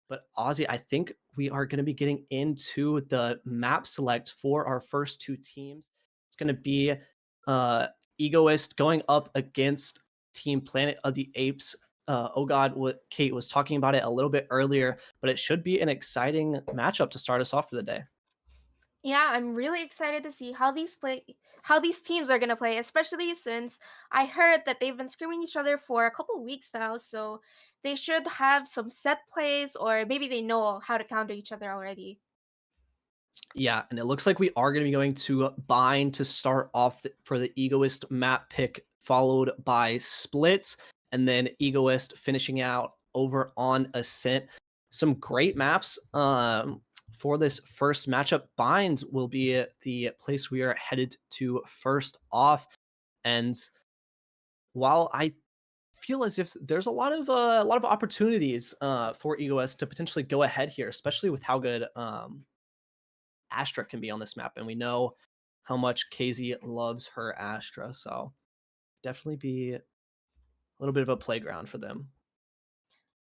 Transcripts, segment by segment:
But Ozzy, I think we are going to be getting into the map select for our first two teams. It's going to be uh, Egoist going up against Team Planet of the Apes. Ohgawd, what Kate was talking about it a little bit earlier, but it should be an exciting matchup to start us off for the day. Yeah, I'm really excited to see how these teams are gonna play, especially since I heard that they've been screaming each other for a couple weeks now, so they should have some set plays or maybe they know how to counter each other already. Yeah, and it looks like we are going to be going to Bind to start off for the Egoist map pick, followed by Split, and then Egoist finishing out over on Ascent. Some great maps for this first matchup. Bind will be the place we are headed to first off, and while I feel as if there's a lot of opportunities for Egoist to potentially go ahead here, especially with how good Astra can be on this map, and we know how much KZ loves her Astra, so definitely be a little bit of a playground for them.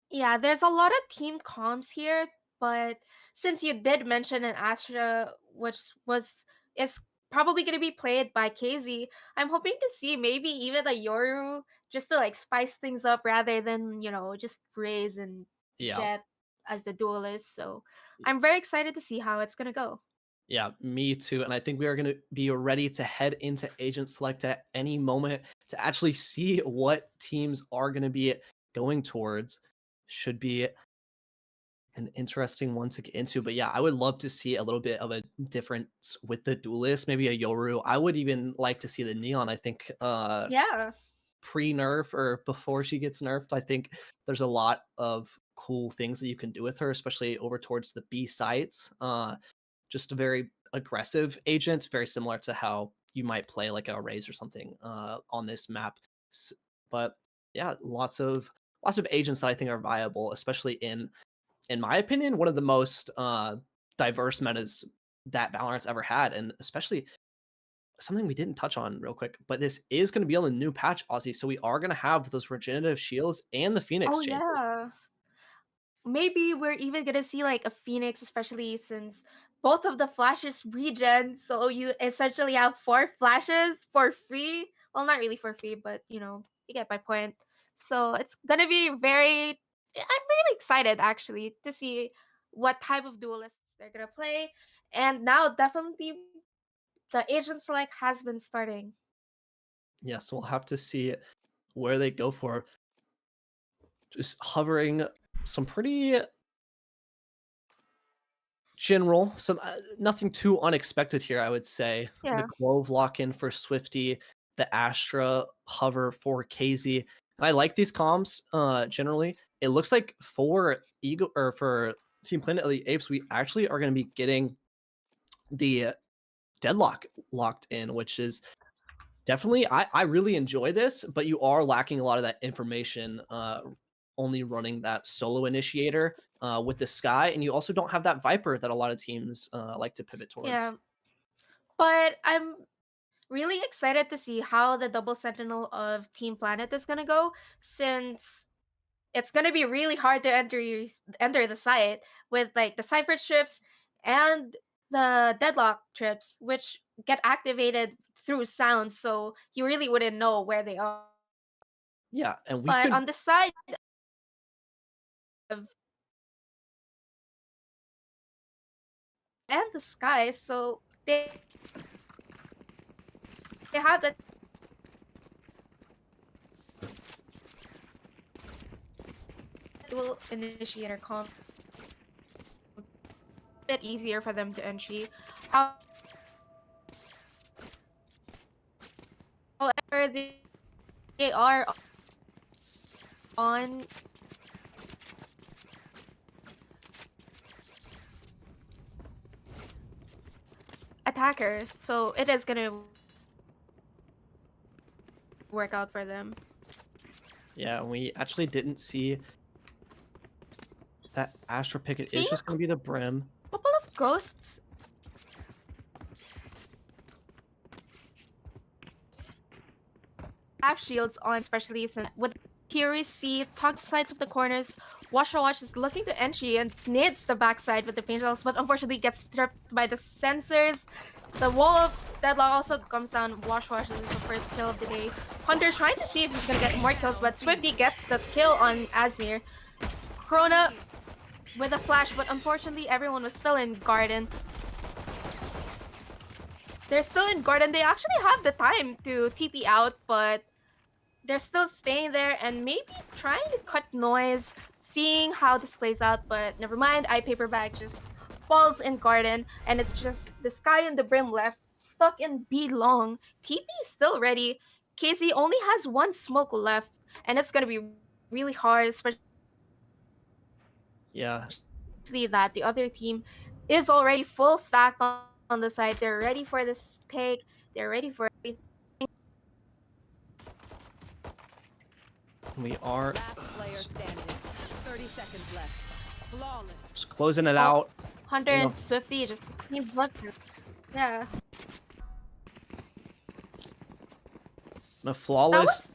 Yeah, there's a lot of team comps here, but since you did mention an Astra, which was is probably going to be played by KZ, I'm hoping to see maybe even a Yoru just to like spice things up rather than just Raze and Yeah. Jet as the duelist. So I'm very excited to see how it's gonna go. Yeah, me too. And I think we are going to be ready to head into Agent Select at any moment to actually see what teams are going to be going towards. Should be an interesting one to get into. But yeah, I would love to see a little bit of a difference with the duelist, maybe a Yoru. I would even like to see the Neon. I think Yeah. pre-nerf or before she gets nerfed. I think there's a lot of cool things that you can do with her, especially over towards the B sites. Just a very aggressive agent, very similar to how you might play like a Raze or something on this map. But yeah, lots of agents that I think are viable, especially in my opinion, one of the most diverse metas that Valorant's ever had, and especially something we didn't touch on real quick, but this is going to be on the new patch, Aussie. So we are going to have those regenerative shields and the Phoenix Oh changes. yeah. Maybe we're even gonna see like a Phoenix, especially since both of the flashes regen, so you essentially have four flashes for free. Well, not really for free, but you get my point. So it's gonna be I'm really excited actually to see what type of duelists they're gonna play. And now definitely the agent select has been starting. Yes, we'll have to see where they go for. Just hovering some pretty general, some nothing too unexpected here, I would say. The Yeah. Clove lock in for Swifty, the Astra hover for KZ. And I like these comms generally. It looks like for Ego or for Team Planet of the Apes, we actually are going to be getting the deadlock locked in, which is definitely I really enjoy this, but you are lacking a lot of that information only running that solo initiator with the Sky, and you also don't have that Viper that a lot of teams like to pivot Yeah. towards. But I'm really excited to see how the double sentinel of Team Planet is gonna go, since it's gonna be really hard to enter the site with like the cipher trips and the deadlock trips, which get activated through sound, so you really wouldn't know where they are. Yeah, and we've But been on the side of and the sky, so they have the dual initiator comp a bit easier for them to entry. However, they are on attacker, so it is gonna work out for them. yeah, we actually didn't see that Astra pick. It Seeing is just going to be the Brim. a couple of ghosts have shields on, especially since with Here we see Tug's sides of the corners. Wash is looking to entry and needs the backside with the paintballs, but unfortunately gets stripped by the sensors. The wall of deadlock also comes down. Wash is the first kill of the day. Hunter trying to see if he's gonna get more kills, but Swifty gets the kill on Asmir. Krona with a flash, but unfortunately everyone was still in garden. They're still in garden. They actually have the time to TP out, but they're still staying there and maybe trying to cut noise, seeing how this plays out, but never mind. Eye paper bag just falls in garden, and it's just the sky and the brim left, stuck in B long. TP is still ready. Casey only has one smoke left, and it's gonna be really hard, especially that the other team is Yeah, already full stacked on the side. They're ready for this take. They're ready for everything. we are Last player standing. 30 seconds left. Flawless. just closing it Oh, out. Hunter You and know, Swifty just cleans up. Yeah, a that flawless was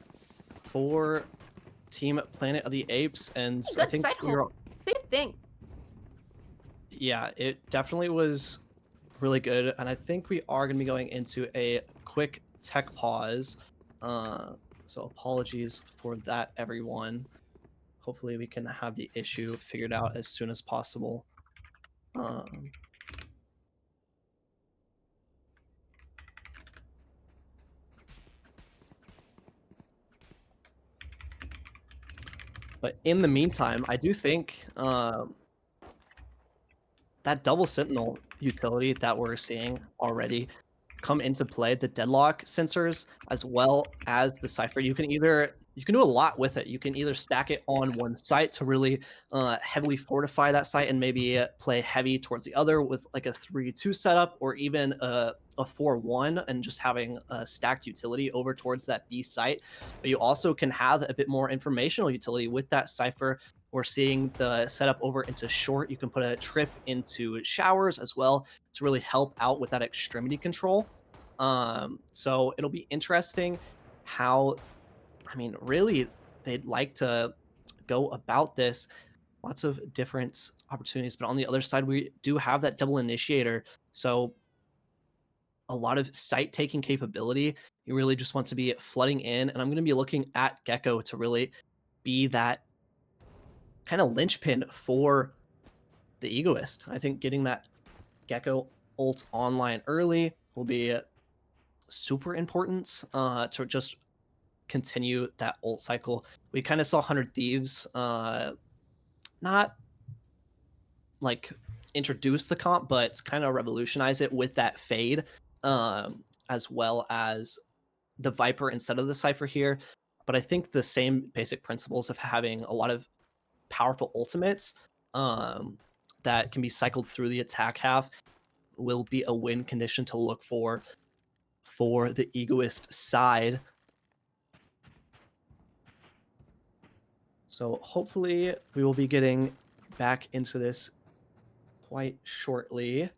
for Team Planet of the Apes, and a I good think side we hole. are. What do you think? Yeah, it definitely was really good, and I think we are going to be going into a quick tech pause. Uh, so apologies for that, everyone. Hopefully, we can have the issue figured out as soon as possible. Um, but in the meantime, I do think that double sentinel utility that we're seeing already come into play, the deadlock sensors as well as the cipher, you can do a lot with it. You can either stack it on one site to really heavily fortify that site and maybe play heavy towards the other with like a 3-2 setup, or even a 4-1 and just having a stacked utility over towards that B site. But you also can have a bit more informational utility with that cipher. We're seeing the setup over into short. You can put a trip into showers as well to really help out with that extremity control. So it'll be interesting how, I mean, really, they'd like to go about this. Lots of different opportunities, but on the other side, we do have that double initiator. So a lot of site taking capability. You really just want to be flooding in, and I'm going to be looking at Gecko to really be that kind of linchpin for the Egoist. I think getting that Gecko ult online early will be super important to just continue that ult cycle. We kind of saw 100 Thieves not like introduce the comp, but kind of revolutionize it with that fade, as well as the Viper instead of the Cypher here. But I think the same basic principles of having a lot of powerful ultimates um, that can be cycled through the attack half will be a win condition to look for the Egoist side. So hopefully we will be getting back into this quite shortly.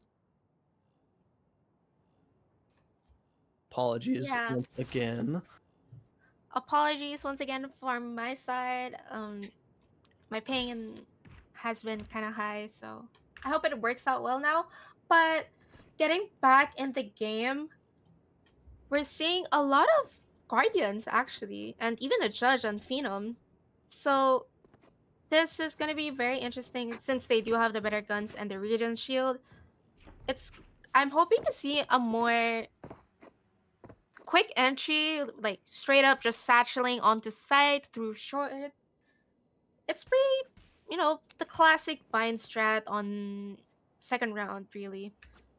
Apologies Yeah, once again. apologies once again from my side. My has been kind of high, so I hope it works out well now. But getting back in the game, we're seeing a lot of guardians actually, and even a judge on Phenom. So this is gonna be very interesting since they do have the better guns and the Regent Shield. It's I'm hoping to see a more quick entry, like straight up just satcheling onto site through short. It's pretty, the classic bind strat on second round, really.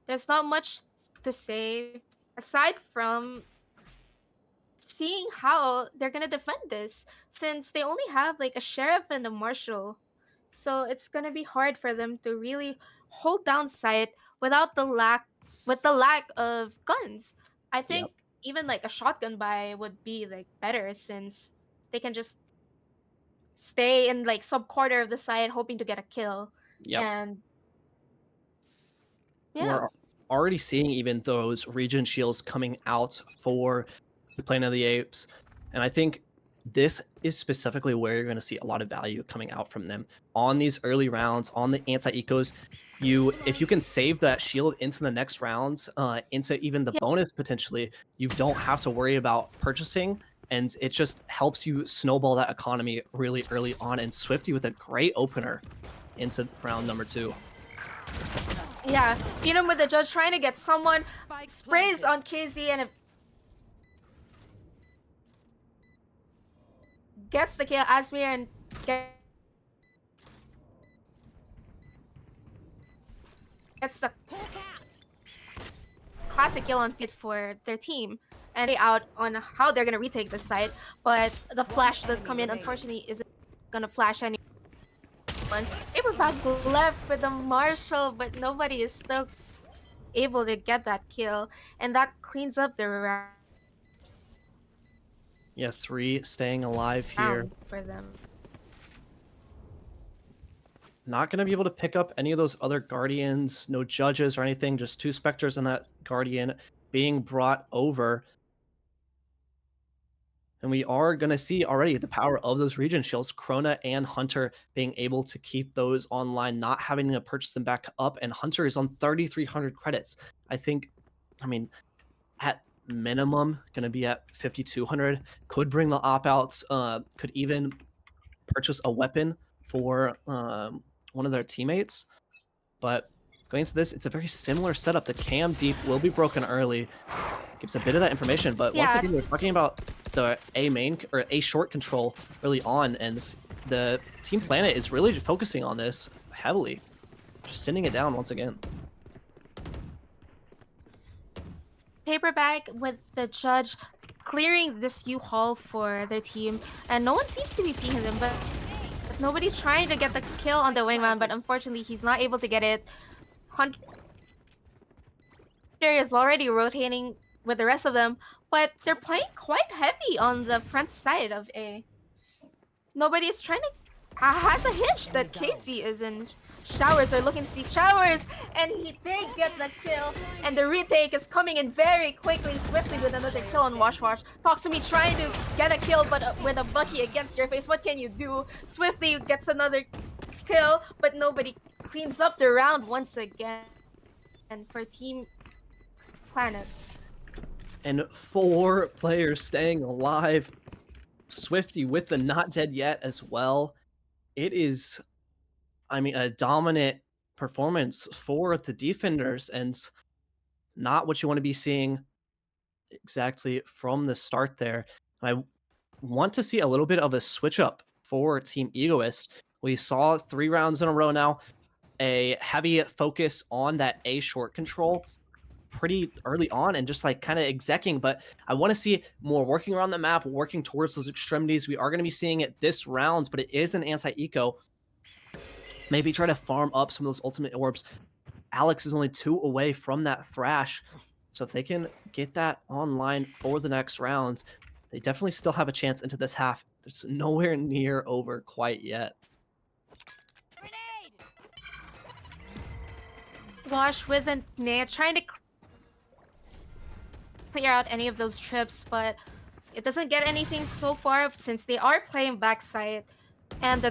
There's not much to say aside from seeing how they're gonna defend this, since they only have like a sheriff and a marshal. So it's gonna be hard for them to really hold down site without the lack of guns. I Yep. think even like a shotgun buy would be like better, since they can just stay in like sub quarter of the site hoping to get a kill. Yep. And yeah, We're already seeing even those region shields coming out for the Planet of the Apes. And I think this is specifically where you're going to see a lot of value coming out from them on these early rounds on the anti-ecos. If you can save that shield into the next rounds, into even the Yeah. bonus potentially, you don't have to worry about purchasing, and it just helps you snowball that economy really early on. And Swifty with a great opener into round number 2. Yeah, Phenom with the judge trying to get someone, Spike sprays planted. on KZ and it gets the kill. Asmir and gets the classic kill on fit for their team. And they out on how they're gonna retake this site, but the flash does come in. Unfortunately, isn't gonna flash anyone. Paperback left with the Marshall, but nobody is still able to get that kill, and that cleans up the round Yeah, 3 staying alive here. for them. Not going to be able to pick up any of those other Guardians, no judges or anything, just 2 Spectres and that Guardian being brought over. And we are going to see already the power of those region shields, Krona and Hunter being able to keep those online, not having to purchase them back up. And Hunter is on 3,300 credits. I mean, at minimum, going to be at 5,200. Could bring the op-outs, could even purchase a weapon for one of their teammates. But going into this, it's a very similar setup. The cam deep will be broken early. Gives a bit of that information, but once Yeah. again, we're talking about the A main or A short control early on, and the Team Planet is really focusing on this heavily, just sending it down once again. Paperback with the judge clearing this U-Haul for their team, and no one seems to be peeking them, but nobody's trying to get the kill on the wingman, but unfortunately he's not able to get it. Hunter is already rotating with the rest of them, but they're playing quite heavy on the front side of A. Nobody's trying to... has a hitch that Casey is in. Showers are looking to see Showers, and they get the kill, and the retake is coming in very quickly, swiftly with another kill on Wash Wash. Talks to me trying to get a kill, but with a Bucky against your face, what can you do? Swiftly gets another kill, but nobody cleans up the round once again. And for Team Planet. And 4 players staying alive. Swifty with the not dead yet as well. It is, a dominant performance for the defenders, and not what you want to be seeing exactly from the start there. I want to see a little bit of a switch up for Team Egoist. We saw 3 rounds in a row now, a heavy focus on that A short control pretty early on, and just kind of execing, but I want to see more working around the map, working towards those extremities. We are going to be seeing it this rounds, but it is an anti-eco. Maybe try to farm up some of those ultimate orbs. Alex is only 2 away from that Thrash, so if they can get that online for the next rounds, they definitely still have a chance into this half. It's nowhere near over quite yet. Wash with a nade, trying to clear out any of those trips, but it doesn't get anything so far since they are playing backside. And the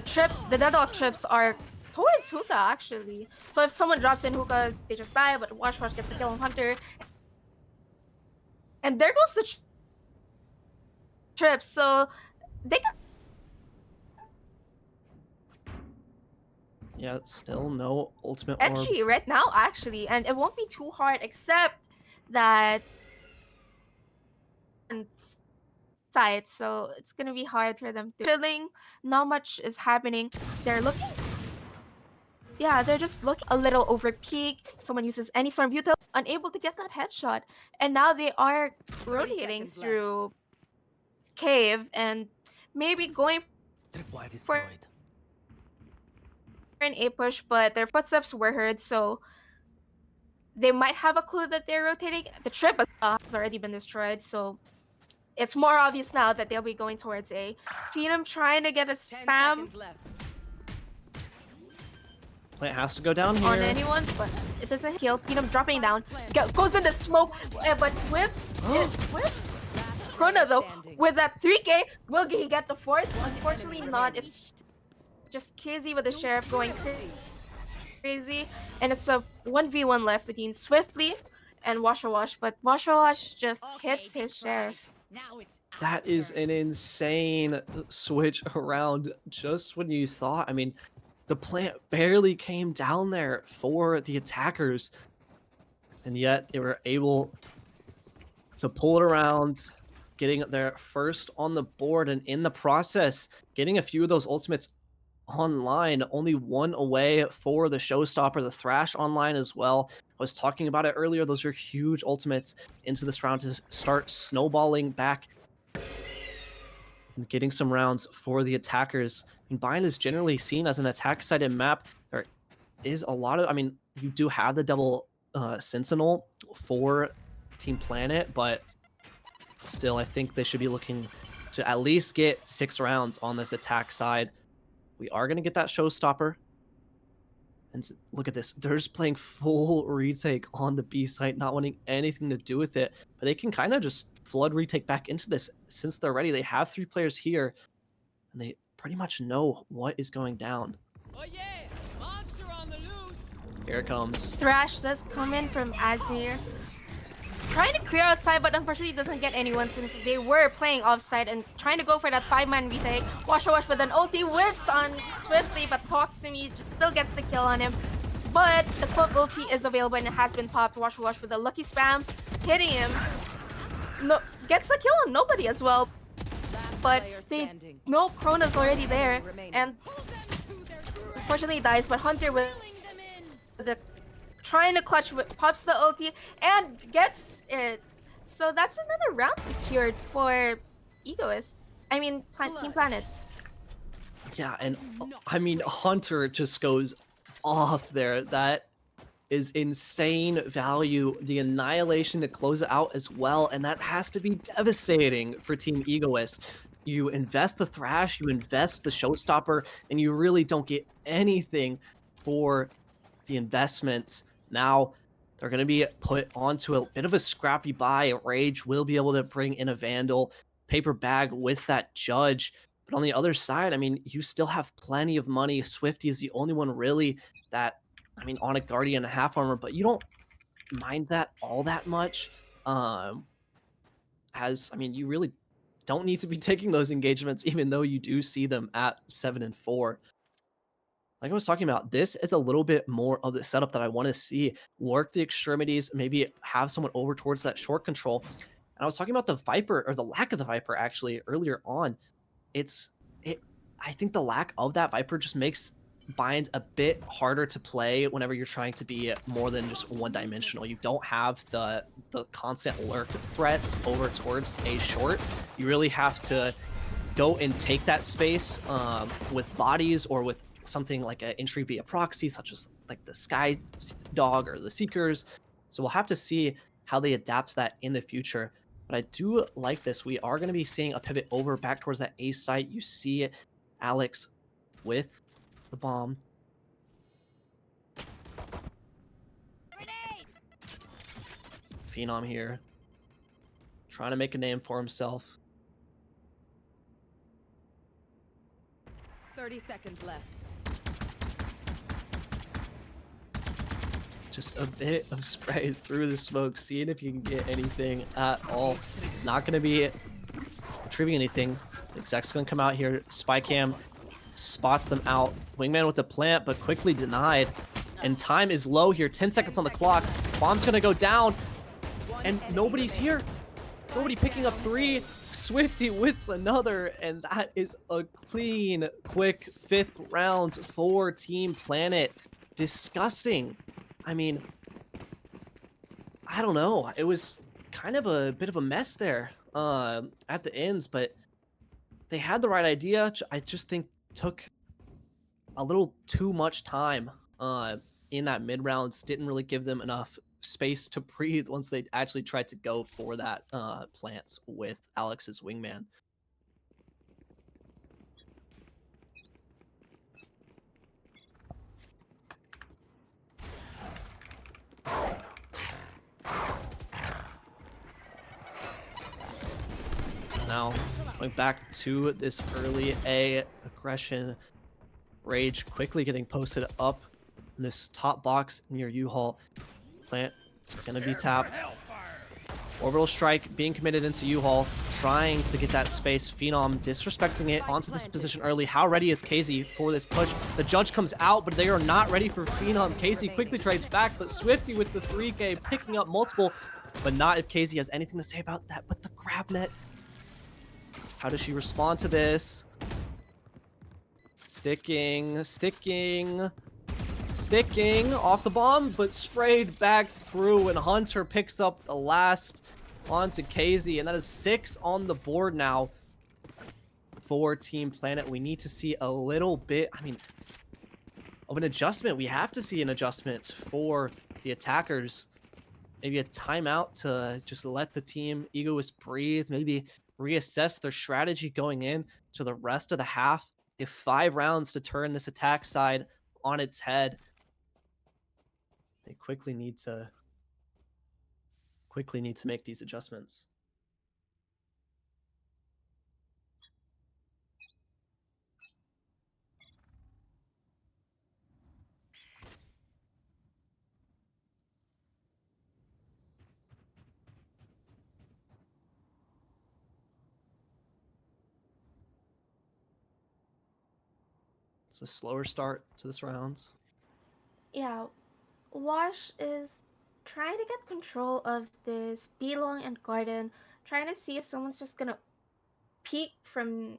deadlock trips are towards Hookah actually. So if someone drops in Hookah, they just die, but Wash Wash gets a kill on Hunter. And there goes the trip, so they can... Yeah, still no ultimate orb. Edgy right now actually, and it won't be too hard except that side, so it's gonna be hard for them to filling. Not much is happening. They're looking, yeah, they're just looking a little over peak. Someone uses any sort of util, unable to get that headshot, and now they are rotating through cave and maybe going for an A push, but their footsteps were heard, so they might have a clue that they're rotating. The trip has already been destroyed, so it's more obvious now that they'll be going towards A. Phenom trying to get a spam Plant has to go down here. on anyone, but it doesn't kill. Phenom dropping down. Goes into smoke, but whips. It whips. Krona though, standing. with that 3k, will he get the fourth? Unfortunately not. It's just Kizzy with the Sheriff going crazy. And it's a 1v1 left between Swiftly and Washawash. But Washawash just hits his Sheriff. Now it's That is an insane switch around just when you thought. I mean, the plant barely came down there for the attackers, and yet they were able to pull it around, getting their first on the board, and in the process, getting a few of those ultimates online, only one away for the showstopper, the Thrash online as well. I was talking about it earlier. Those are huge ultimates into this round to start snowballing back and getting some rounds for the attackers. I mean, Bind is generally seen as an attack-sided map. There is a lot of, I mean, you do have the double Sentinel for Team Planet, but still, I think they should be looking to at least get 6 rounds on this attack side. We are going to get that showstopper. And look at this. They're just playing full retake on the B site, not wanting anything to do with it. But they can kind of just flood retake back into this since they're ready. They have 3 players here, and they pretty much know what is going down. Oh yeah! Monster on the loose! Here it comes. Thrash does come in from Asmir. Trying to clear outside, but unfortunately doesn't get anyone since they were playing offside and trying to go for that 5-man retake. Washawash with an ulti whiffs on Swiftly, but Talks to Me just still gets the kill on him. But the cloak ulti is available and it has been popped. Washawash with a lucky spam, hitting him. No, gets a kill on nobody as well. But they know Krona's already there, and unfortunately dies. But Hunter with the trying to clutch, pops the ulti and gets it. So that's another round secured for Egoist. I mean, Team Planet. Yeah, and I mean, Hunter just goes off there. That is insane value. The Annihilation to close it out as well, and that has to be devastating for Team Egoist. You invest the Thrash, you invest the Showstopper, and you really don't get anything for the investments. Now, they're going to be put onto a bit of a scrappy buy. Rage will be able to bring in a Vandal, Paper Bag with that Judge. But on the other side, I mean, you still have plenty of money. Swifty is the only one really that, I mean, on a Guardian and half armor, but you don't mind that all that much. As, I mean, you really don't need to be taking those engagements, even though you do see them at 7 and 4. Like I was talking about, this is a little bit more of the setup that I want to see. Work the extremities, maybe have someone over towards that short control. And I was talking about the Viper, or the lack of the Viper actually, earlier on. I think the lack of that Viper just makes Bind a bit harder to play whenever you're trying to be more than just one-dimensional. You don't have the constant lurk threats over towards a short. You really have to go and take that space with bodies or with something like an entry via proxy, such as like the Sky Dog or the Seekers. So we'll have to see how they adapt to that in the future. But I do like this. We are going to be seeing a pivot over back towards that A site. You see Alex with the bomb. Phenom here, trying to make a name for himself. 30 seconds left. Just a bit of spray through the smoke, seeing if you can get anything at all. Not going to be retrieving anything. The exec's going to come out here. Spy cam spots them out. Wingman with the plant, but quickly denied. And time is low here. 10 seconds on the clock. Bomb's going to go down. And nobody's here. Nobody picking up 3. Swifty with another. And that is a clean, quick 5th round for Team Planet. Disgusting. I mean, I don't know. It was kind of a bit of a mess there at the ends, but they had the right idea. I just think took a little too much time in that mid rounds. Didn't really give them enough space to breathe once they actually tried to go for that plants with Alex's wingman. Now, going back to this early A aggression, Rage quickly getting posted up in this top box near U-Haul. Plant is going to be tapped. Orbital Strike being committed into U-Haul, trying to get that space. Phenom disrespecting it onto this position early. How ready is KZ for this push? The Judge comes out, but they are not ready for Phenom. KZ quickly trades back, but Swifty with the 3K picking up multiple, but not if KZ has anything to say about that. But the grab net, how does she respond to this? Sticking off the bomb, but sprayed back through, and Hunter picks up the last onto KZ, and that is 6 on the board now for Team Planet. We need to see a little bit, of an adjustment. We have to see an adjustment for the attackers. Maybe a timeout to just let the team Egoist breathe, maybe reassess their strategy going in to the rest of the half. If 5 rounds to turn this attack side on its head. They quickly need to make these adjustments. It's a slower start to this round. Yeah, Wash is trying to get control of this B long and garden, trying to see if someone's just gonna peek from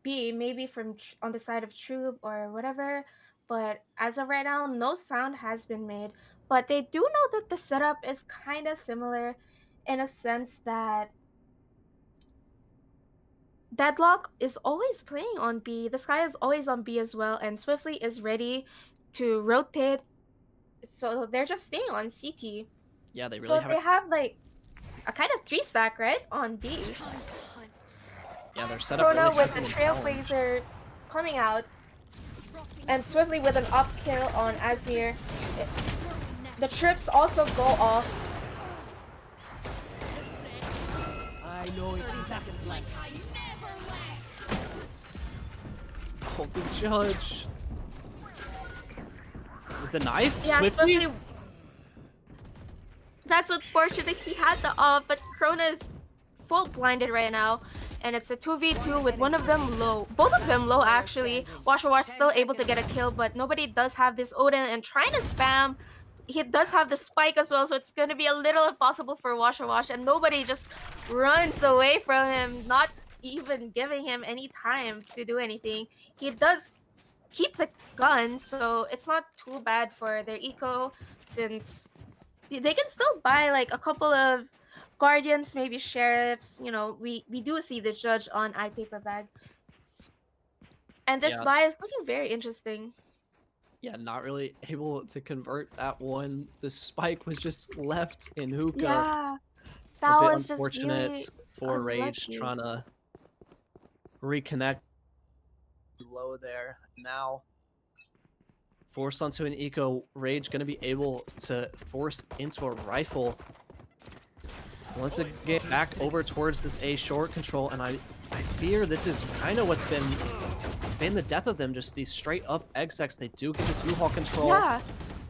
B, maybe from on the side of Trube or whatever. But as of right now, no sound has been made. But they do know that the setup is kind of similar in a sense that Deadlock is always playing on B. The Sky is always on B as well, and Swiftly is ready to rotate. So they're just staying on CT. Yeah, they really So have. they have like a kind of 3-stack, right, on B. Yeah, they're set up Krona really with the quickly on challenge. Trailblazer coming out, and Swiftly with an up kill on Asmir. The trips also go off. I know 30 seconds left. I never left. Oh, the Judge. With the knife? Yeah, Swiftly? Swiftly. That's unfortunate. He had the but Krona is full blinded right now. And it's a 2v2 with one of them low. Both of them low, actually. Wash still able to get a kill, but nobody does have this Odin and trying to spam. He does have the spike as well, so it's going to be a little impossible for Wash, and nobody just runs away from him, not even giving him any time to do anything. He does keep the gun, so it's not too bad for their eco, since they can still buy like a couple of Guardians, maybe Sheriffs. You know, we do see the Judge on iPaper Bag. And this buy is looking very interesting. Yeah, not really able to convert that one. The spike was just left in hookah. Yeah, A that bit was just unfortunate really for Rage unlucky. trying to reconnect low there. Now forced onto an eco. Rage gonna be able to force into a rifle. Once again, back over towards this A short control, and I fear this is kind of what's been the death of them. Just these straight up execs. They do get this U-Haul control. Yeah,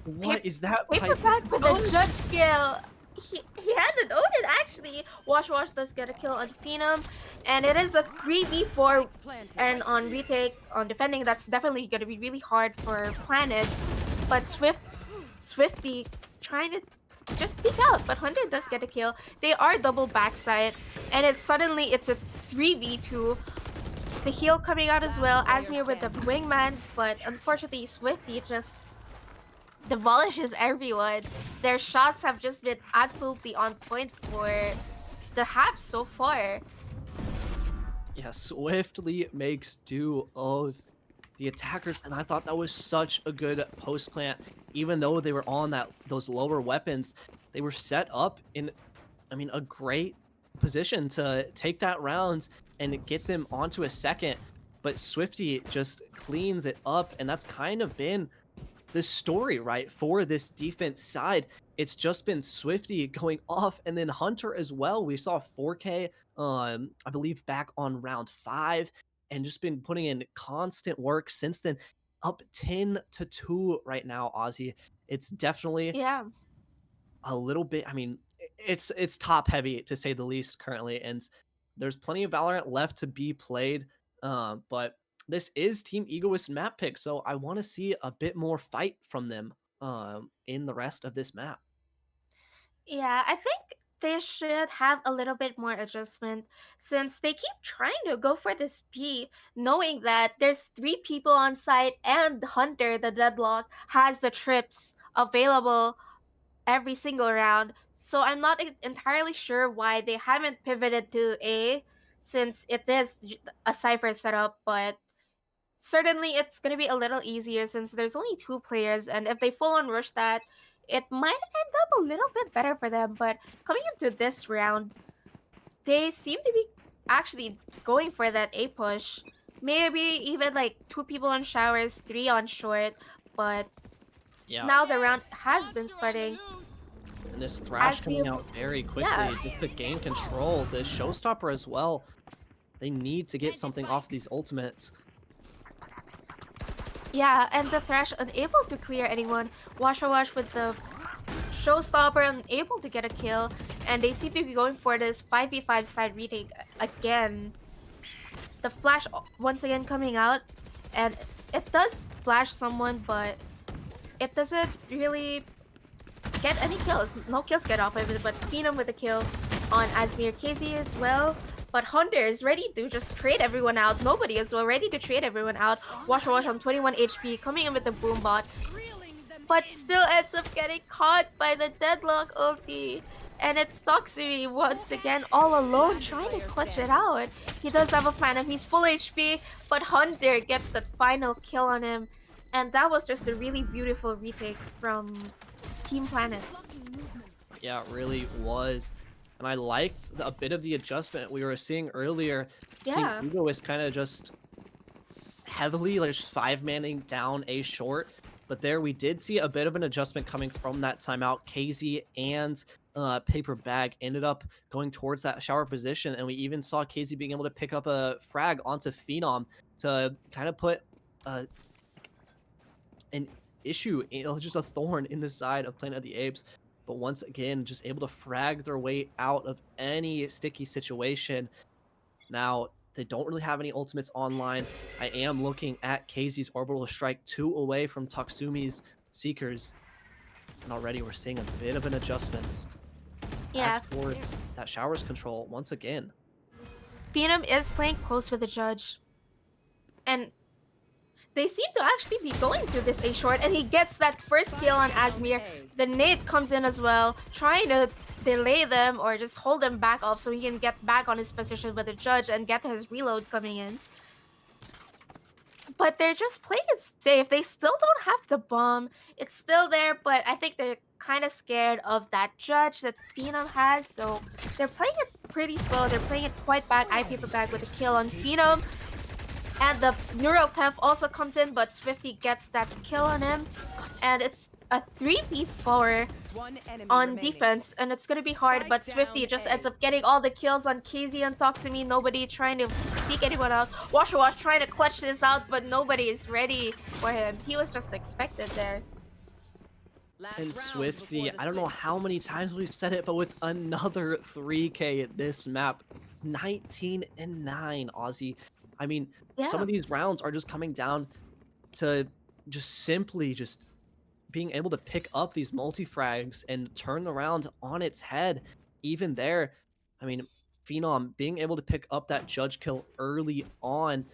What is that? Paper Bag with a Judge kill. He had an Odin actually. Wash does get a kill on Phenom, and it is a 3v4. And on retake, on defending, that's definitely gonna be really hard for Planet. But Swifty trying to just peek out, but Hunter does get a kill. They are double backside, and it's a 3v2. The heal coming out as well. Asmir with the wingman, but unfortunately Swifty just demolishes everyone. Their shots have just been absolutely on point for the half so far. Yeah, Swiftly makes do of the attackers, and I thought that was such a good post plant. Even though they were on those lower weapons, they were set up in, a great position to take that round and get them onto a second. But Swifty just cleans it up, and that's kind of been the story, right, for this defense side. It's just been Swifty going off, and then Hunter as well. We saw 4K, I believe, back on round 5, and just been putting in constant work since then. Up 10-2 right now, Ozzy. It's definitely Yeah. a little bit. I mean, it's top heavy to say the least currently, and there's plenty of Valorant left to be played. But this is Team Egoist map pick, so I want to see a bit more fight from them in the rest of this map. Yeah, I think they should have a little bit more adjustment since they keep trying to go for this P, knowing that there's 3 people on site and Hunter, the deadlock, has the trips available every single round. So I'm not entirely sure why they haven't pivoted to A since it is a Cypher setup, but certainly it's going to be a little easier since there's only 2 players, and if they full on rush that, it might end up a little bit better for them. But coming into this round, they seem to be actually going for that A push. Maybe even like 2 people on showers, 3 on short, but Yeah, now the round has been starting. and this Thrash As we coming out very Yeah, quickly just to gain control. The Showstopper as well. They need to get something off these ultimates. yeah, and the Thresh unable to clear anyone. Wash with the Showstopper unable to get a kill, and they seem to be going for this 5v5 side retake again. The flash once again coming out, and it does flash someone, but it doesn't really get any kills. No kills get off of it, but Phenom with a kill on Asmir. KZ as well. But Hunter is ready to just trade everyone out. Nobody is well ready to trade everyone out. Wash on 21 HP, coming in with the boom bot, but still ends up getting caught by the deadlock ulti. And it's Toxui once again all alone trying to clutch it out. He does have a Phantom, he's full HP, but Hunter gets the final kill on him. And that was just a really beautiful retake from Team Planet. Yeah, it really was. And I liked a bit of the adjustment we were seeing earlier. Yeah. Team Ego is kind of just heavily like just 5-manning down A short. But there we did see a bit of an adjustment coming from that timeout. KZ and Paper Bag ended up going towards that shower position. And we even saw KZ being able to pick up a frag onto Phenom to kind of put an issue, just a thorn in the side of Planet of the Apes. But once again, just able to frag their way out of any sticky situation. Now, they don't really have any ultimates online. I am looking at KZ's Orbital Strike 2 away from Taksumi's Seekers. And already we're seeing a bit of an adjustment Yeah. back towards that Showers control once again. Phenom is playing close with the judge. And they seem to actually be going to this A short, and he gets that first kill on Asmir. The nade comes in as well, trying to delay them or just hold them back off so he can get back on his position with the judge and get his reload coming in. But they're just playing it safe. They still don't have the bomb. It's still there, but I think they're kind of scared of that judge that Phenom has, so they're playing it pretty slow. They're playing it quite back. Paper Bag with a kill on Phenom. And the Neural Theft also comes in, but Swifty gets that kill on him. And it's a 3v4 on defense, and it's gonna be hard, but Swifty just ends up getting all the kills on KZ and Toximi. Nobody trying to seek anyone out. Wash trying to clutch this out, but nobody is ready for him. He was just expected there. And Swifty, I don't know how many times we've said it, but with another 3K at this map, 19-9, Aussie. I mean, some of these rounds are just coming down to just simply just being able to pick up these multi-frags and turn the round on its head. Even there, I mean, Phenom being able to pick up that judge kill early on.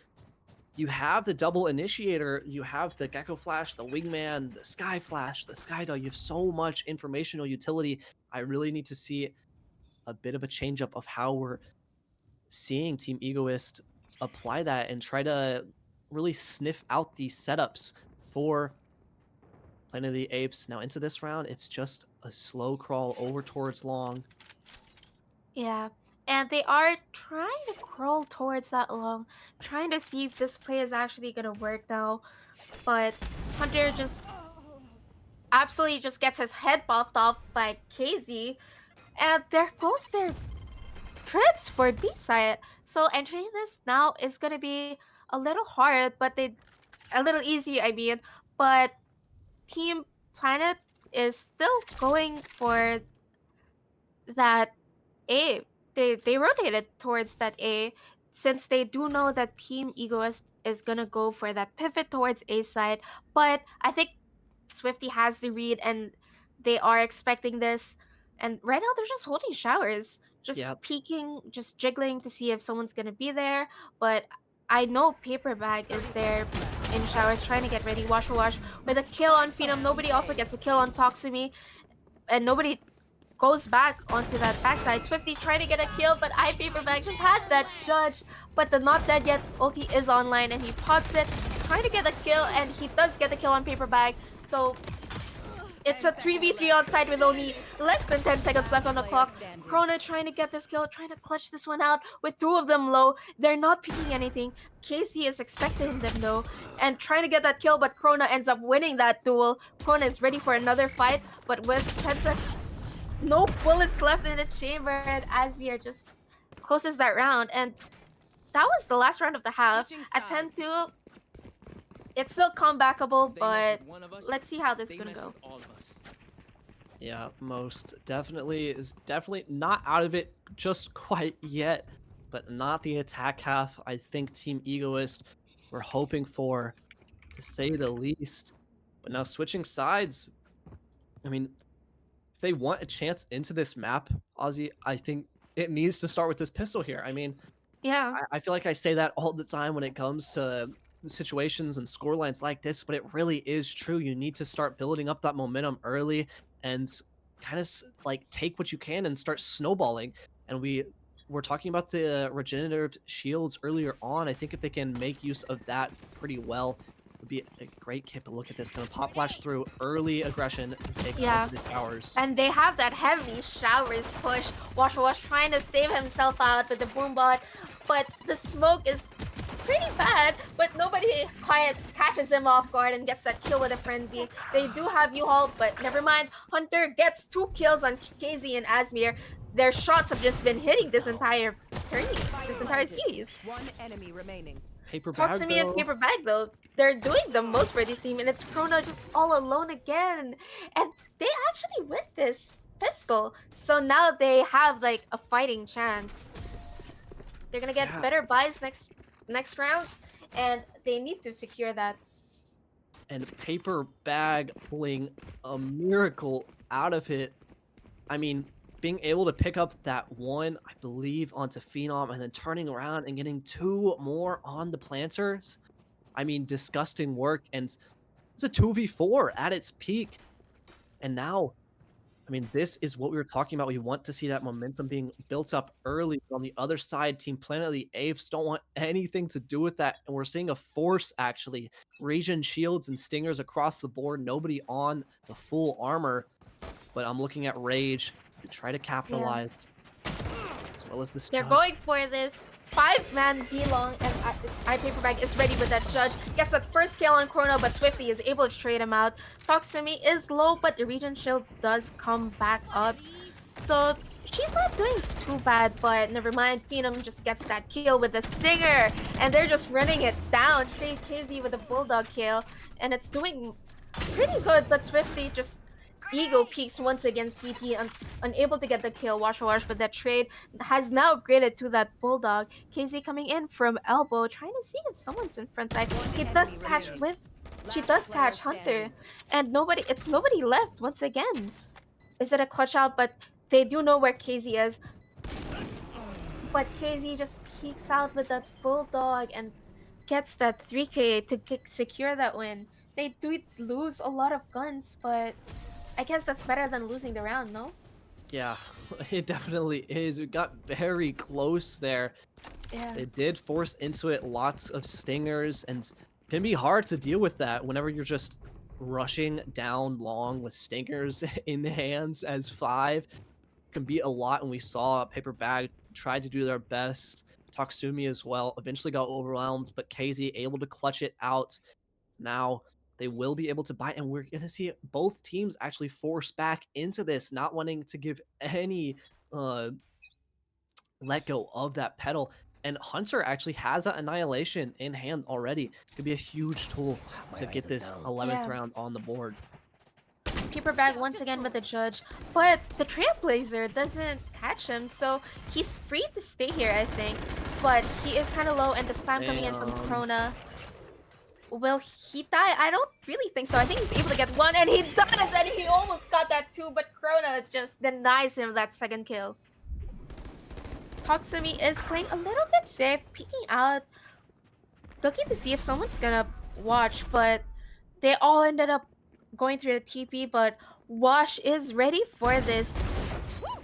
You have the double initiator, you have the Gecko Flash, the Wingman, the Sky Flash, the Sky Dog. You have so much informational utility. I really need to see a bit of a change up of how we're seeing Team Egoist apply that and try to really sniff out these setups for Planet of the Apes. Now into this round, it's just a slow crawl over towards long. Yeah, and they are trying to crawl towards that long, trying to see if this play is actually gonna work now. But Hunter just absolutely just gets his head popped off by KZ, and there goes their trips for B side. So entering this now is gonna be a little hard, but they a little easy, I mean. But Team Planet is still going for that A. They rotated towards that A since they do know that Team Egoist is gonna go for that pivot towards A side. But I think Swifty has the read and they are expecting this. And right now they're just holding showers, just Yeah, peeking, just jiggling to see if someone's gonna be there. But I know Paper Bag is 30 there seconds left. in showers trying to get ready, wash for wash with a kill on Phenom. Nobody also gets a kill on Toximi, and nobody goes back onto that backside. Swifty trying to get a kill, but Paperback just had that judge. But the not dead yet ulti is online and he pops it, trying to get a kill, and he does get the kill on Paperback. So it's a 3v3 on side with only less than 10 seconds left on the clock. Krona trying to get this kill, trying to clutch this one out with two of them low. They're not picking anything. Casey is expecting them though and trying to get that kill, but Krona ends up winning that duel. Krona is ready for another fight, but with 10 seconds, no bullets left in the chamber, and Asmir just closes that round. And that was the last round of the half. Switching At sides. 10-2, it's still comebackable, They mess but with one of us, let's see how this they is gonna mess go. with all of us. yeah, most definitely is definitely not out of it just quite yet, but not the attack half. I think Team Egoist we're hoping for, to say the least. But now switching sides, I mean, if they want a chance into this map, Ozzy, I think it needs to start with this pistol here. I mean, Yeah, I feel like I say that all the time when it comes to situations and scorelines like this, but it really is true. You need to start building up that momentum early and kind of like take what you can and start snowballing. And we were talking about the regenerative shields earlier on. I think if they can make use of that pretty well, it would be a great kit. But look at this, gonna pop flash through early aggression and take yeah. onto the towers. And they have that heavy showers push. Washa Wash trying to save himself out with the boombot, but the smoke is pretty bad, but nobody quite catches him off guard and gets that kill with a frenzy. They do have U-Haul, but never mind. Hunter gets 2 kills on KZ and Asmir. Their shots have just been hitting this entire tourney, this entire series. One enemy remaining. Paper Talk bag to me and though. Paper Bag though. They're doing the most for this team, and it's Chrono just all alone again. And they actually win this pistol. So now they have like a fighting chance. They're gonna get Yeah. better buys next round, and they need to secure that. And Paper Bag pulling a miracle out of it. I mean, being able to pick up that one, I believe, onto Phenom and then turning around and getting 2 more on the planters. I mean, disgusting work. And it's a 2v4 at its peak. And now, I mean, this is what we were talking about. We want to see that momentum being built up early. On the other side, Team Planet of the Apes don't want anything to do with that. And we're seeing a force, actually. Regen shields and stingers across the board. Nobody on the full armor. But I'm looking at Rage to try to capitalize. As well as this They're judge. going for this 5-man V-Long, and Paper Bag is ready with that judge. Gets that first kill on Chrono, but Swifty is able to trade him out. Toximi is low, but the Regen Shield does come back up. So she's not doing too bad, but never mind. Phenom just gets that kill with the Stinger, and they're just running it down. Straight KZ with a Bulldog kill, and it's doing pretty good, but Swifty just ego peaks once again. CT unable to get the kill. Wash but that trade has now upgraded to that Bulldog. KZ coming in from elbow, trying to see if someone's in front side. He does enemy catch remaining. with. She Last does player catch Hunter, standing. and nobody left once again. Is it a clutch out? But they do know where KZ is. But KZ just peeks out with that Bulldog and gets that 3K to secure that win. They do lose a lot of guns, but I guess that's better than losing the round, no? Yeah, it definitely is. We got very close there. Yeah. They did force into it lots of stingers, and it can be hard to deal with that whenever you're just rushing down long with stingers in the hands as 5. It can be a lot, and we saw Paper Bag try to do their best. Taksumi as well eventually got overwhelmed, but KZ able to clutch it out. Now they will be able to buy, and we're gonna see both teams actually force back into this, not wanting to give any let go of that pedal. And Hunter actually has that annihilation in hand already. Could be a huge tool My to eyes get are this down. 11th Yeah. round on the board. Paper bag once again with the judge, but the Trailblazer doesn't catch him, so he's free to stay here, I think. But he is kind of low, and the spam coming in from Damn. Krona. Will he die? I don't really think so. I think he's able to get one, and he does, and he almost got that too, but Krona just denies him that second kill. Toxumi is playing a little bit safe, peeking out, looking to see if someone's gonna watch, but they all ended up going through the TP, but Wash is ready for this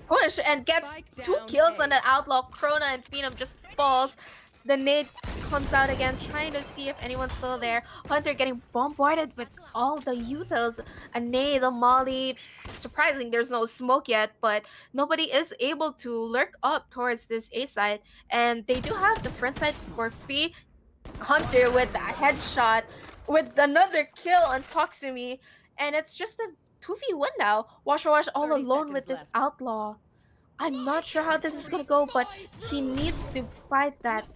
push and gets Spike 2 down kills A. on the Outlaw. Krona and Phenom just falls. The nade comes out again, trying to see if anyone's still there. Hunter getting bombarded with all the utils. A nade, a molly. Surprising there's no smoke yet, but nobody is able to lurk up towards this A side. And they do have the front side for free. Hunter with that headshot with another kill on Toxumi, and it's just a 2v1 now. Wash all 30 alone with seconds this left. Outlaw. I'm not sure how this is gonna go, but he needs to fight that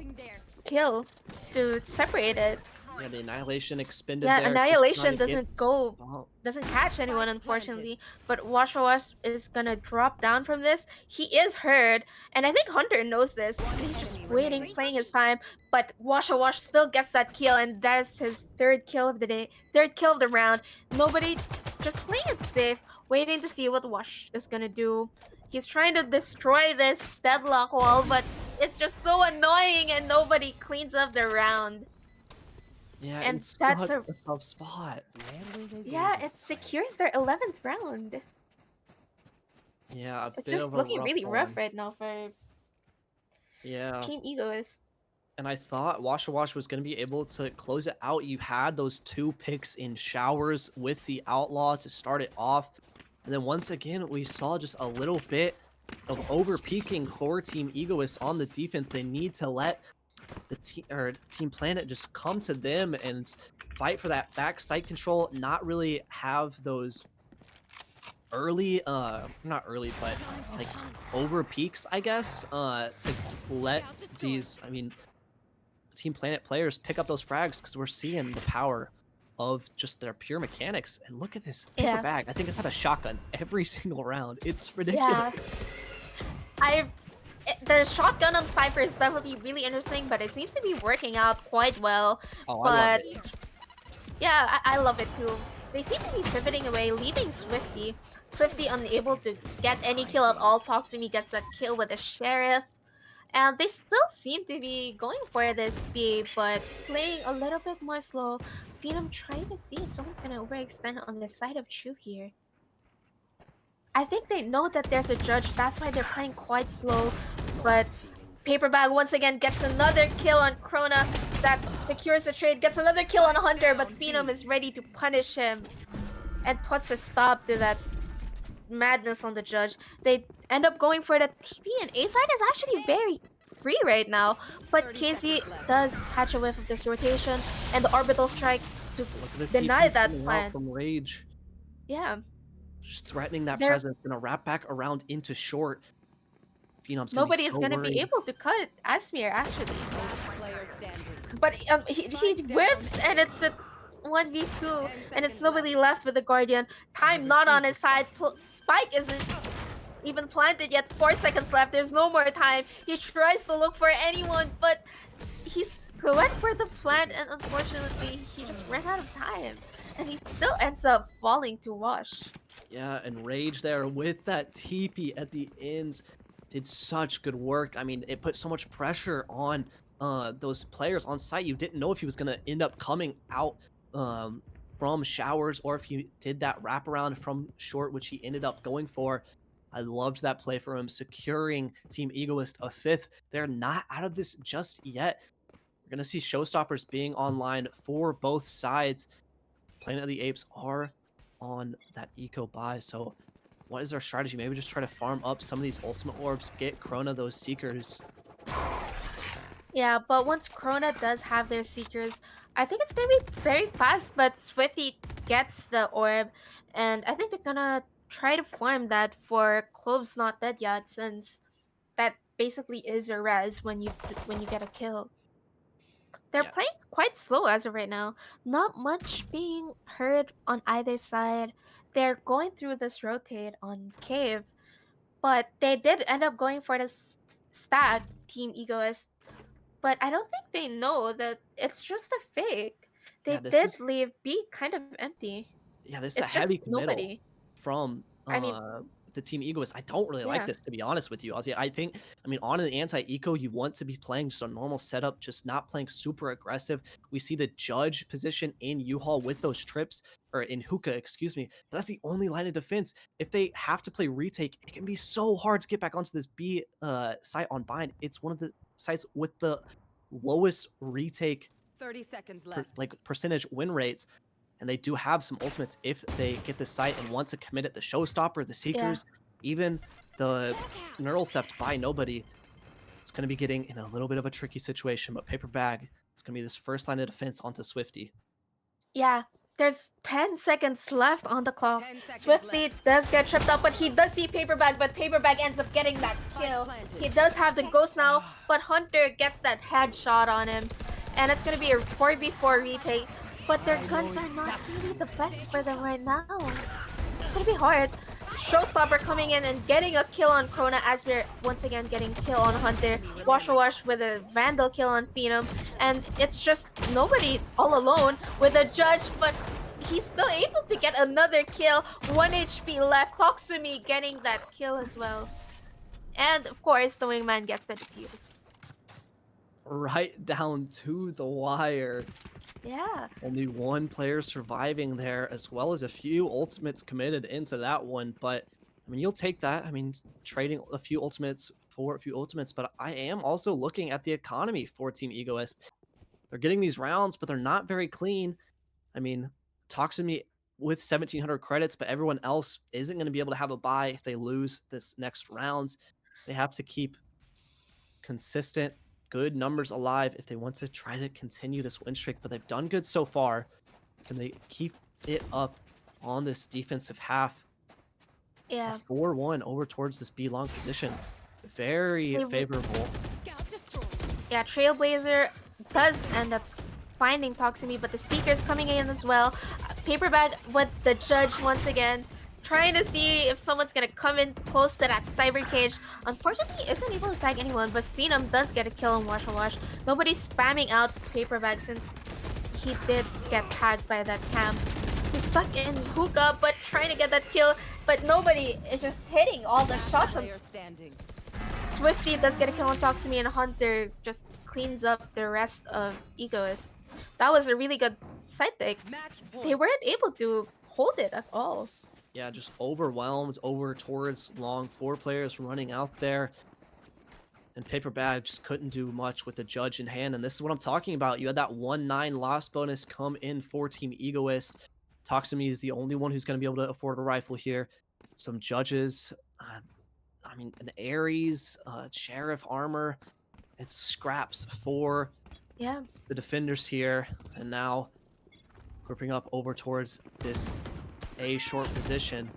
kill to separate it. Yeah, the annihilation expended Yeah, there. Just trying annihilation to get doesn't catch anyone, unfortunately. But Wash is gonna drop down from this. He is hurt, and I think Hunter knows this. And he's just waiting, playing his time. But Wash still gets that kill, and that's his third kill of the day, third kill of the round. Nobody, just playing it safe, waiting to see what Wash is gonna do. He's trying to destroy this deadlock wall, but it's just so annoying, and nobody cleans up the round. Yeah, And and that's a tough spot. Where will they go Yeah, this it secures their 11th round. Yeah, a It's bit just of a looking rough really one. rough right now for Yeah. Team Egoist. And I thought Wash was going to be able to close it out. You had those 2 picks in showers with the Outlaw to start it off. And then once again, we saw just a little bit of over peaking for Team Egoist on the defense. They need to let the Team Planet just come to them and fight for that back site control, not really have those early not early but like over peaks, I guess, to let these, I mean, Team Planet players pick up those frags, because we're seeing the power of just their pure mechanics. And look at this paper Yeah. bag. I think it's had a shotgun every single round. It's Yeah. ridiculous. The shotgun on Cypher is definitely really interesting, but it seems to be working out quite well. Oh, I love But it. yeah, I love it too. They seem to be pivoting away, leaving Swifty. Swifty unable to get any kill at all. Toxumi gets a kill with the Sheriff. And they still seem to be going for this B, but playing a little bit more slow. Phenom trying to see if someone's gonna overextend on the side of Chu here. I think they know that there's a judge, that's why they're playing quite slow. But Paper Bag once again gets another kill on Krona. That secures the trade, gets another kill on Hunter, but Phenom is ready to punish him and puts a stop to that madness on the judge. They end up going for the TP, and A side is actually very free right now. But KZ does catch a whiff of this rotation, and the orbital strike to Look at the deny TP that coming out plan. from Rage. Yeah, Just threatening that They're- presence. Gonna wrap back around into short. Phenom's gonna nobody be is so gonna worried. be able to cut Asmir actually. Last player standing. But he whips, and it's a 1v2, and it's nobody left with the Guardian. Time not on his side. Spike isn't even planted yet. 4 seconds left. There's no more time. He tries to look for anyone, but he's went for the plant, and unfortunately, he just ran out of time. And he still ends up falling to Wash. Yeah, and Rage there with that TP at the ends did such good work. I mean, it put so much pressure on those players on site. You didn't know if he was going to end up coming out from showers, or if he did that wraparound from short, which he ended up going for. I loved that play for him, securing Team Egoist a 5th. They're not out of this just yet. We're going to see showstoppers being online for both sides. Planet of the Apes are on that eco buy, so what is our strategy? Maybe just try to farm up some of these ultimate orbs, get Krona those seekers. Yeah, but once Krona does have their Seekers, I think it's gonna be very fast, but Swifty gets the orb, and I think they're gonna try to farm that for Clove's not dead yet, since that basically is a res when you get a kill. They're Yeah, playing quite slow as of right now. Not much being heard on either side. They're going through this rotate on Cave, but they did end up going for the stack Team Egoist. But I don't think they know that it's just a fake. yeah, They this did is leave B kind of empty. yeah, this is It's a just heavy committal nobody. from I mean, the team Egoist. I don't really like yeah, this, to be honest with you, Ozzy. I think, I mean, on an anti-eco, you want to be playing just a normal setup, just not playing super aggressive. We see the judge position in U-Haul with those trips, or in Hookah, excuse me. But that's the only line of defense. If they have to play retake, it can be so hard to get back onto this B site on bind. It's one of the sites with the lowest retake 30 seconds left. percentage win rates, and they do have some ultimates if they get the site and want to commit it. The Showstopper, the yeah. Seekers, even the Neural Theft by Nobody. It's going to be getting in a little bit of a tricky situation, but Paper Bag is going to be this first line of defense onto Swifty. Yeah, there's 10 seconds left on the clock. 10 seconds Swiftly left. does get tripped up, but he does see Paperback, but Paperback ends up getting that kill. planted. He does have the ghost now, but Hunter gets that headshot on him. And it's gonna be a 4v4 retake, but their guns are not really the best for them right now. It's gonna be hard. Showstopper coming in and getting a kill on Krona as we're once again getting kill on Hunter. Wash with a Vandal kill on Phenom. And it's just nobody all alone with a judge, but he's still able to get another kill. 1 HP left. Toxumi getting that kill as well. And of course, the wingman gets the defuse. Right down to the wire. Yeah. Only one player surviving there, as well as a few ultimates committed into that one. But I mean, you'll take that. I mean, trading a few ultimates for a few ultimates. But I am also looking at the economy for Team Egoist. They're getting these rounds, but they're not very clean. I mean, Toximi with 1,700 credits, but everyone else isn't going to be able to have a buy if they lose this next rounds. They have to keep consistent, good numbers alive if they want to try to continue this win streak, but they've done good so far. Can they keep it up on this defensive half? Yeah. 4-1 over towards this B long position. Very favorable. Scout destroyed. Yeah, Trailblazer does end up finding Toximi, but the Seeker's coming in as well. Paperbag with the judge once again, trying to see if someone's gonna come in close to that cyber cage. Unfortunately, isn't able to tag anyone, but Phenom does get a kill on Wash. Nobody's spamming out Paperbag since he did get tagged by that camp. He's stuck in Hookah, but trying to get that kill, but nobody is just hitting all the shots on Player standing. Swifty does get a kill on Toximi, and Hunter just cleans up the rest of Egoist. That was a really good side take. Match They point. weren't able to hold it at all. Yeah, just overwhelmed over towards long. 4 players running out there. And Paper Bag just couldn't do much with the judge in hand. And this is what I'm talking about. You had that 1-9 loss bonus come in for Team Egoist. Toximi is the only one who's going to be able to afford a rifle here. Some judges, I mean, an Ares, Sheriff armor. It's scraps for Yeah. the defenders here. And now grouping up over towards this A short position.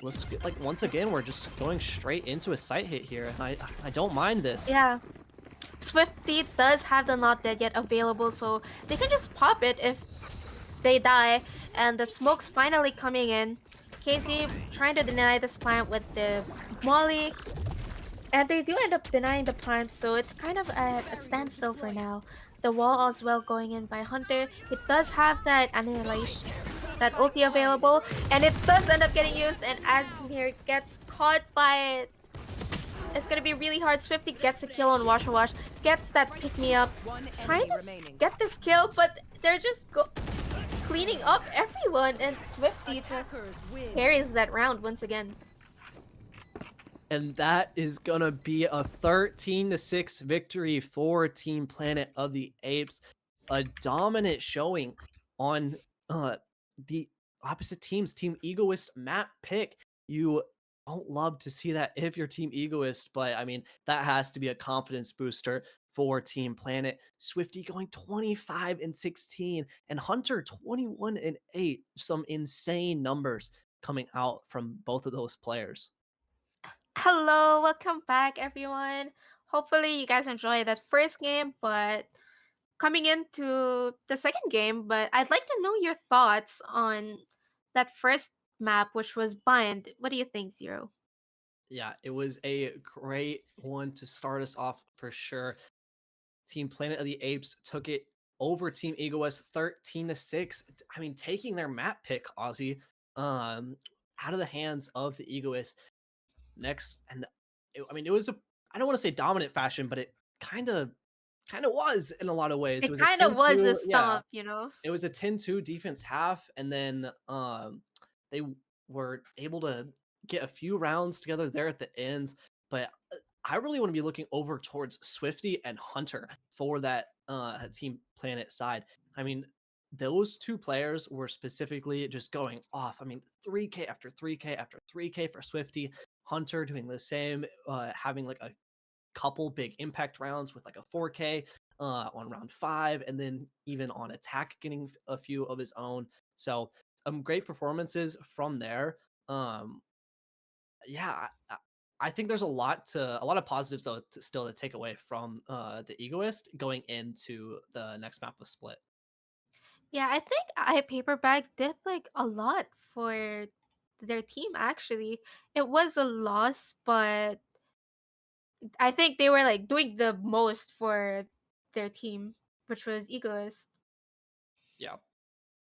Let's get, like, once again, we're just going straight into a sight hit here. And I don't mind this. Yeah. Swifty does have the not dead yet available, so they can just pop it if they die. And the smoke's finally coming in. Casey trying to deny this plant with the molly. And they do end up denying the plant, so it's kind of at a standstill for now. The wall as well going in by Hunter. It does have that annihilation, that ulti available, and it does end up getting used, and Asmir gets caught by it. It's gonna be really hard. Swifty gets a kill on Wash, gets that pick me up, One trying enemy to remaining. get this kill, but they're just cleaning up everyone, and Swifty just Attackers win. carries that round once again. And that is gonna be a 13-6 victory for Team Planet of the Apes. A dominant showing on the opposite teams. Team Egoist map pick. You don't love to see that if you're Team Egoist, but I mean, that has to be a confidence booster for Team Planet. Swifty going 25-16, and Hunter 21-8. Some insane numbers coming out from both of those players. Hello, welcome back, everyone. Hopefully, you guys enjoyed that first game, but coming into the second game. But I'd like to know your thoughts on that first map, which was Bind. What do you think, Zero? Yeah, it was a great one to start us off for sure. Team Planet of the Apes took it over Team Egoist 13-6. I mean, taking their map pick, Aussie, out of the hands of the Egoist next. And I mean, it was I don't want to say dominant fashion, but it kind of was in a lot of ways. It It was a kind of was a 10-2, yeah. stomp, you know? It was a 10-2 defense half, and then they were able to get a few rounds together there at the ends. But I really want to be looking over towards Swifty and Hunter for that Team Planet side. I mean, those two players were specifically just going off. I mean, 3K after 3K after 3K for Swifty. Hunter doing the same, having like a couple big impact rounds with like a 4K on round 5, and then even on attack getting a few of his own. So great performances from there. Yeah, I think there's a lot of positives though still to take away from the Egoist going into the next map of Split. Yeah, I think I Paperback did like a lot for their team actually. It was a loss, but I think they were like doing the most for their team, which was Egoist. Yeah,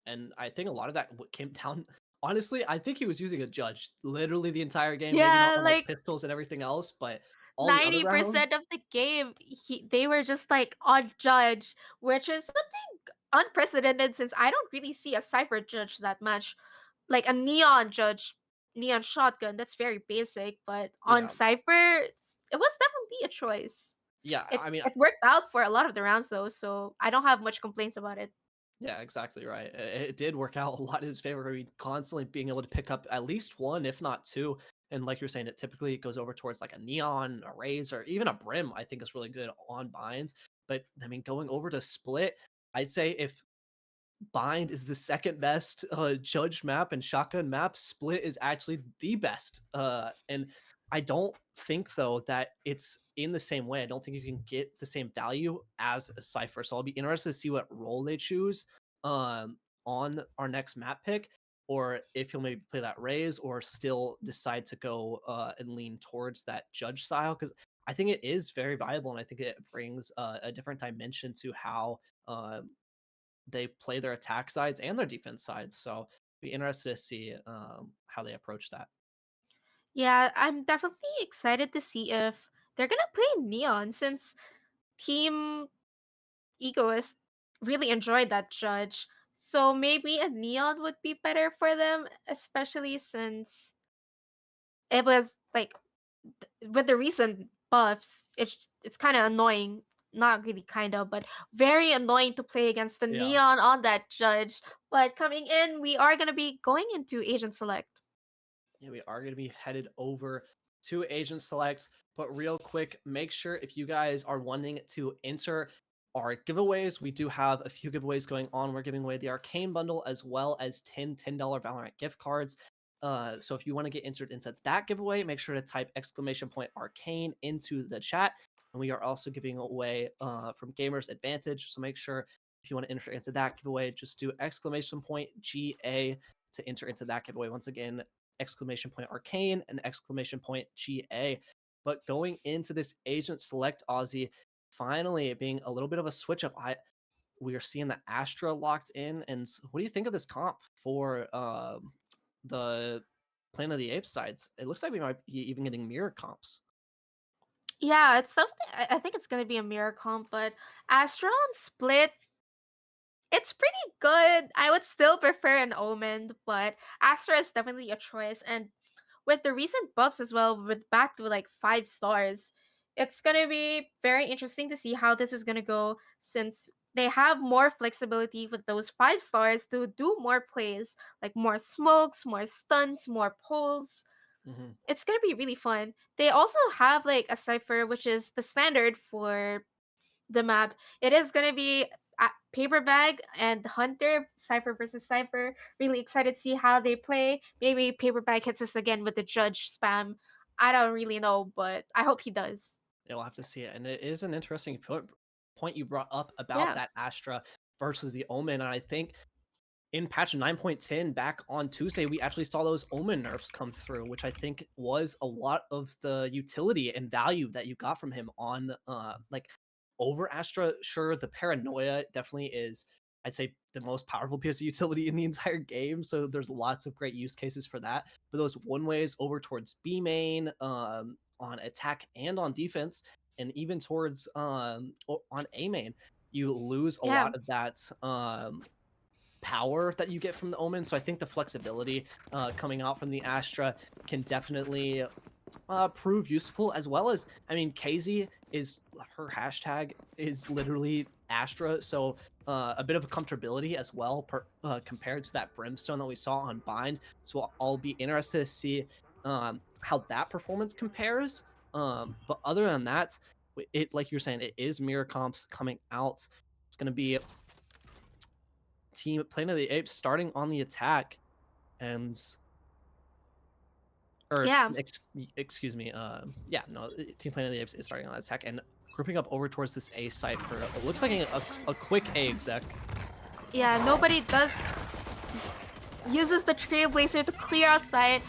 and I think a lot of that came down. Honestly, I think he was using a judge literally the entire game. Maybe not Yeah, on like like pistols and everything else, but all the other rounds. 90% of the game, they were just like on judge, which is something unprecedented since I don't really see a Cypher judge that much. Like a neon judge, neon shotgun, that's very basic, but on Yeah, Cypher, it was definitely a choice. yeah. It I mean, it worked out for a lot of the rounds though, so I don't have much complaints about it. yeah, exactly right. It did work out a lot in his favor. I mean, constantly being able to pick up at least one, if not two. And like you're saying, it typically goes over towards like a neon, a raise, or even a brim. I think is really good on binds. But I mean, going over to split, I'd say if Bind is the second best judge map and shotgun map. Split is actually the best. And I don't think though that it's in the same way. I don't think you can get the same value as a Cypher. So I'll be interested to see what role they choose on our next map pick, or if he'll maybe play that raise or still decide to go and lean towards that judge style. Because I think it is very viable, and I think it brings a different dimension to how they play their attack sides and their defense sides. So be interested to see how they approach that. Yeah, I'm definitely excited to see if they're gonna play neon since Team Egoist really enjoyed that judge. So maybe a neon would be better for them, especially since it was like with the recent buffs, it's kind of annoying. Not really kind of, but very annoying to play against the Yeah. neon on that judge. But coming in, we are gonna be going into Agent Select. Yeah, we are going to be headed over to Agent Select. But real quick, make sure if you guys are wanting to enter our giveaways, we do have a few giveaways going on. We're giving away the Arcane Bundle as well as 10 $10 Valorant gift cards. So if you want to get entered into that giveaway, make sure to type !Arcane into the chat. And we are also giving away from Gamers Advantage. So make sure if you want to enter into that giveaway, just do !GA to enter into that giveaway. Once again, !Arcane and !GA. But going into this Agent Select Aussie, finally it being a little bit of a switch up, we are seeing the Astra locked in. And what do you think of this comp for the Planet of the Apes sides? It looks like we might be even getting mirror comps. Yeah, it's something. I think it's gonna be a mirror comp, but Astral and Split, it's pretty good. I would still prefer an Omen, but Astra is definitely a choice. And with the recent buffs as well, with back to like 5 stars, it's gonna be very interesting to see how this is gonna go since they have more flexibility with those 5 stars to do more plays, like more smokes, more stunts, more pulls. Mm-hmm. It's gonna be really fun. They also have like a cipher, which is the standard for the map. It is gonna be Paper Bag and Hunter, Cypher versus Cypher. Really excited to see how they play. Maybe Paper Bag hits us again with the judge spam. I don't really know, but I hope he does. Yeah, we'll have to see it. And it is an interesting point you brought up about Yeah. that Astra versus the Omen. And I think in patch 9.10 back on Tuesday, we actually saw those Omen nerfs come through, which I think was a lot of the utility and value that you got from him on like over Astra. Sure, the paranoia definitely is, I'd say, the most powerful piece of utility in the entire game. So there's lots of great use cases for that. But those one ways over towards B main, on attack and on defense, and even towards on A main, you lose a Yeah. lot of that power that you get from the Omen. So I think the flexibility coming out from the Astra can definitely prove useful, as well as, I mean, KZ is, her hashtag is literally Astra, so a bit of a comfortability as well compared to that Brimstone that we saw on Bind. So I'll be interested to see how that performance compares. But other than that, it, like you're saying, it is mirror comps coming out. It's going to be Team Planet of the Apes starting on the attack, and or Yeah. excuse me, yeah, no, Team Planet of the Apes is starting on that attack and grouping up over towards this A site for it looks like a quick A exec. Yeah, nobody does uses the Trailblazer to clear outside,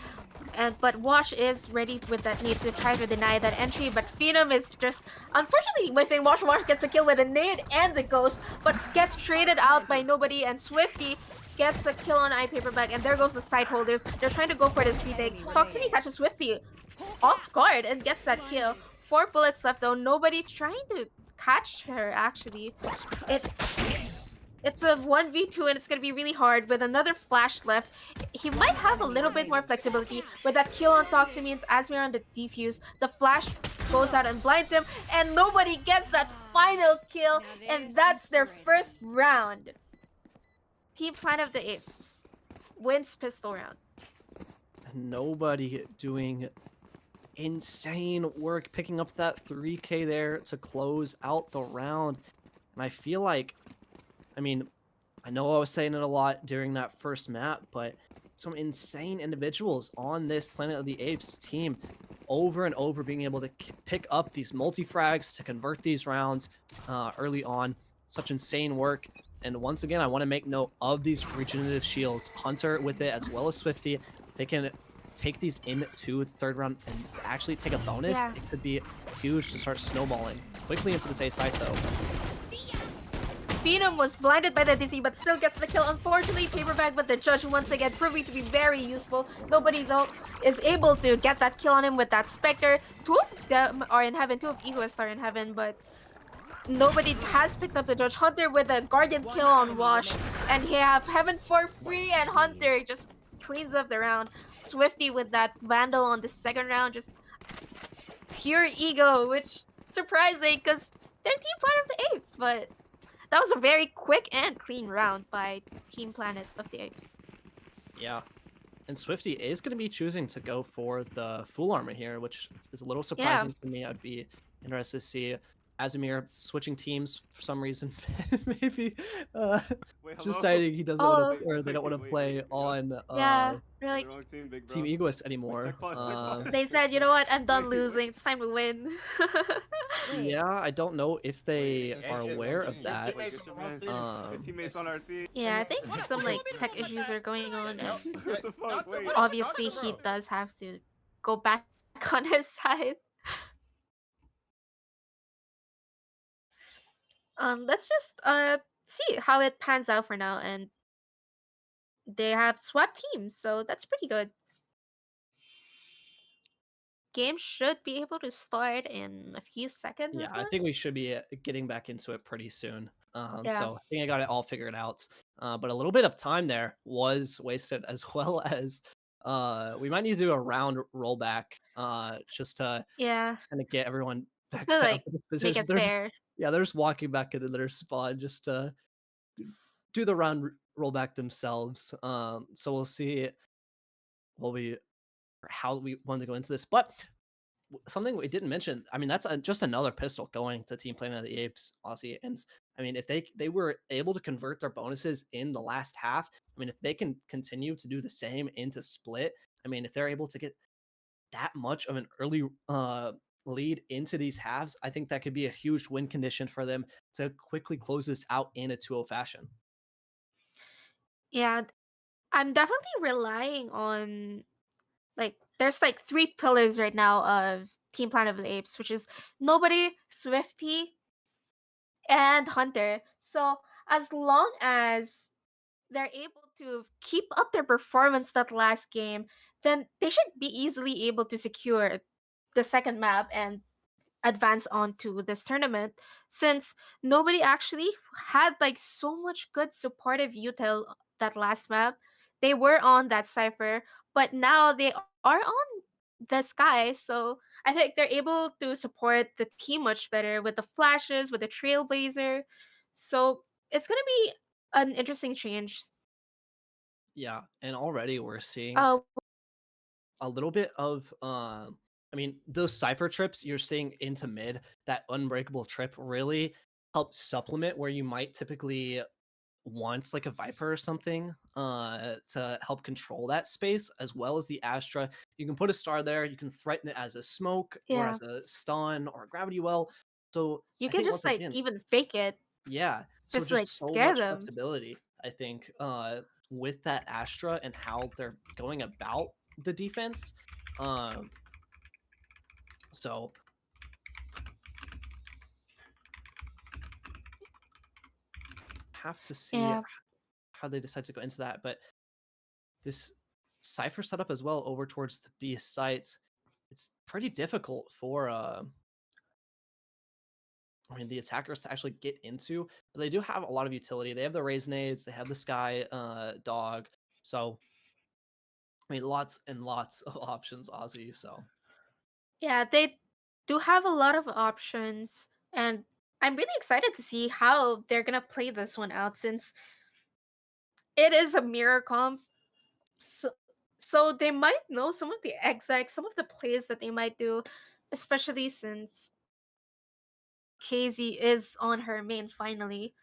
but Wash is ready with that nade to try to deny that entry, but Phenom is just unfortunately whiffing. Wash gets a kill with a nade and the ghost, but gets traded out by nobody, and Swifty gets a kill on iPaperBag, and there goes the side holders. They're trying to go for this retake. Toxiny catches Swifty off guard and gets that kill. 4 bullets left though, nobody trying to catch her actually. It's a 1v2 and it's going to be really hard with another flash left. He might have a little bit more flexibility with that kill on Toximines as we're on the defuse. The flash goes out and blinds him, and nobody gets that final kill, and that's their first round. Team Planet of the Apes wins pistol round. Nobody doing insane work picking up that 3K there to close out the round. And I feel like, I mean, I know I was saying it a lot during that first map, but some insane individuals on this Planet of the Apes team over and over being able to pick up these multi-frags to convert these rounds early on. Such insane work. And once again, I want to make note of these regenerative shields. Hunter with it, as well as Swifty. They can take these into the third round and actually take a bonus. Yeah. It could be huge to start snowballing. Quickly into this A site, though. Phenom was blinded by the Dizzy, but still gets the kill. Unfortunately, Paperbag, but the judge once again proving to be very useful. Nobody, though, is able to get that kill on him with that Spectre. 2 of them are in heaven, 2 of Egoist are in heaven, but nobody has picked up the judge. Hunter with a Guardian kill on Wash, and he have heaven for free, and Hunter just cleans up the round. Swifty with that Vandal on the second round, just pure ego, which surprising because they're Team Planet of the Apes, but that was a very quick and clean round by Team Planet of the Apes. Yeah. And Swifty is going to be choosing to go for the full armor here, which is a little surprising to me. I'd be interested to see Azumir switching teams for some reason. Maybe just saying he doesn't want to, or they don't want to play on Yeah, they're like, Team Egoist anymore. they said, you know what, I'm done losing. It's time to win. Yeah, I don't know if they are aware of that. Teammates on our team. Yeah, I think some like tech issues are going on, and obviously he does have to go back on his side. Let's just see how it pans out for now, and they have swapped teams, so that's pretty good. Game should be able to start in a few seconds. Yeah, I think we should be getting back into it pretty soon. Yeah. So I think I got it all figured out. But a little bit of time there was wasted, as well as we might need to do a round rollback just to Yeah, kind of get everyone back to set like up with this make position. it fair. Yeah, they're just walking back into their spawn just to do the round rollback themselves. So we'll see how we want to go into this. But something we didn't mention. I mean, that's just another pistol going to Team Planet of the Apes, Aussie. And I mean, if they were able to convert their bonuses in the last half, I mean, if they can continue to do the same into split, I mean, if they're able to get that much of an early lead into these halves, I think that could be a huge win condition for them to quickly close this out in a 2-0 fashion. Yeah, I'm definitely relying on like there's like three pillars right now of Team Planet of the Apes, which is Nobody, Swifty, and Hunter. So as long as they're able to keep up their performance that last game, then they should be easily able to secure the second map and advance on to this tournament, since nobody actually had like so much good supportive util that last map. They were on that cipher, but now they are on the sky. So I think they're able to support the team much better with the flashes, with the trailblazer. So it's gonna be an interesting change. Yeah, and already we're seeing Uh a little bit of I mean, those cipher trips you're seeing into mid, that unbreakable trip really helps supplement where you might typically want like a Viper or something to help control that space, as well as the Astra. You can put a star there, you can threaten it as a smoke or yeah, as a stun or a gravity well. So you I can think just once like again, even fake it, yeah, so just like just so scare much them. flexibility, I think, with that Astra and how they're going about the defense. Um, so have to see Yeah, how they decide to go into that. But this cipher setup as well over towards the B sites, it's pretty difficult for I mean the attackers to actually get into, but they do have a lot of utility. They have the raise nades, they have the sky dog. So I mean lots and lots of options, Aussie. So yeah, they do have a lot of options, and I'm really excited to see how they're gonna play this one out since it is a mirror comp. So, so they might know some of the exact, some of the plays that they might do, especially since KZ is on her main finally.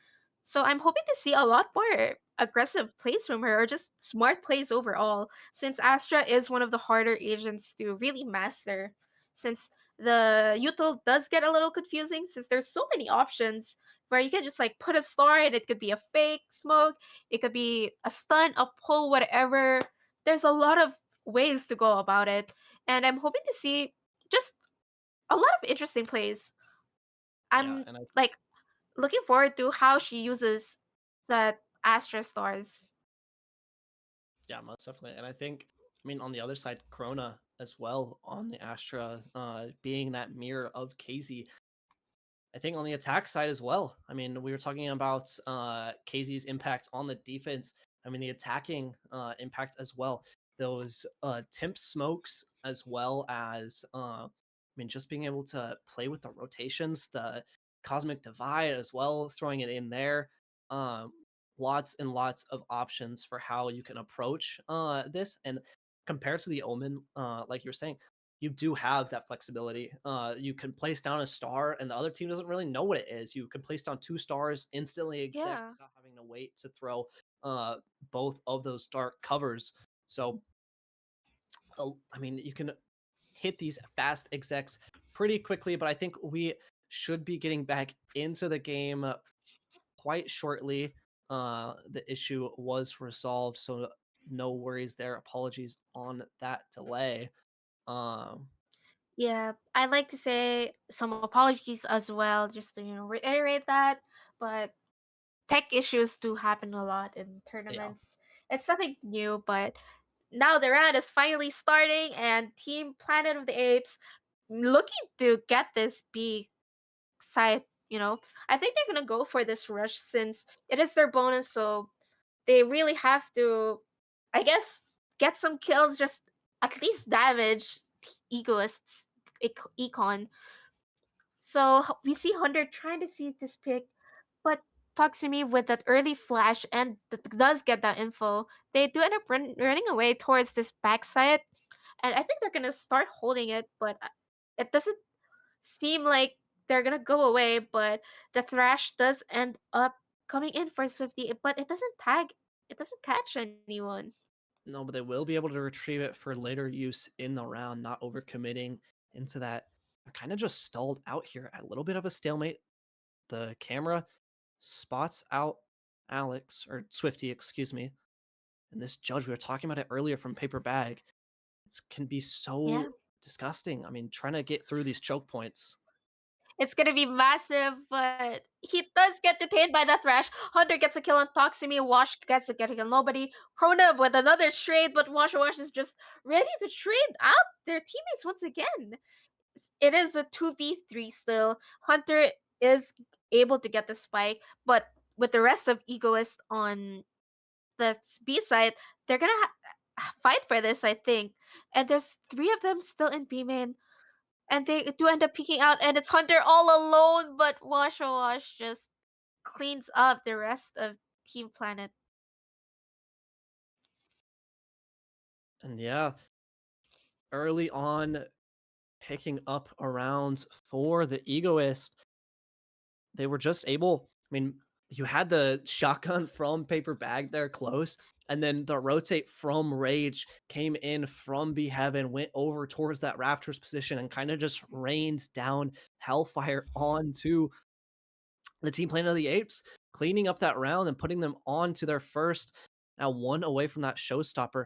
So I'm hoping to see a lot more aggressive plays from her, or just smart plays overall, since Astra is one of the harder agents to really master. Since the util does get a little confusing, since there's so many options where you can just like put a star and it could be a fake smoke, it could be a stun, a pull, whatever. There's a lot of ways to go about it, and I'm hoping to see just a lot of interesting plays. yeah, I'm and I like looking forward to how she uses that Astra stars. yeah, most definitely. And I think, I mean, on the other side, Corona as well on the Astra, being that mirror of KZ. I think on the attack side as well. I mean, we were talking about KZ's impact on the defense. I mean, the attacking impact as well. Those temp smokes, as well as I mean, just being able to play with the rotations, the cosmic divide as well, throwing it in there. Um, lots and lots of options for how you can approach this. And compared to the Omen, like you were saying, you do have that flexibility. You can place down a star, and the other team doesn't really know what it is. You can place down two stars instantly, exec Yeah. without having to wait to throw uh, both of those dark covers. So, I mean, you can hit these fast execs pretty quickly, but I think we should be getting back into the game quite shortly. The issue was resolved, so no worries there. Apologies on that delay. Um, Yeah, I'd like to say some apologies as well, just to reiterate that. But tech issues do happen a lot in yeah. tournaments. It's nothing new, but now the round is finally starting, and Team Planet of the Apes looking to get this B side. I think they're gonna go for this rush since it is their bonus, so they really have to, I guess, get some kills, just at least damage Egoist's econ. So we see Hunter trying to see this pick, but talks to me with that early flash and does get that info. They do end up running away towards this backside, and I think they're gonna start holding it, but It doesn't seem like they're gonna go away, but the Thrash does end up coming in for Swifty, but it doesn't tag, it doesn't catch anyone. No, but they will be able to retrieve it for later use in the round, not overcommitting into that. They're kind of just stalled out here. A little bit of a stalemate. The camera spots out Alex, or Swifty, excuse me. And this judge, we were talking about it earlier from Paper Bag. It can be Yeah. so disgusting. I mean, trying to get through these choke points. It's gonna be massive, but he does get detained by the Thrash. Hunter gets a kill on Toximi. Wash gets a kill on nobody. Krona with another trade, but Wash is just ready to trade out their teammates once again. It is a 2v3 still. Hunter is able to get the spike, but with the rest of Egoist on the B side, they're gonna fight for this, I think. And there's 3 of them still in B main. And they do end up peeking out, and it's Hunter all alone, but Wash just cleans up the rest of Team Planet. And yeah, early on, picking up arounds for the Egoist, they were just able. I mean, you had the shotgun from Paper Bag there close, and then the rotate from Rage came in from B Heaven, went over towards that Rafters position, and kind of just rains down Hellfire onto the Team Planet of the Apes, cleaning up that round and putting them on to their first, now one away from that showstopper.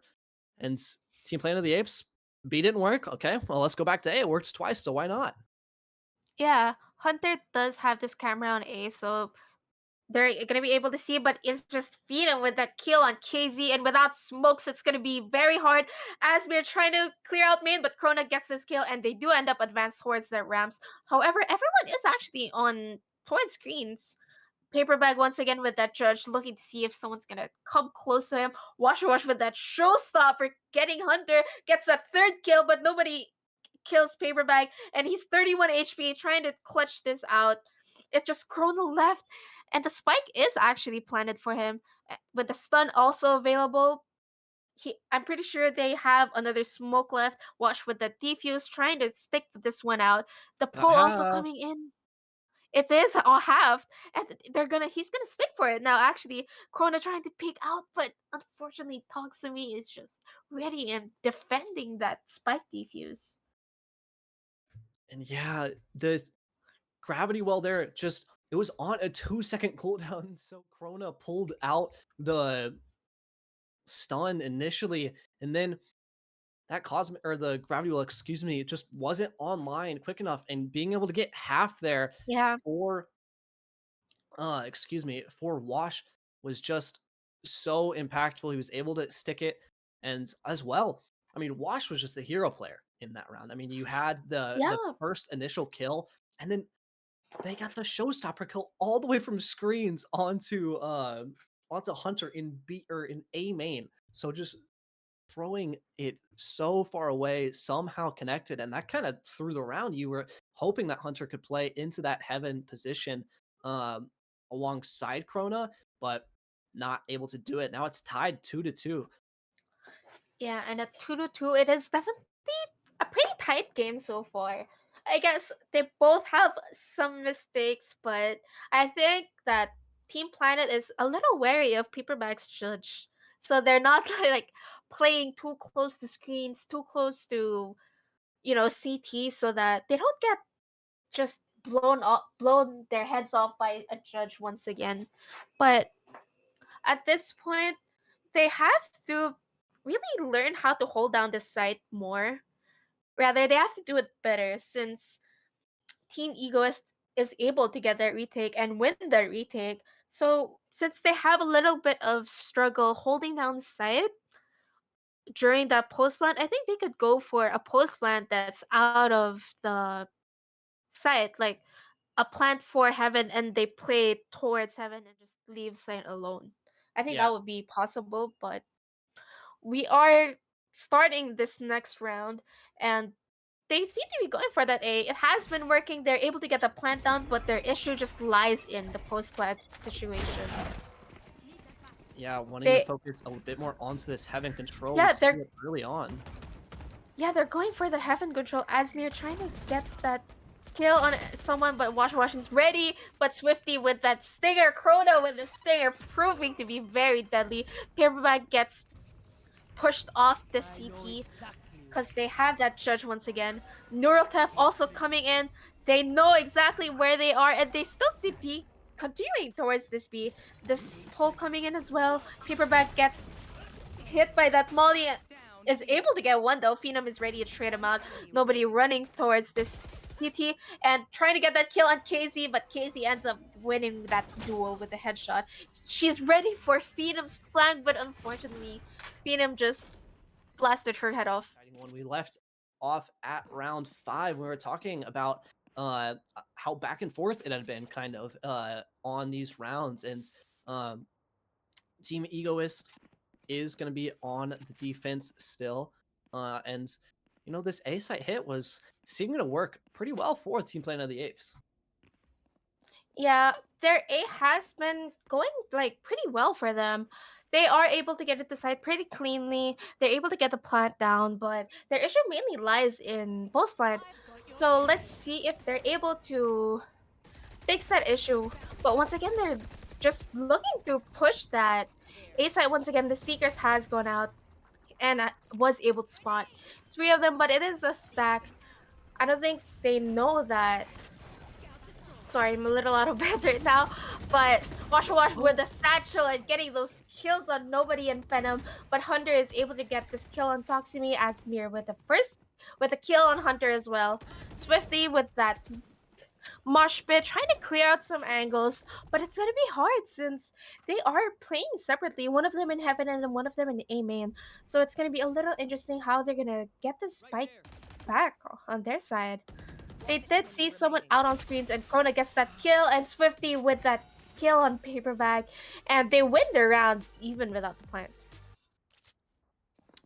And Team Planet of the Apes, B didn't work. Okay, well, let's go back to A. It worked twice, so why not? Yeah, Hunter does have this camera on A, so they're gonna be able to see, but it's just Phenom with that kill on KZ, and without smokes, it's gonna be very hard as we're trying to clear out main, but Krona gets this kill, and they do end up advanced towards their ramps. However, everyone is actually on towards screens. Paper Bag once again with that judge looking to see if someone's gonna come close to him. Wash with that showstopper getting Hunter, gets that 3rd kill, but nobody kills Paper Bag, and he's 31 HP trying to clutch this out. It's just Krona left, and the spike is actually planted for him, with the stun also available. I'm pretty sure they have another smoke left. Watch with the defuse trying to stick this one out. The Got pull also half. coming in. It is all halved, and he's gonna stick for it now. Actually, Krona trying to peek out, but unfortunately, Toxumi is just ready and defending that spike defuse. And yeah, the gravity well there, just it was on a 2-second cooldown, so Krona pulled out the stun initially, and then that cosmic or the gravity well, excuse me, it just wasn't online quick enough, and being able to get half there Yeah. for excuse me, for Wash was just so impactful. He was able to stick it, and as well, I mean, Wash was just the hero player in that round. I mean, you had the Yeah. first initial kill, and then they got the showstopper kill all the way from screens onto Hunter in B or in A main. So just throwing it so far away, somehow connected, and that kind of threw the round. You were hoping that Hunter could play into that heaven position um, alongside Krona, but not able to do it. Now it's tied 2-2. Yeah, and at 2-2, it is definitely a pretty tight game so far. I guess they both have some mistakes, but I think that Team Planet is a little wary of Paperback's judge. So they're not like playing too close to screens, too close to, CT, so that they don't get just blown their heads off by a judge once again. But at this point, they have to really learn how to hold down this site more. Rather, they have to do it better since Team Egoist is able to get that retake and win the retake. So, since they have a little bit of struggle holding down site during that post plant, I think they could go for a post plant that's out of the site, like a plant for heaven, and they play towards heaven and just leave site alone. I think Yeah, that would be possible, but we are starting this next round, and they seem to be going for that A. It has been working. They're able to get the plant down, but their issue just lies in the post-plant situation. yeah, wanting to They, focus a bit more onto this heaven control. We yeah, see it early on. Yeah, they're going for the heaven control. Asmir trying to get that kill on someone, but Wash Wash is ready. But Swifty with that stinger, Chrono with the stinger, proving to be very deadly. Paperback gets pushed off the I know CT exactly because what they you have that judge once again. Neural Theft also coming in. They know exactly where they are, and they still TP continuing towards this B. This pole coming in as well. Paperback gets hit by that Molly, down is here. able to get one though. Phenom is ready to trade him out. Enemy Nobody remaining. running towards this CT and trying to get that kill on KZ, but KZ ends up winning that duel with a headshot. She's ready for Phenom's flank, but unfortunately, Phenom just blasted her head off. Exciting one. We left off at round 5. We were talking about how back and forth it had been kind of on these rounds, and um, Team Egoist is going to be on the defense still, and this A site hit was seeming to work pretty well for Team Planet of the Apes. Yeah, their A has been going like pretty well for them. They are able to get it to site pretty cleanly. They're able to get the plant down, but their issue mainly lies in post plant. So let's see if they're able to fix that issue. But once again, they're just looking to push that A site. Once again, the Seekers has gone out and was able to spot 3 of them, but it is a stack. I don't think they know that. Sorry, I'm a little out of breath right now. But Wash Wash with the satchel and getting those kills on Nobody and Venom. But Hunter is able to get this kill on Toximi Asmir with a kill on Hunter as well. Swifty with that mosh pit trying to clear out some angles, but it's gonna be hard since they are playing separately. One of them in heaven and then one of them in A main. So it's gonna be a little interesting how they're gonna get this spike back on their side. They did see someone out on screens, and Krona gets that kill, and Swifty with that kill on Paperback, and they win their round even without the plant.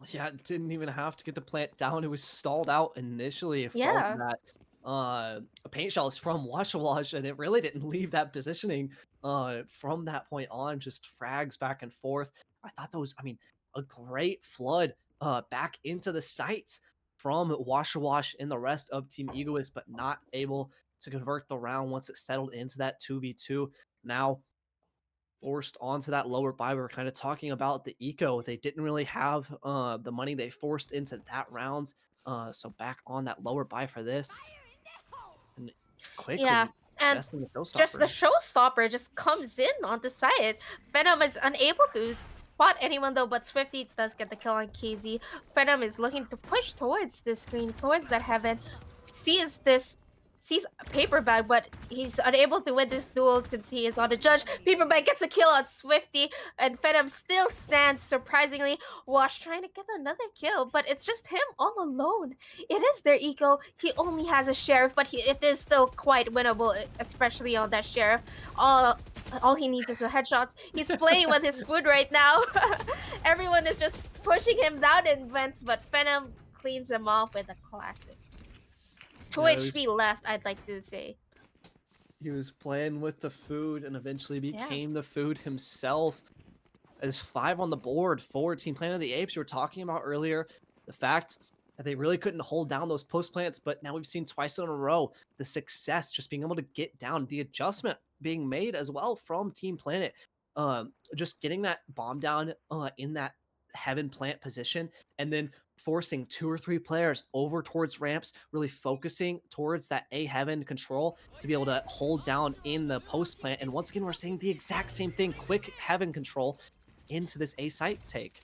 Yeah, it didn't even have to get the plant down. It was stalled out initially from Yeah. that paint shells from Washa Wash, and it really didn't leave that positioning from that point on, just frags back and forth. I thought that was, a great flood back into the sights from Washa Wash and the rest of Team Egoist, but not able to convert the round once it settled into that 2v2. Now forced onto that lower buy. We were kind of talking about the eco. They didn't really have the money they forced into that round. So back on that lower buy for this. And Yeah, quickly and investing the just the showstopper. showstopper just comes in on the side. Venom is unable to spot anyone though, but Swifty does get the kill on KZ. Venom is looking to push towards the screens, towards that heaven. Sees Paperback, but he's unable to win this duel since he is on the judge. Paperback gets a kill on Swifty, and Venom still stands surprisingly. Wash trying to get another kill, but it's just him all alone. It is their eco. He only has a sheriff, but it is still quite winnable, especially on that sheriff. All he needs is a headshots. He's playing with his food right now. Everyone is just pushing him down in vents, but Venom cleans him off with a classic. 2 Yeah, HP left, I'd like to say. he was playing with the food and eventually Yeah. became the food himself. As 5 on the board for Team Planet of the Apes. We were talking about earlier the fact that they really couldn't hold down those post plants, but now we've seen twice in a row the success just being able to get down, the adjustment being made as well from Team Planet. Just getting that bomb down in that heaven plant position and then forcing 2 or 3 players over towards ramps, really focusing towards that A heaven control to be able to hold down in the post plant. And once again, we're seeing the exact same thing, quick heaven control into this A site take.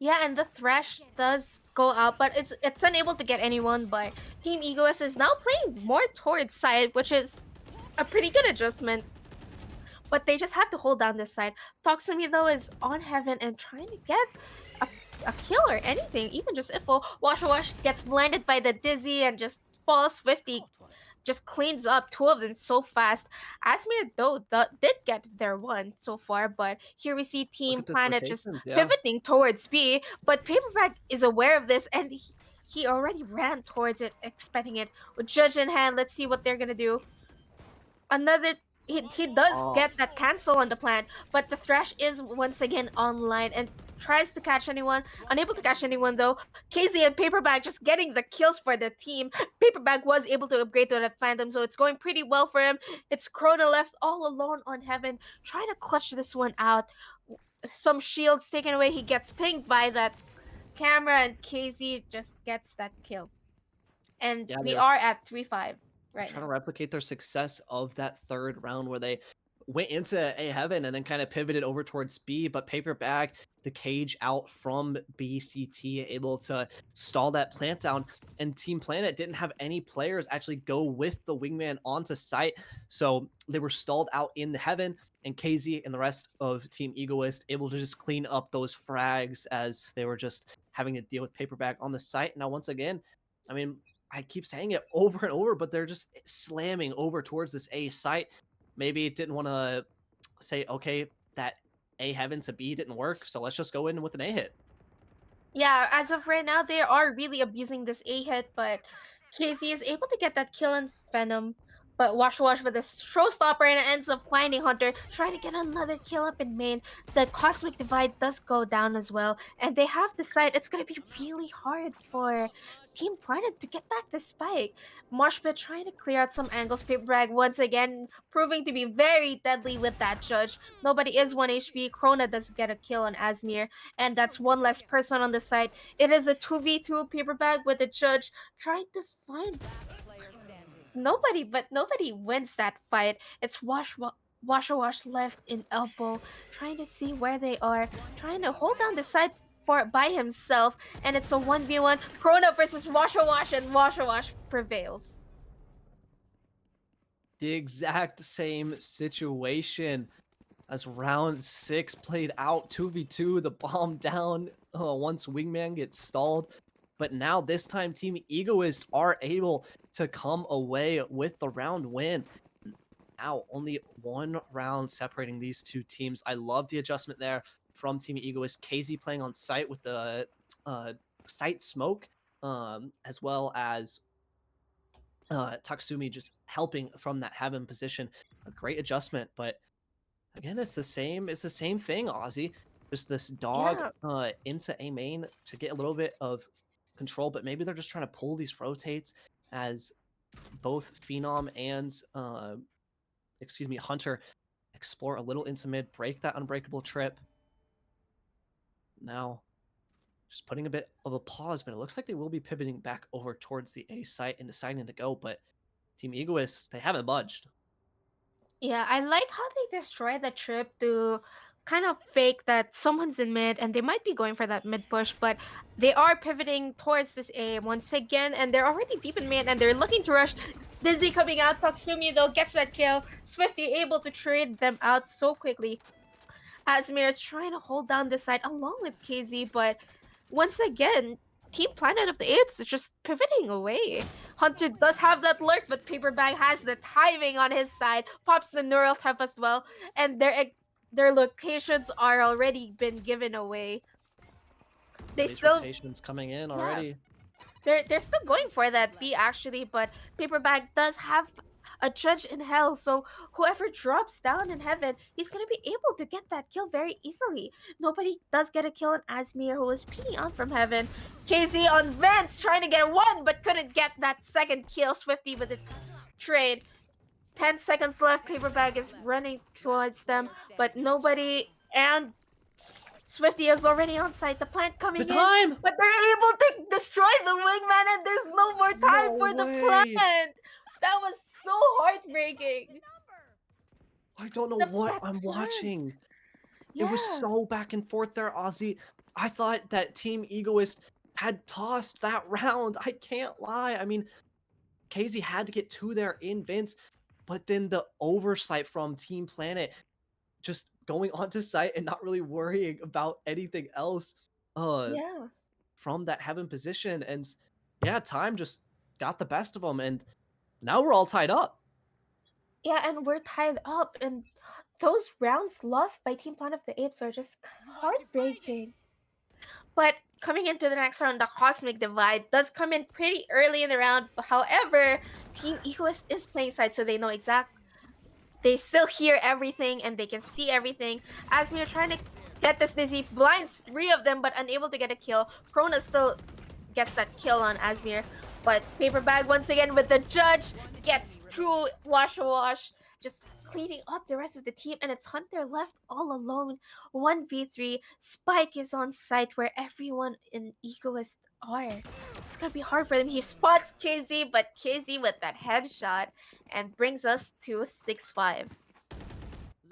Yeah, and the Thresh does go out, but it's unable to get anyone. But Team Egoist is now playing more towards side, which is a pretty good adjustment. But they just have to hold down this side. Toximi though is on heaven and trying to get a kill or anything, even just info. Wash Wash gets blinded by the dizzy and just falls 50. Just cleans up 2 of them so fast. Asmir though did get their one so far, but here we see Look Team at this Planet just rotation. Yeah. pivoting towards B. But Paperback is aware of this and he already ran towards it, expecting it. With Judge in hand, let's see what they're gonna do. Another he does Oh. get that cancel on the plant, but the Thrash is once again online and tries to catch anyone, unable to catch anyone though. KZ and Paperback just getting the kills for the team. Paperback was able to upgrade to the Phantom, so it's going pretty well for him. It's Krona left all alone on Heaven, trying to clutch this one out. Some shields taken away. He gets pinged by that camera, and KZ just gets that kill. And Yeah, we they're are at 3-5 right trying to now. replicate their success of that third round where they went into A Heaven and then kind of pivoted over towards B, but Paperback, the cage out from BCT, able to stall that plant down. And Team Planet didn't have any players actually go with the wingman onto site, so they were stalled out in the Heaven. And KZ and the rest of Team Egoist able to just clean up those frags as they were just having to deal with Paperback on the site. Now, once again, I mean, I keep saying it over and over, but they're just slamming over towards this A site. Maybe it didn't want to say, okay, that A Heaven to B didn't work, so let's just go in with an A hit. Yeah, as of right now, they are really abusing this A hit, but KZ is able to get that kill on Venom. But Wash with the showstopper, and it ends up finding Hunter, trying to get another kill up in main. The Cosmic Divide does go down as well, and they have the site. It's going to be really hard for Team Planet to get back the spike. Moshpit trying to clear out some angles. Paperback once again proving to be very deadly with that judge. Nobody is 1 HP. Krona does get a kill on Asmir, and that's one less person on the site. It is a 2v2 Paperback with the judge trying to find nobody wins that fight. It's Wash left in elbow, trying to see where they are, trying to hold down the side for by himself, and it's a 1v1. Krona versus Wash, and Wash prevails. The exact same situation as round 6 played out. 2v2, the bomb down once Wingman gets stalled. But now this time Team Egoist are able to come away with the round win. Now only one round separating these two teams. I love the adjustment there from Team Egoist. KZ playing on site with the site smoke, as well as Taksumi just helping from that Heaven position. A great adjustment, but again, it's the same thing, Ozzy. Just this dog into A main to get a little bit of control, but maybe they're just trying to pull these rotates as both Phenom and Hunter explore a little into mid, break that unbreakable trip. Now just putting a bit of a pause, but it looks like they will be pivoting back over towards the A site and deciding to go, but Team Egoists, they haven't budged. Yeah, I like how they destroy the trip to kind of fake that someone's in mid, and they might be going for that mid push, but they are pivoting towards this A once again, and they're already deep in mid, and they're looking to rush. Dizzy coming out. Taksumi though gets that kill. Swifty able to trade them out so quickly. Asmir is trying to hold down this side along with KZ, but once again, Team Planet of the Apes is just pivoting away. Hunter does have that lurk, but Paperback has the timing on his side. Pops the neural tap as well, and their locations are already been given away. They These still rotations coming in already. they're still going for that B actually, but Paperback does have a judge in hell, so whoever drops down in heaven, he's gonna be able to get that kill very easily. Nobody does get a kill on Asmir, who is peeking out from heaven. KZ on Vents trying to get one, but couldn't get that second kill. Swifty with a trade. 10 seconds left. Paperback is running towards them, but nobody, and Swifty is already on site. The plant coming The in, time! but they're able to destroy the wingman, and there's no more time No for the way. plant. That was so heartbreaking. I don't know The what flat I'm plant. watching. Yeah. It was so back and forth there, Ozzy. I thought that Team Egoist had tossed that round. I can't lie. I mean, KZ had to get two there in Vince, but then the oversight from Team Planet just going onto site and not really worrying about anything else Yeah. from that heaven position. And yeah, time just got the best of them. And now we're all tied up. Yeah, and we're tied up, and those rounds lost by Team Planet of the Apes are just heartbreaking. But coming into the next round, the Cosmic Divide does come in pretty early in the round. However, Team Egoist is playing side, so they know exact. They still hear everything and they can see everything. Asmir trying to Get this Dizzy, blinds 3 of them, but unable to get a kill. Krona still gets that kill on Asmir. But Paper Bag once again with the judge gets 2 wash, just cleaning up the rest of the team, and it's Hunter left all alone. 1v3. Spike is on site where everyone in Egoist are. It's gonna be hard for them. He spots KZ, but KZ with that headshot and brings us to 6-5.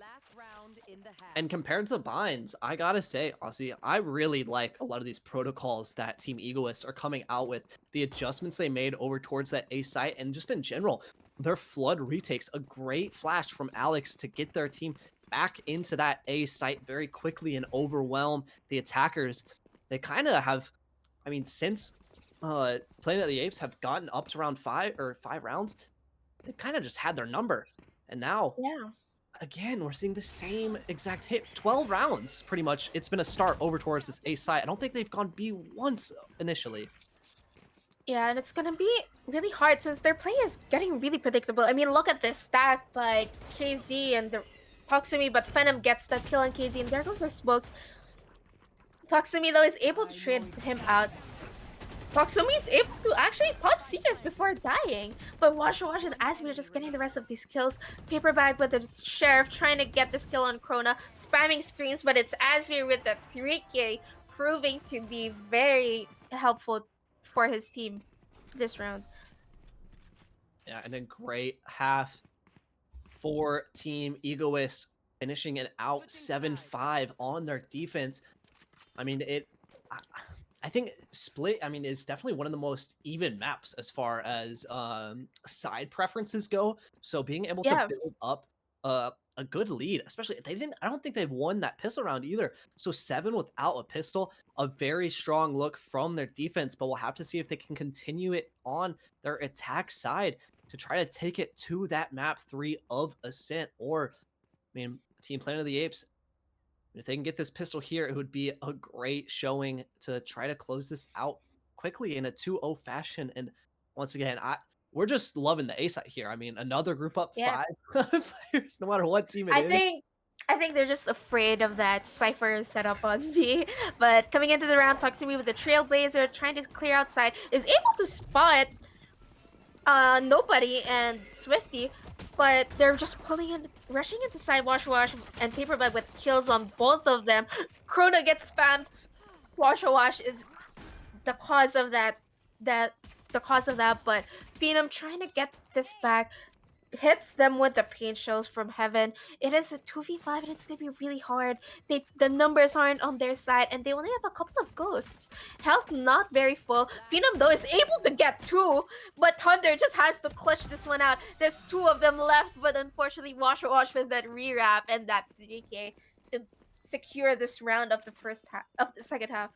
Last round in the half. And compared to binds, I gotta say, Aussie, I really like a lot of these protocols that Team Egoist are coming out with. The adjustments they made over towards that A site, and just in general, their flood retakes, a great flash from Alex to get their team back into that A site very quickly and overwhelm the attackers. They kind of have, I mean, since Planet of the Apes have gotten up to round 5 rounds, they've kind of just had their number. And now, Yeah. again, we're seeing the same exact hit. 12 rounds, pretty much. It's been a start over towards this A site. I don't think they've gone B once initially. Yeah, and it's gonna be really hard since their play is getting really predictable. I mean, look at this stack by KZ and the Toxumi, but Phenom gets the kill on KZ, and there goes their smokes. Toxumi, though, is able to trade him out. Toxumi is able to actually pop Seekers before dying, but Wash and Asmir just getting the rest of these kills. Paper Bag with the Sheriff trying to get this kill on Krona, spamming screens, but it's Asmir with the 3K, proving to be very helpful for his team this round. Yeah, and a great half for Team Egoist, finishing it out 7-5 on their defense. I mean, I think Split, I mean, is definitely one of the most even maps as far as side preferences go. So being able to build up a good lead, especially I don't think they've won that pistol round either. So 7 without a pistol, a very strong look from their defense, but we'll have to see if they can continue it on their attack side to try to take it to that map 3 of Ascent. Or, I mean, Team Planet of the Apes, if they can get this pistol here, it would be a great showing to try to close this out quickly in a 2-0 fashion. And once again, we're just loving the A side here. I mean, another group up 5 players, no matter what team it is. I think they're just afraid of that Cypher setup on B. But coming into the round, Toxumi with the Trailblazer trying to clear outside is able to spot Nobody and Swifty, but they're just pulling in, rushing into side Wash and Paper Bag with kills on both of them. Krona gets spammed. Wash is the cause of that. But Phenom trying to get this back, hits them with the paint shells from heaven. It is a 2v5 and it's gonna be really hard. The numbers aren't on their side and they only have a couple of ghosts. Health not very full. Phenom though is able to get 2, but Thunder just has to clutch this one out. There's 2 of them left, but unfortunately Wash with that rewrap and that 3K to secure this round of the second half.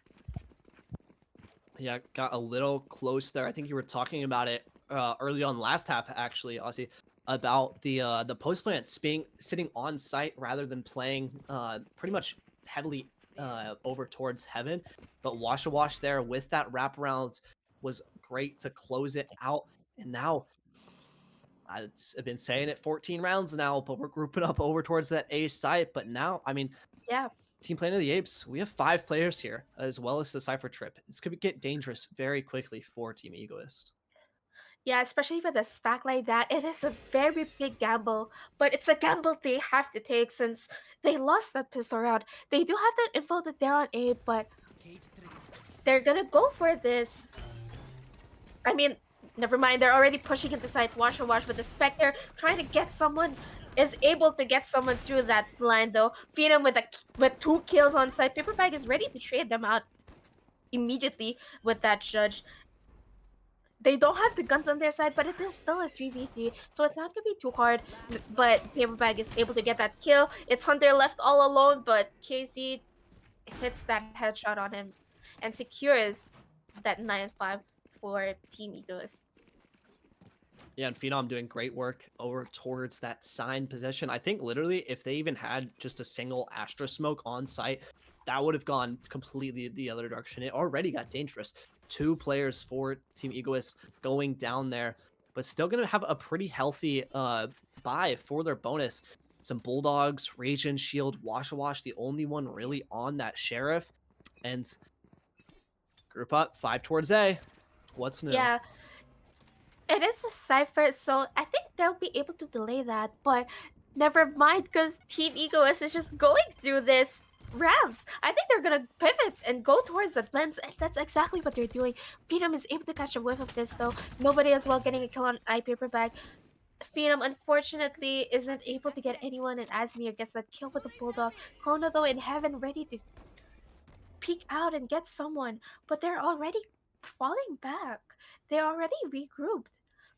Yeah, got a little close there. I think you were talking about it early on last half, actually, Aussie, about the post plants being sitting on site rather than playing pretty much heavily over towards heaven. But Wash there with that wraparound was great to close it out. And now I've been saying it 14 rounds now, but we're grouping up over towards that A site. But now, I mean, yeah. Team Planet of the Apes, we have 5 players here, as well as the Cypher Trip. This could get dangerous very quickly for Team Egoist. Yeah, especially with a stack like that, it is a very big gamble, but it's a gamble they have to take since they lost that pistol round. They do have that info that they're on A, but they're gonna go for this. I mean, never mind, they're already pushing into side Wash with the Spectre, trying to get someone, is able to get someone through that blind though. Phenom with 2 kills on site. Paper Bag is ready to trade them out immediately with that judge. They don't have the guns on their side, but it is still a 3v3, so it's not gonna be too hard. But Paper Bag is able to get that kill. It's Hunter left all alone, but KZ hits that headshot on him and secures that 9-5 for Team Egoist. Yeah, and Phenom doing great work over towards that sign position. I think literally if they even had just a single Astra smoke on site, that would have gone completely the other direction. It already got dangerous. 2 players for Team Egoist going down there, but still going to have a pretty healthy buy for their bonus. some Bulldogs, Raging, Shield, Wash, the only one really on that Sheriff. And group up, 5 towards A. What's new? Yeah, it is a cipher, so I think they'll be able to delay that, but never mind, because Team Egoist is just going through this ramps. I think they're gonna pivot and go towards the vents, and that's exactly what they're doing. Phenom is able to catch a whiff of this, though. Nobody as well getting a kill on Eye Paper Bag. Phenom unfortunately isn't able to get anyone, and Asmir gets that kill with the Bulldog. Chrono, though, in heaven, ready to peek out and get someone, but they're already falling back. They're already regrouped.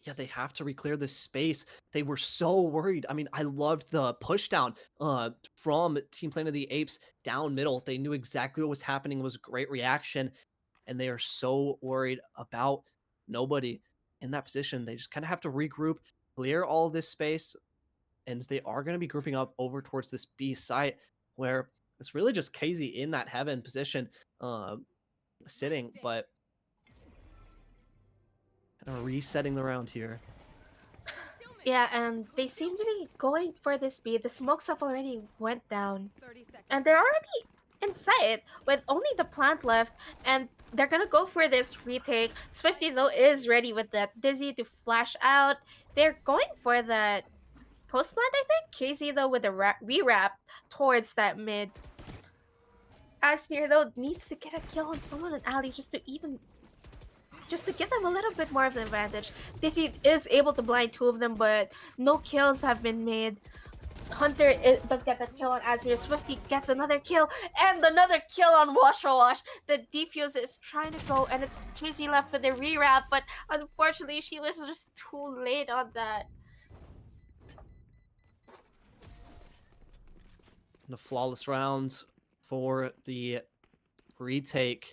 Yeah, they have to reclear this space. They were so worried. I mean, I loved the push down from Team Planet of the Apes down middle. They knew exactly what was happening. It was a great reaction. And they are so worried about nobody in that position. They just kind of have to regroup, clear all this space. And they are going to be grouping up over towards this B site where it's really just KZ in that heaven position sitting. But kind of resetting the round here. Yeah, and they seem to be going for this B. The smokes have already went down. 30 seconds. And they're already inside with only the plant left. And they're gonna go for this retake. Swifty, though, is ready with that Dizzy to flash out. They're going for that post plant, I think. KZ, though, with a rewrap towards that mid. Asmir, though, needs to get a kill on someone in alley just to give them a little bit more of an advantage. Dizzy is able to blind 2 of them, but no kills have been made. Hunter does get that kill on Asmir. Swifty gets another kill, and another kill on Wash. The defuse is trying to go, and it's KZ left for the rewrap, but unfortunately, she was just too late on that. The flawless round for the retake.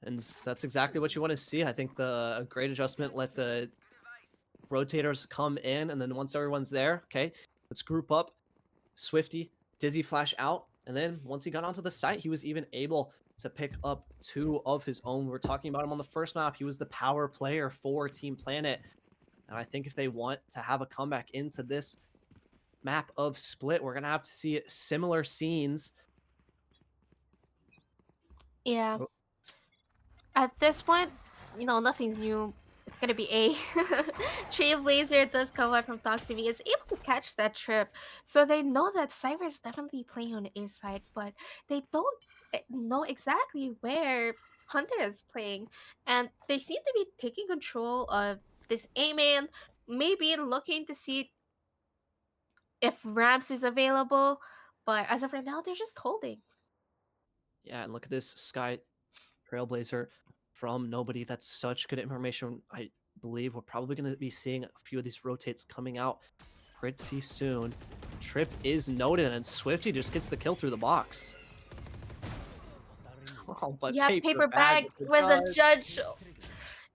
And that's exactly what you want to see. I think a great adjustment, let the rotators come in, and then once everyone's there, okay, let's group up. Swifty, Dizzy flash out, and then once he got onto the site, he was even able to pick up 2 of his own. We were talking about him on the first map. He was the power player for Team Planet. And I think if they want to have a comeback into this map of Split, we're going to have to see similar scenes. Yeah. Oh. At this point, nothing's new. It's gonna be A. Trailblazer does come out from Toxivy, is able to catch that trip. So they know that Cyber is definitely playing on the A side, but they don't know exactly where Hunter is playing. And they seem to be taking control of this A main, maybe looking to see if Ramps is available. But as of right now, they're just holding. Yeah, and look at this Sky Trailblazer from nobody. That's such good information. I believe we're probably going to be seeing a few of these rotates coming out pretty soon. Trip is noted, and Swifty just gets the kill through the box. Oh, but Yeah, paper bag with a judge.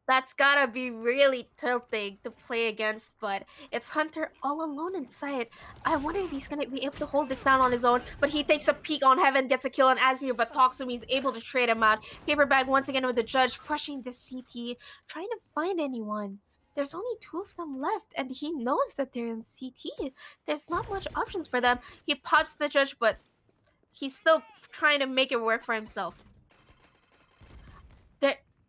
That's gotta be really tilting to play against, but it's Hunter all alone inside. I wonder if he's gonna be able to hold this down on his own, but he takes a peek on heaven, gets a kill on Asmir, but Toxum is able to trade him out. Paper bag once again with the judge, pushing the CT, trying to find anyone. There's only 2 of them left, and he knows that they're in CT. There's not much options for them. He pops the judge, but he's still trying to make it work for himself.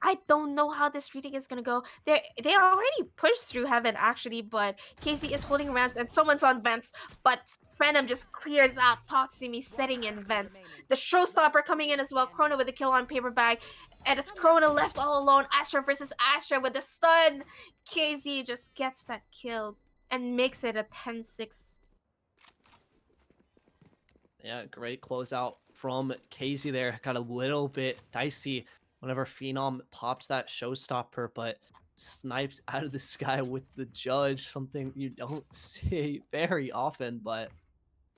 I don't know how this reading is gonna go. They already pushed through heaven actually, but KZ is holding ramps and someone's on vents, but Phantom just clears out Toximi setting in vents. The showstopper coming in as well. Chrono with a kill on paper bag, and it's Chrono left all alone. Astra versus Astra with a stun. KZ just gets that kill and makes it a 10-6. Yeah, great closeout from KZ there. Got a little bit dicey whenever Phenom popped that showstopper, but snipes out of the sky with the judge, something you don't see very often. But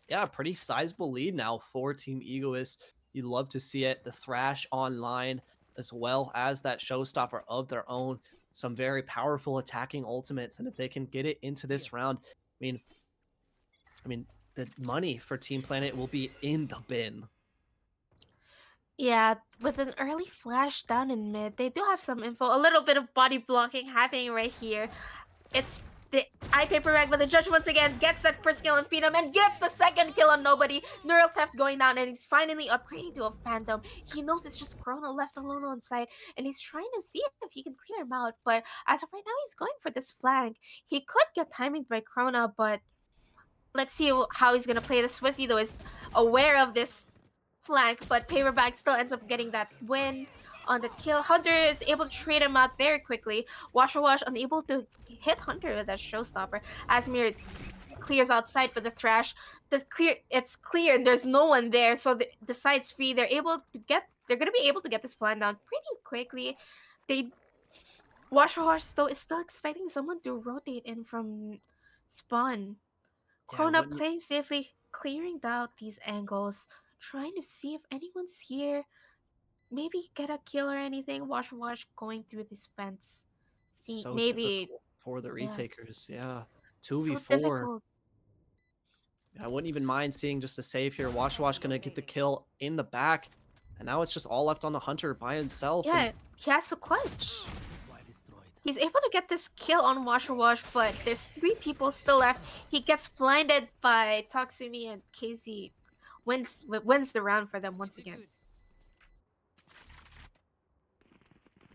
yeah, pretty sizable lead now for Team Egoist. You'd love to see it. The Thrash online, as well as that showstopper of their own. Some very powerful attacking ultimates, and if they can get it into this round, I mean, the money for Team Planet will be in the bin. Yeah, with an early flash down in mid, they do have some info. A little bit of body blocking happening right here. It's the eye paper bag, but the judge once again gets that first kill on Phenom and gets the second kill on Nobody. Neural Theft going down, and he's finally upgrading to a Phantom. He knows it's just Chrono left alone on site, and he's trying to see if he can clear him out. But as of right now, he's going for this flank. He could get timing by Chrono, but let's see how he's gonna play. The Swifty though is aware of this flank, but Paperback still ends up getting that win on the kill. Hunter is able to trade him out very quickly. Washer Wash unable to hit Hunter with that showstopper. Asmir clears outside for the Thrash. It's clear and there's no one there, so the side's free. They're gonna be able to get this plan down pretty quickly. They Washer Wash though is still expecting someone to rotate in from spawn. Yeah, Krona when playing safely, clearing out these angles, trying to see if anyone's here. Maybe get a kill or anything. Wash going through this fence. See, so maybe difficult for the yeah, retakers. Yeah, so 2v4. difficult. I wouldn't even mind seeing just a save here. Wash gonna get the kill in the back, and now it's just all left on the Hunter by himself. Yeah, And he has to clutch. Why destroyed? He's able to get this kill on Wash, but there's 3 people still left. He gets blinded by Tatsumi, and Casey wins the round for them once again.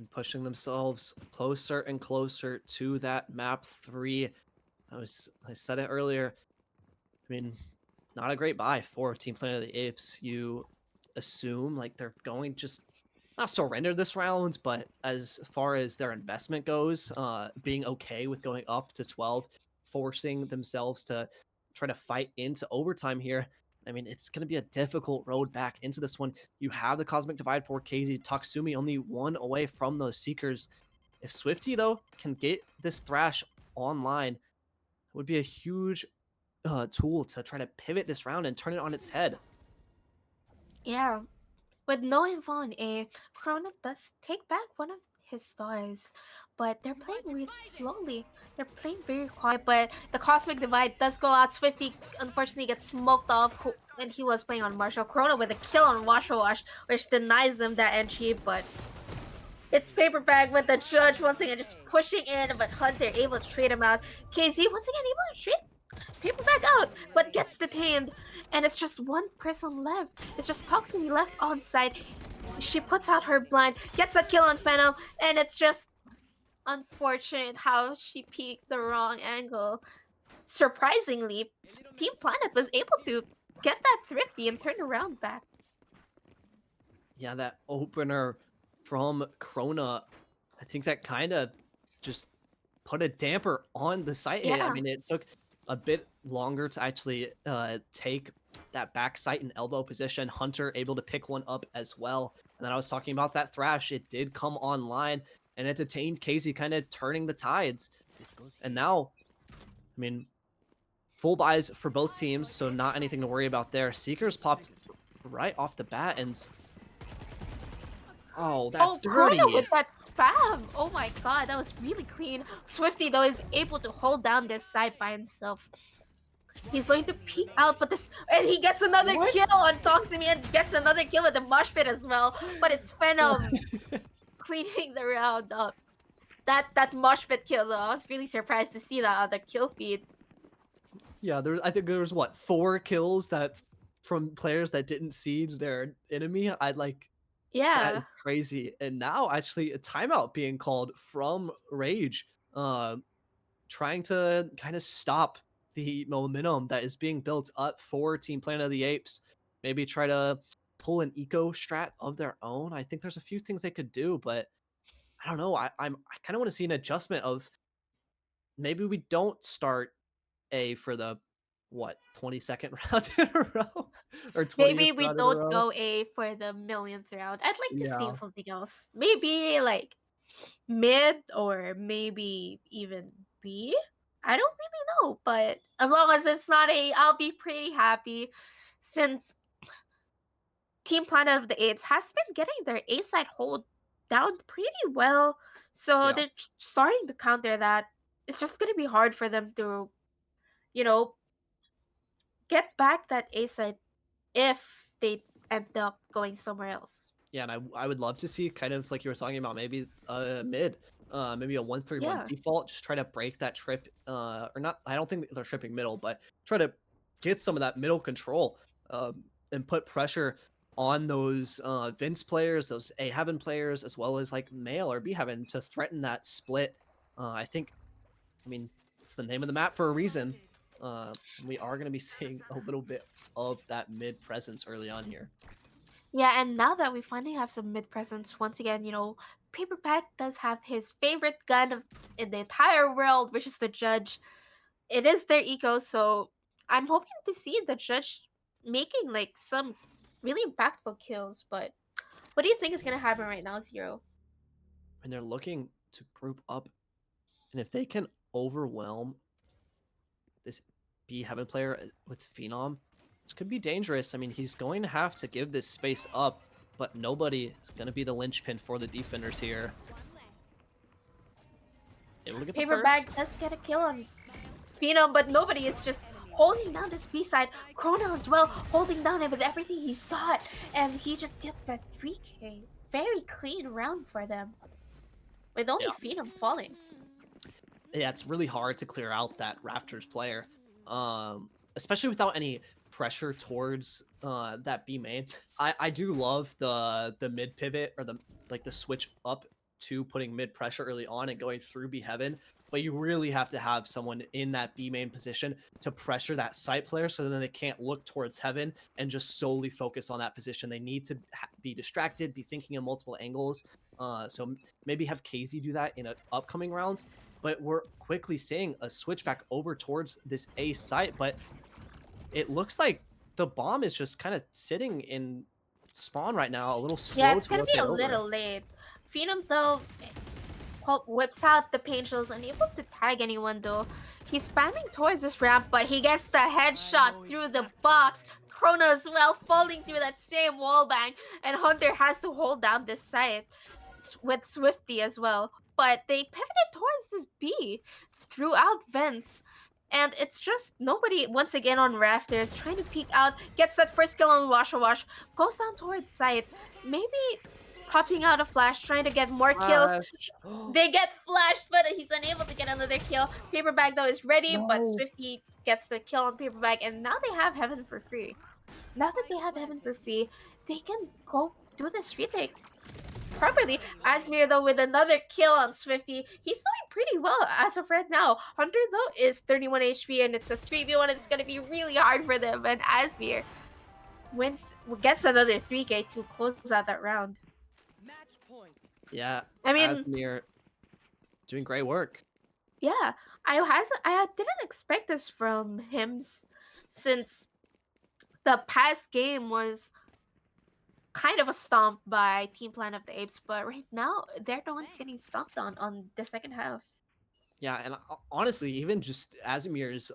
and pushing themselves closer and closer to that map 3. I said it earlier. I mean, not a great buy for Team Planet of the Apes. You assume like they're going just not surrender this round, but as far as their investment goes, being okay with going up to 12, forcing themselves to try to fight into overtime here. I mean, it's going to be a difficult road back into this one. You have the Cosmic Divide for KZ. Tatsumi only 1 away from those Seekers. If Swifty, though, can get this Thrash online, it would be a huge tool to try to pivot this round and turn it on its head. Yeah, with no info on A, Krona does take back one of his stars, but they're playing really slowly. They're playing very quiet, but the Cosmic Divide does go out. Swifty unfortunately gets smoked off, and he was playing on Marshall. Krona with a kill on Wash, which denies them that entry, but it's Paper Bag with the judge once again just pushing in, but Hunter able to trade him out. KZ once again able to trade Paper Bag out, but gets detained. And it's just one person left. It's just Tatsumi left on site. She puts out her blind, gets a kill on Phenom, and it's just unfortunate how she peeked the wrong angle. Surprisingly, Team Planet was able to get that thrifty and turn around back. Yeah, that opener from Krona, I think that kind of just put a damper on the site hit. I Yeah. mean, it took a bit longer to actually take that back sight and elbow position. Hunter able to pick one up as well. And then I was talking about that Thrash. It did come online, and it detained Casey, kind of turning the tides. And now, I mean, full buys for both teams, so not anything to worry about there. Seekers popped right off the bat, and oh, that's dirty. Krona with that spam! Oh my god, that was really clean. Swifty though is able to hold down this side by himself. He's going to peek out, but and he gets another kill on Tatsumi and gets another kill with the mosh pit as well. But it's Phenom cleaning the round up. That mosh pit kill though, I was really surprised to see that on the kill feed. Yeah, I think there was what, 4 kills that from players that didn't see their enemy. I'd like that Yeah. is crazy. And now actually a timeout being called from Rage, trying to kind of stop the momentum that is being built up for Team Planet of the Apes. Maybe try to pull an eco strat of their own. I think there's a few things they could do, but I don't know. I kind of want to see an adjustment of maybe we don't start A for the 22nd round in a row or 20th Maybe we round in a don't row. go A for the millionth round. I'd like to Yeah. see something else. Maybe like mid or maybe even B. I don't really know, but as long as it's not A, I'll be pretty happy since Team Planet of the Apes has been getting their A side hold down pretty well. So Yeah. they're starting to counter that. It's just going to be hard for them to, you know, get back that A side if they end up going somewhere else. Yeah, and I would love to see kind of like you were talking about maybe mid, maybe a 1-3-1 Yeah. default. Just try to break that trip, or not. I don't think they're tripping middle, but try to get some of that middle control, and put pressure on those Vince players, those A Heaven players, as well as like male or B Heaven to threaten that split. I think, I mean, it's the name of the map for a reason. We are going to be seeing a little bit of that mid presence early on here. Yeah, and now that we finally have some mid presence, once again, Paperback does have his favorite gun in the entire world, which is the Judge. It is their eco, so I'm hoping to see the Judge making like some really impactful kills. But what do you think is gonna happen right now, Zero? And they're looking to group up, and if they can overwhelm this B Heaven player with Phenom, this could be dangerous. I mean, he's going to have to give this space up, but nobody is going to be the linchpin for the defenders here. Able to get the Paperback first. does get a kill on Phenom, but nobody is just holding down this B side. Chrono as well, holding down it with everything he's got, and he just gets that 3K. Very clean round for them, with only Yeah. Phenom falling. Yeah, it's really hard to clear out that Raptors player, especially without any pressure towards that B main. I do love the mid pivot, or the switch up to putting mid pressure early on and going through B Heaven, but you really have to have someone in that B main position to pressure that site player, so then they can't look towards Heaven and just solely focus on that position. They need to be distracted, be thinking of multiple angles. So maybe have KZ do that in upcoming rounds. But we're quickly seeing a switch back over towards this A site, but it looks like the bomb is just kind of sitting in spawn right now, a little slow Yeah, it's to gonna be rotate a over. little late. Phenom though whips out the paint shells, unable to tag anyone though. He's spamming towards this ramp, but he gets the headshot through the box. Chrono as well, falling through that same wallbang, and Hunter has to hold down this site with Swifty as well. But they pivoted towards this B throughout vents. And it's just nobody once again on rafters trying to peek out, gets that first kill on Wash, goes down towards site. Maybe popping out a flash, trying to get more kills. They get flashed, but he's unable to get another kill. Paperback though is ready, but No. Swifty gets the kill on Paperback, and now they have Heaven for free. Now that they have Heaven for free, they can go do this retake properly. Asmir though with another kill on Swifty. He's doing pretty well as of right now. Hunter though is 31 HP, and it's a 3v1, and it's gonna be really hard for them. And Asmir gets another 3K to close out that round. Yeah, I mean, Asmir doing great work. yeah, I didn't expect this from him since the past game was kind of a stomp by Team Planet of the Apes, but right now they're the ones getting stomped on the second half. Yeah, and honestly, even just Asimir's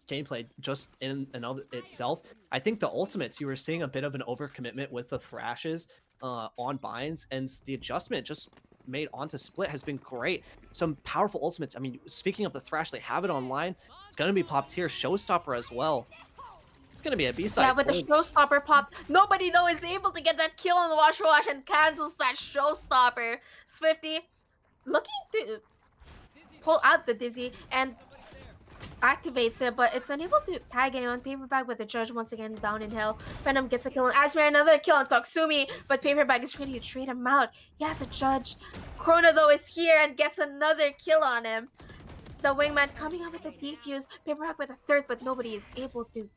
gameplay just in and of itself, I think the ultimates, you were seeing a bit of an overcommitment with the thrashes on binds, and the adjustment just made onto split has been great. Some powerful ultimates. I mean, speaking of the thrash, they have it online. It's going to be popped here. Showstopper as well. It's going to be a B-side. Yeah, with the Showstopper pop, nobody though is able to get that kill on the Wash and cancels that Showstopper. Swifty looking to pull out the Dizzy and activates it, but it's unable to tag anyone. Paperback with the Judge once again down in hell. Venom gets a kill on Asmir, another kill on Toksumi, but Paperback is ready to trade him out. He has a Judge. Chrono though is here and gets another kill on him. The Wingman coming up with the defuse. Paperback with a third, but nobody is able to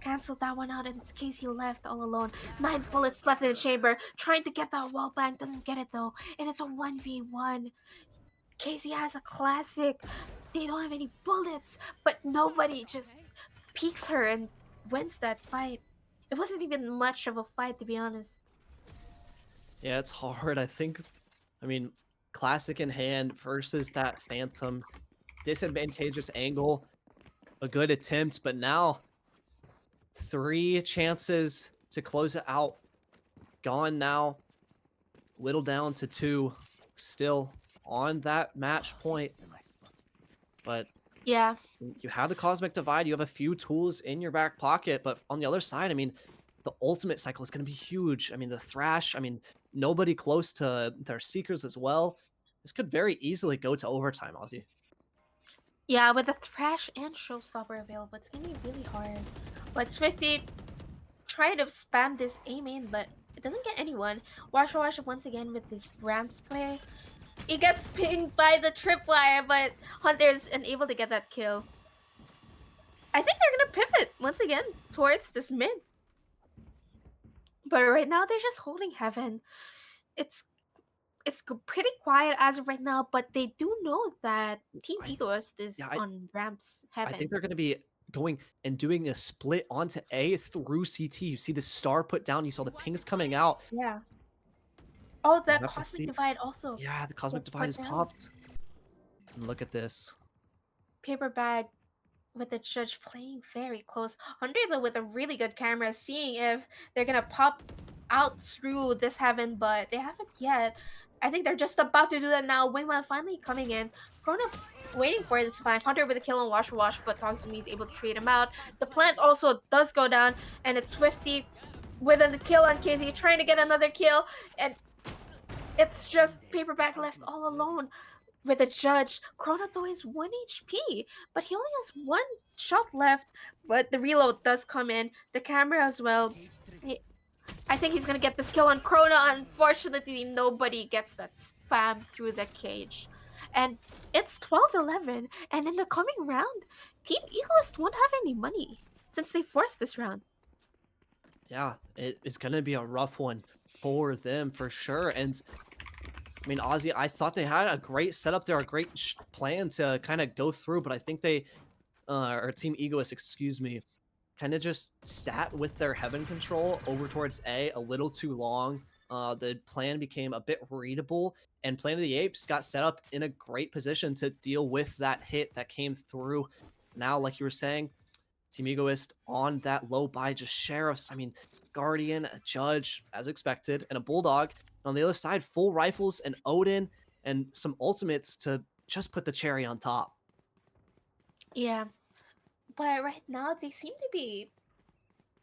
cancel that one out, and it's Casey left all alone. 9 bullets left in the chamber, trying to get that wall bang, doesn't get it though, and it's a 1v1. Casey has a classic. They don't have any bullets, but nobody just peeks her and wins that fight. It wasn't even much of a fight, to be honest. Yeah, it's hard. I mean, classic in hand versus that Phantom. Disadvantageous angle. A good attempt, but now 3 chances to close it out. Gone now. Whittled down to 2. Still on that match point. But yeah, you have the Cosmic Divide. You have a few tools in your back pocket. But on the other side, I mean, the ultimate cycle is going to be huge. I mean, the Thrash, I mean, nobody close to their Seekers as well. This could very easily go to overtime, Ozzy. Yeah, with the Thrash and Showstopper available, it's gonna be really hard. But Swifty trying to spam this A main, but it doesn't get anyone. Wash once again with this ramps play. He gets pinged by the tripwire, but Hunter's unable to get that kill. I think they're gonna pivot once again towards this mid. But right now they're just holding heaven. It's pretty quiet as of right now, but they do know that Team I, Egoist is yeah, on ramps I think heaven. they're going to be going and doing a split onto A through CT. You see the star put down. You saw the pings coming out. Yeah. Oh, We'll the have to Cosmic see. Divide also Yeah, the Cosmic gets Divide put is down. popped. And look at this. Paper Bag with the judge playing very close. Hunter though with a really good camera, seeing if they're gonna pop out through this heaven, but they haven't yet. I think they're just about to do that now. Wingman finally coming in. Krona waiting for this flank. Hunter with a kill on Wash but Toxumi is able to trade him out. The plant also does go down, and it's Swifty with a kill on KZ, trying to get another kill, and it's just Paperback left all alone with a judge. Krona though is 1 HP, but he only has one shot left. But the reload does come in. The camera as well. I think he's gonna get this kill on Krona. Unfortunately, nobody gets that spam through the cage. And it's 12-11. And in the coming round, Team Egoist won't have any money since they forced this round. Yeah, it's going to be a rough one for them for sure. And I mean, Ozzy, I thought they had a great setup there, a great plan to kind of go through, but I think they, or Team Egoist, excuse me, kind of just sat with their heaven control over towards A little too long. The plan became a bit readable, and Planet of the Apes got set up in a great position to deal with that hit that came through. Now, like you were saying, Team Egoist on that low buy, just sheriffs. I mean, Guardian, a Judge, as expected, and a Bulldog. And on the other side, full rifles and Odin and some ultimates to just put the cherry on top. Yeah. But right now, they seem to be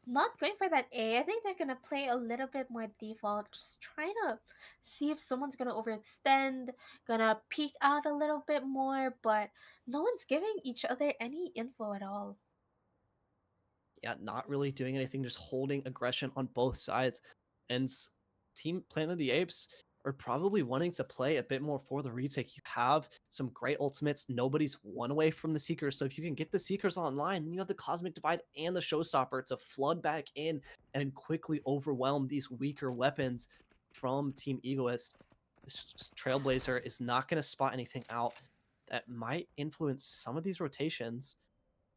not going for that A. I think they're gonna play a little bit more default, just trying to see if someone's gonna overextend, gonna peek out a little bit more, but no one's giving each other any info at all. Yeah, not really doing anything, just holding aggression on both sides. And Team Planet of the Apes are probably wanting to play a bit more for the retake. You have some great ultimates. Nobody's one away from the Seekers. So if you can get the Seekers online, then you have the Cosmic Divide and the Showstopper to flood back in and quickly overwhelm these weaker weapons from Team Egoist. This Trailblazer is not going to spot anything out that might influence some of these rotations,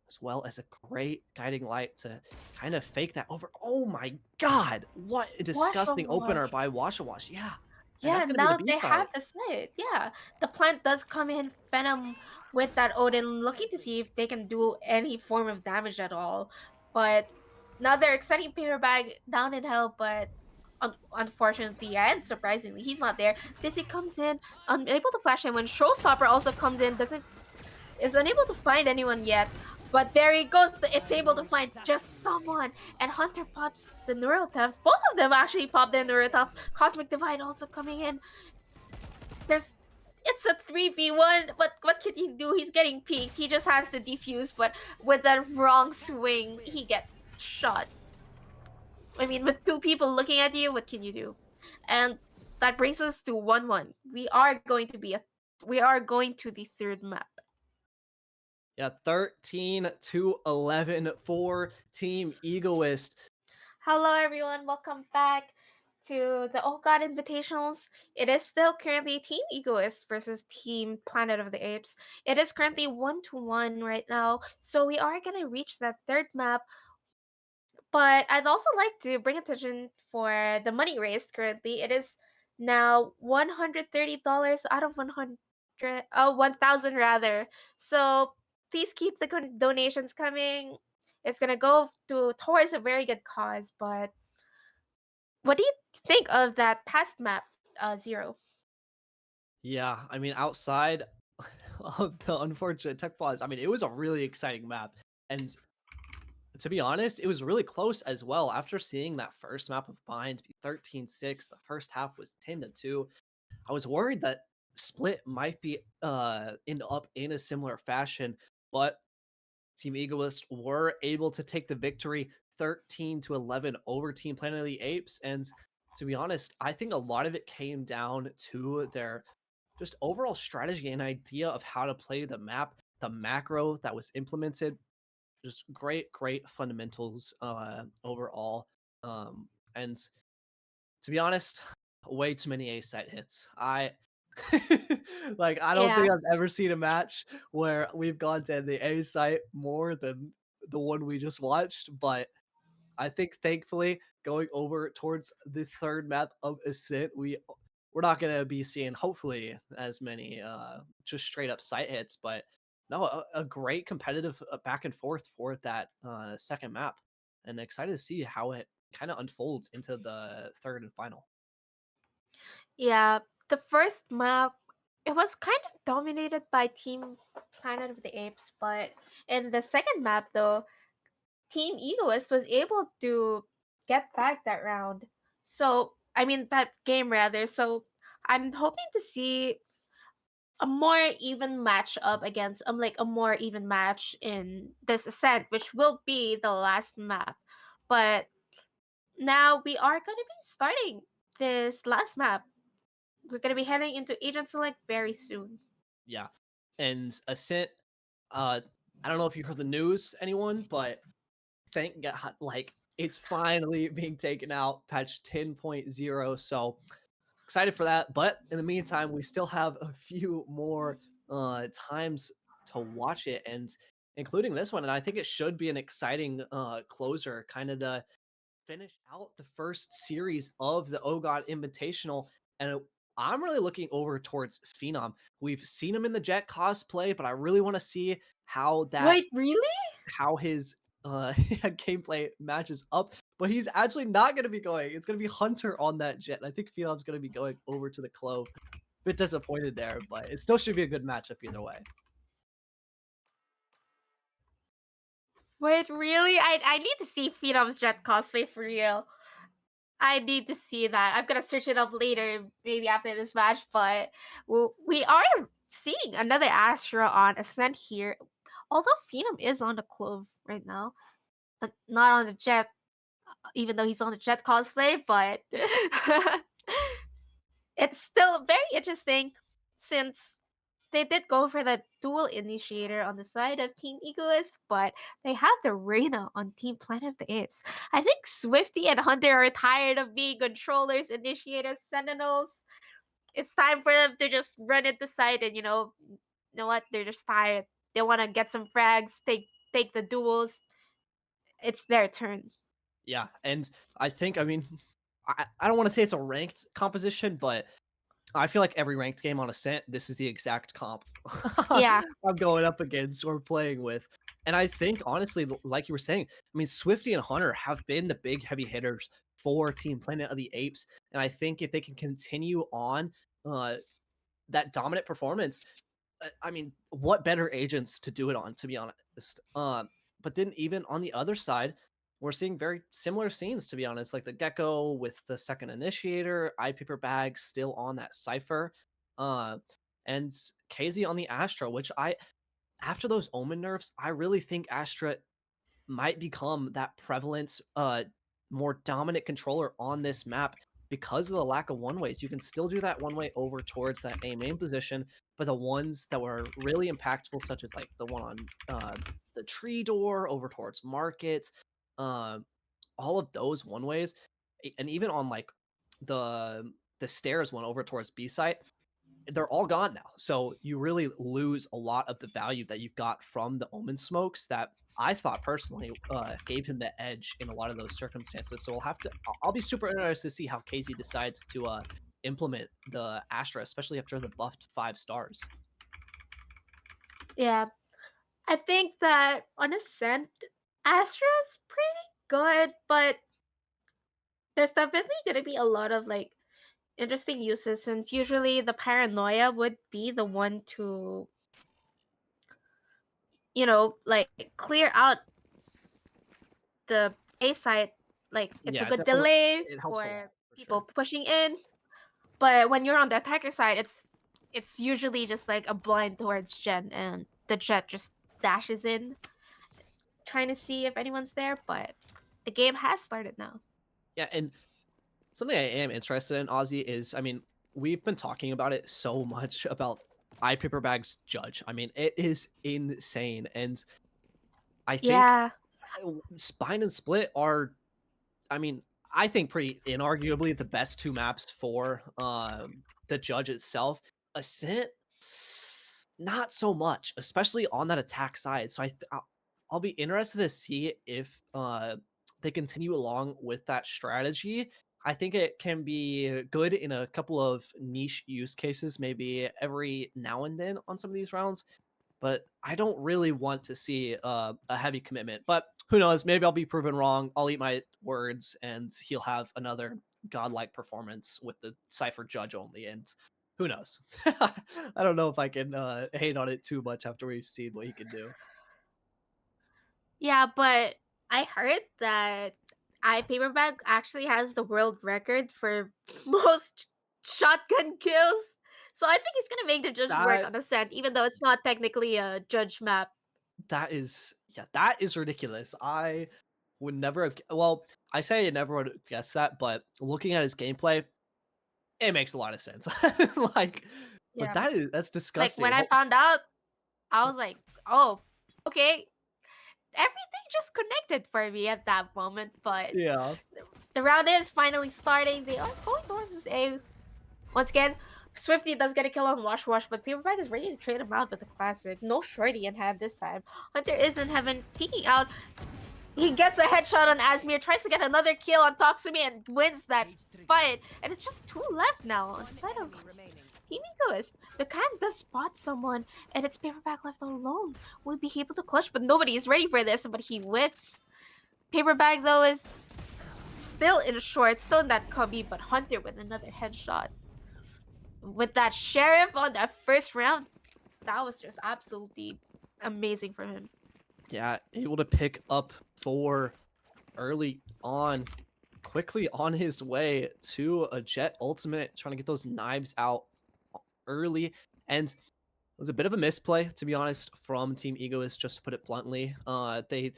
as well as a great guiding light to kind of fake that over. Oh my god, what a disgusting opener by Washawash. Yeah, and Yeah, that's gonna be the now B they side. have the slit. Yeah, the plant does come in, Venom with that Odin, looking to see if they can do any form of damage at all. But now they're expecting Paper Bag down in hell, but unfortunately and surprisingly, he's not there. Dizzy comes in, unable to flash him when Showstopper also comes in, is unable to find anyone yet. But there he goes. It's able to find just someone. And Hunter pops the Neural Theft. Both of them actually pop their Neural Theft. Cosmic Divide also coming in. It's a 3v1, but what can he do? He's getting peeked. He just has to defuse, but with that wrong swing, he gets shot. I mean, with two people looking at you, what can you do? And that brings us to 1-1. We are going to the third map. Yeah, 13-11 for Team Egoist. Hello everyone, welcome back to the Ohgawd Invitationals. It is still currently Team Egoist versus Team Planet of the Apes. It is currently 1-1 right now, so we are going to reach that third map. But I'd also like to bring attention for the money raised currently. It is now $130 out of 1,000 rather. So please keep the donations coming. It's gonna go towards a very good cause. But what do you think of that past map, Zero? Yeah, I mean, outside of the unfortunate tech flaws, I mean, it was a really exciting map. And to be honest, it was really close as well. After seeing that first map of Bind be 13-6, the first half was 10-2. I was worried that Split might be end up in a similar fashion, but Team Egoist were able to take the victory 13-11 over Team Planet of the Apes. And to be honest, I think a lot of it came down to their just overall strategy and idea of how to play the map, the macro that was implemented. Just great fundamentals overall. And to be honest, way too many A site hits. I like I don't Yeah. think I've ever seen a match where we've gone to the A site more than the one we just watched, but I think thankfully going over towards the third map of Ascent, we're not gonna be seeing hopefully as many just straight up site hits, but no, a great competitive back and forth for that second map, and excited to see how it kind of unfolds into the third and final. Yeah, the first map, it was kind of dominated by Team Planet of the Apes, but in the second map, though, Team Egoist was able to get back that round. So, I mean, that game rather. So, I'm hoping to see a more even match up against, like a more even match in this ascent, which will be the last map. But now we are going to be starting this last map. We're gonna be heading into Agent Select very soon. Yeah, and Ascent. I don't know if you heard the news, anyone, but thank God, like it's finally being taken out, patch 10.0. So excited for that. But in the meantime, we still have a few more times to watch it, and including this one. And I think it should be an exciting closer, kind of the finish out the first series of the Ohgawd Invitational. And I'm really looking over towards Phenom. We've seen him in the Jet cosplay, but I really want to see Wait, really? how his gameplay matches up. But he's actually not going to be going. It's going to be Hunter on that Jet. And I think Phenom's going to be going over to the Clove. Bit disappointed there, but it still should be a good matchup either way. Wait, really? I need to see Phenom's Jet cosplay for real. I need to see that. I'm gonna search it up later, maybe after this match. But we are seeing another Astra on Ascent here. Although Phenom is on the Clove right now, but not on the Jet, even though he's on the Jet cosplay. But it's still very interesting since they did go for the dual initiator on the side of Team Egoist, but they have the Reyna on Team Planet of the Apes. I think Swifty and Hunter are tired of being controllers, initiators, sentinels. It's time for them to just run it the side and you know what? They're just tired. They want to get some frags, take the duels. It's their turn. Yeah, and I think, I mean, I don't want to say it's a ranked composition, but I feel like every ranked game on Ascent, this is the exact comp Yeah, I'm going up against or playing with. And I think, honestly, like you were saying, I mean, Swifty and Hunter have been the big heavy hitters for Team Planet of the Apes. And I think if they can continue on uh, that dominant performance, I mean, what better agents to do it on, to be honest? But then even on the other side, we're seeing very similar scenes, to be honest, like the Gecko with the second initiator, Eye Paper Bag still on that cipher, uh, and KZ on the Astra, which after those Omen nerfs, I really think Astra might become that prevalent, more dominant controller on this map because of the lack of one ways. You can still do that one way over towards that A main position, but the ones that were really impactful, such as like the one on the tree door over towards market, uh, all of those one ways, and even on like the stairs one over towards B site, they're all gone now. So you really lose a lot of the value that you got from the Omen smokes that I thought personally gave him the edge in a lot of those circumstances. So we'll have to. I'll be super interested to see how KZ decides to implement the Astra, especially after the buffed 5 stars. yeah. I think that on Ascent, Astra's pretty good, but there's definitely gonna be a lot of like interesting uses since usually the paranoia would be the one to like clear out the A side, like it's a Yeah, good definitely delay it helps a lot for for people sure. pushing in. But when you're on the attacker side, it's usually just like a blind towards Jen, and the Jet just dashes in, trying to see if anyone's there. But the game has started now. Yeah, and something I am interested in, Ozzy, is I mean, we've been talking about it so much about iPaperbag's judge. I mean, it is insane. And I think Yeah, Spine and Split are, I mean, I think pretty inarguably the best two maps for the judge itself. Ascent, not so much, especially on that attack side. So I'll be interested to see if they continue along with that strategy. I think it can be good in a couple of niche use cases, maybe every now and then on some of these rounds. But I don't really want to see a heavy commitment. But who knows? Maybe I'll be proven wrong. I'll eat my words, and he'll have another godlike performance with the Cypher judge only. And who knows? I don't know if I can hate on it too much after we've seen what he can do. yeah, but I heard that iPaperback actually has the world record for most shotgun kills. So I think he's gonna make the judge work That on Ascent, even though it's not technically a judge map. that is yeah, that is ridiculous. I would never have. Well, I say I never would have guessed that, but looking at his gameplay, it makes a lot of sense. Like, but Yeah. that's Like when disgusting. I found out, I was like, oh, okay. Everything just connected for me at that moment. But Yeah. the round is finally starting. They are going towards this A. Once again, Swifty does get a kill on Wash Wash, but Paperback is ready to trade him out with the classic. No shorty in hand this time. Hunter is in heaven, peeking out. He gets a headshot on Asmir, tries to get another kill on Toxumi, and wins that fight. And it's just two left now on the side of remaining. Team Egoist. The Kang does spot someone, and it's Paperback left alone. Will he be able to clutch? But nobody is ready for this, but he whiffs. Paperback, though, is still in short, still in that cubby, but Hunter with another headshot. With that Sheriff on that first round, that was just absolutely amazing for him. Yeah, able to pick up 4 early on, quickly on his way to a Jet ultimate, trying to get those knives out early. And it was a bit of a misplay, to be honest, from Team Egoist, just to put it bluntly. They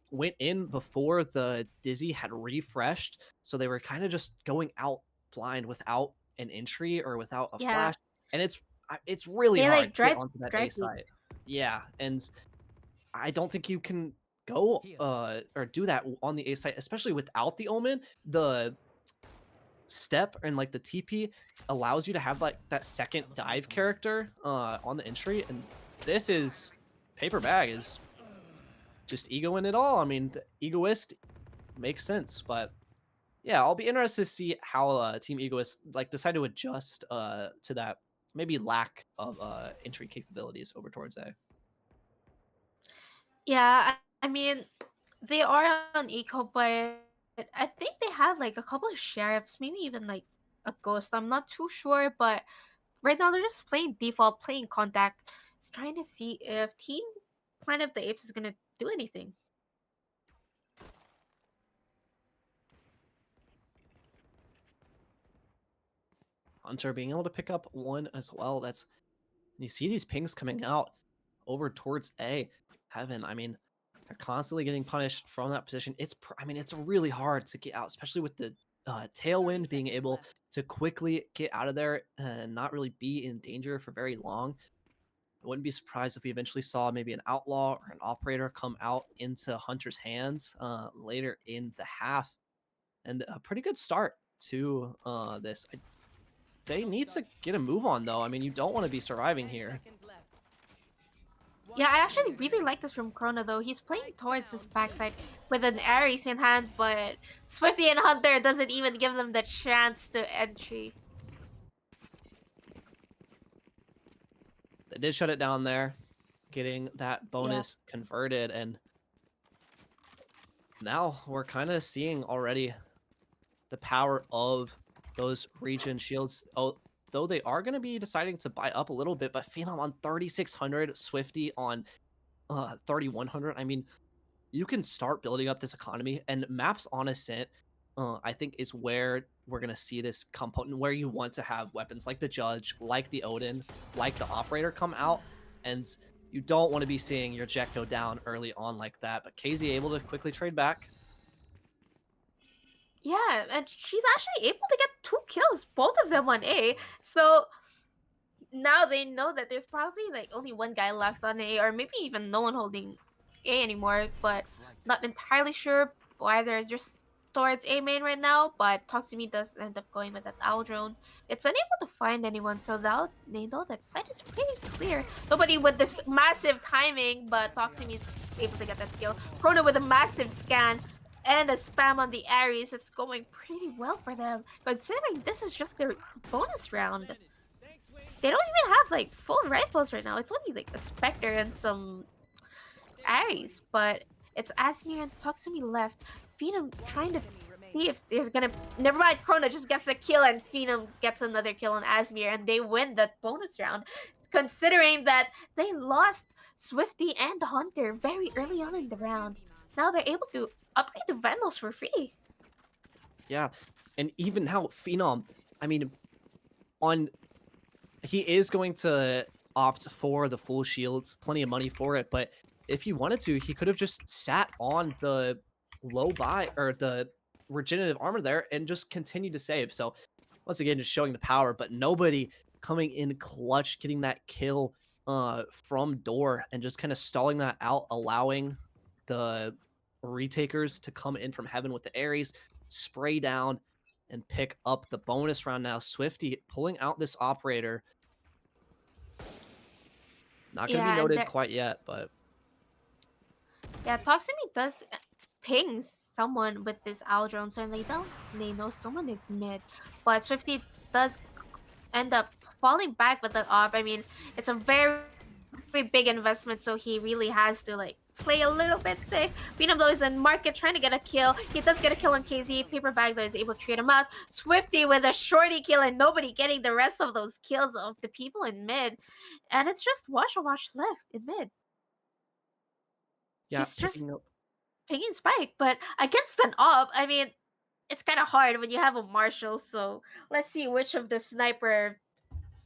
went in before the Dizzy had refreshed, so they were kind of just going out blind without an entry or without a Yeah, flash. And it's really they hard like to get drive onto that A drive through. site. Yeah, and I don't think you can go or do that on the A site, especially without the omen. The step and like the TP allows you to have like that second dive character on the entry, and this is Paper Bag is just egoing it all. I mean, the Egoist makes sense, but yeah, I'll be interested to see how Team Egoist like decide to adjust to that maybe lack of entry capabilities over towards A. Yeah, I mean, they are on eco, but I think they have like a couple of sheriffs, maybe even like a ghost. I'm not too sure, but right now they're just playing default, playing contact. Just trying to see if Team Planet of the Apes is gonna do anything. Hunter being able to pick up one as well. That's you see these pings coming out over towards A. Heaven, I mean, they're constantly getting punished from that position. I mean, it's really hard to get out, especially with the tailwind being able to quickly get out of there and not really be in danger for very long. I wouldn't be surprised if we eventually saw maybe an outlaw or an operator come out into Hunter's hands later in the half. And a pretty good start to this. They need to get a move on, though. I mean, you don't want to be surviving here. Yeah, I actually really like this from Krona though. He's playing towards his backside with an Ares in hand, but Swifty and Hunter doesn't even give them the chance to entry. They did shut it down there, getting that bonus converted, and now we're kind of seeing already the power of those region shields. Oh, though they are going to be deciding to buy up a little bit, but Phenom on 3,600, Swifty on 3,100. I mean, you can start building up this economy, and maps on Ascent, I think is where we're gonna see this component where you want to have weapons like the Judge, like the Odin, like the Operator come out, and you don't want to be seeing your Jet go down early on like that. But KZ able to quickly trade back. Yeah, and she's actually able to get 2 kills, both of them on A. So now they know that there's probably like only one guy left on A, or maybe even no one holding A anymore, but not entirely sure why they're just towards A main right now. But Talk to Me does end up going with that owl drone. It's unable to find anyone, so now they know that site is pretty clear. Nobody with this massive timing, but Talk to Me is able to get that kill. Chrono with a massive scan and a spam on the Ares. It's going pretty well for them, considering this is just their bonus round. They don't even have like full rifles right now. It's only like a Spectre and some Ares, but it's Asmir and Toxumi left. Phenom trying to see if there's gonna. Never mind, Krona just gets a kill and Phenom gets another kill on Asmir, and they win that bonus round. Considering that they lost Swifty and Hunter very early on in the round, now they're able to upgrade the Vandals for free. Yeah, and even now Phenom, I mean, on he is going to opt for the full shields, plenty of money for it, but if he wanted to, he could have just sat on the low buy or the regenerative armor there and just continued to save. So once again, just showing the power, but nobody coming in clutch, getting that kill from door and just kind of stalling that out, allowing the retakers to come in from heaven with the Ares, spray down, and pick up the bonus round now. Swifty pulling out this Operator. Not going to Yeah, be and noted quite yet, but yeah, Toximi does ping someone with this owl drone, so they know someone is mid. But Swifty does end up falling back with that op. I mean, it's a very big investment, so he really has to like play a little bit safe. Phenom though is in market trying to get a kill. He does get a kill on KZ. Paper Bag though is able to trade him out. Swifty with a shorty kill and nobody getting the rest of those kills of the people in mid. And it's just Wash left in mid. yeah, He's just picking up. pinging Spike, but against an op, I mean, it's kind of hard when you have a Marshall. So let's see which of the sniper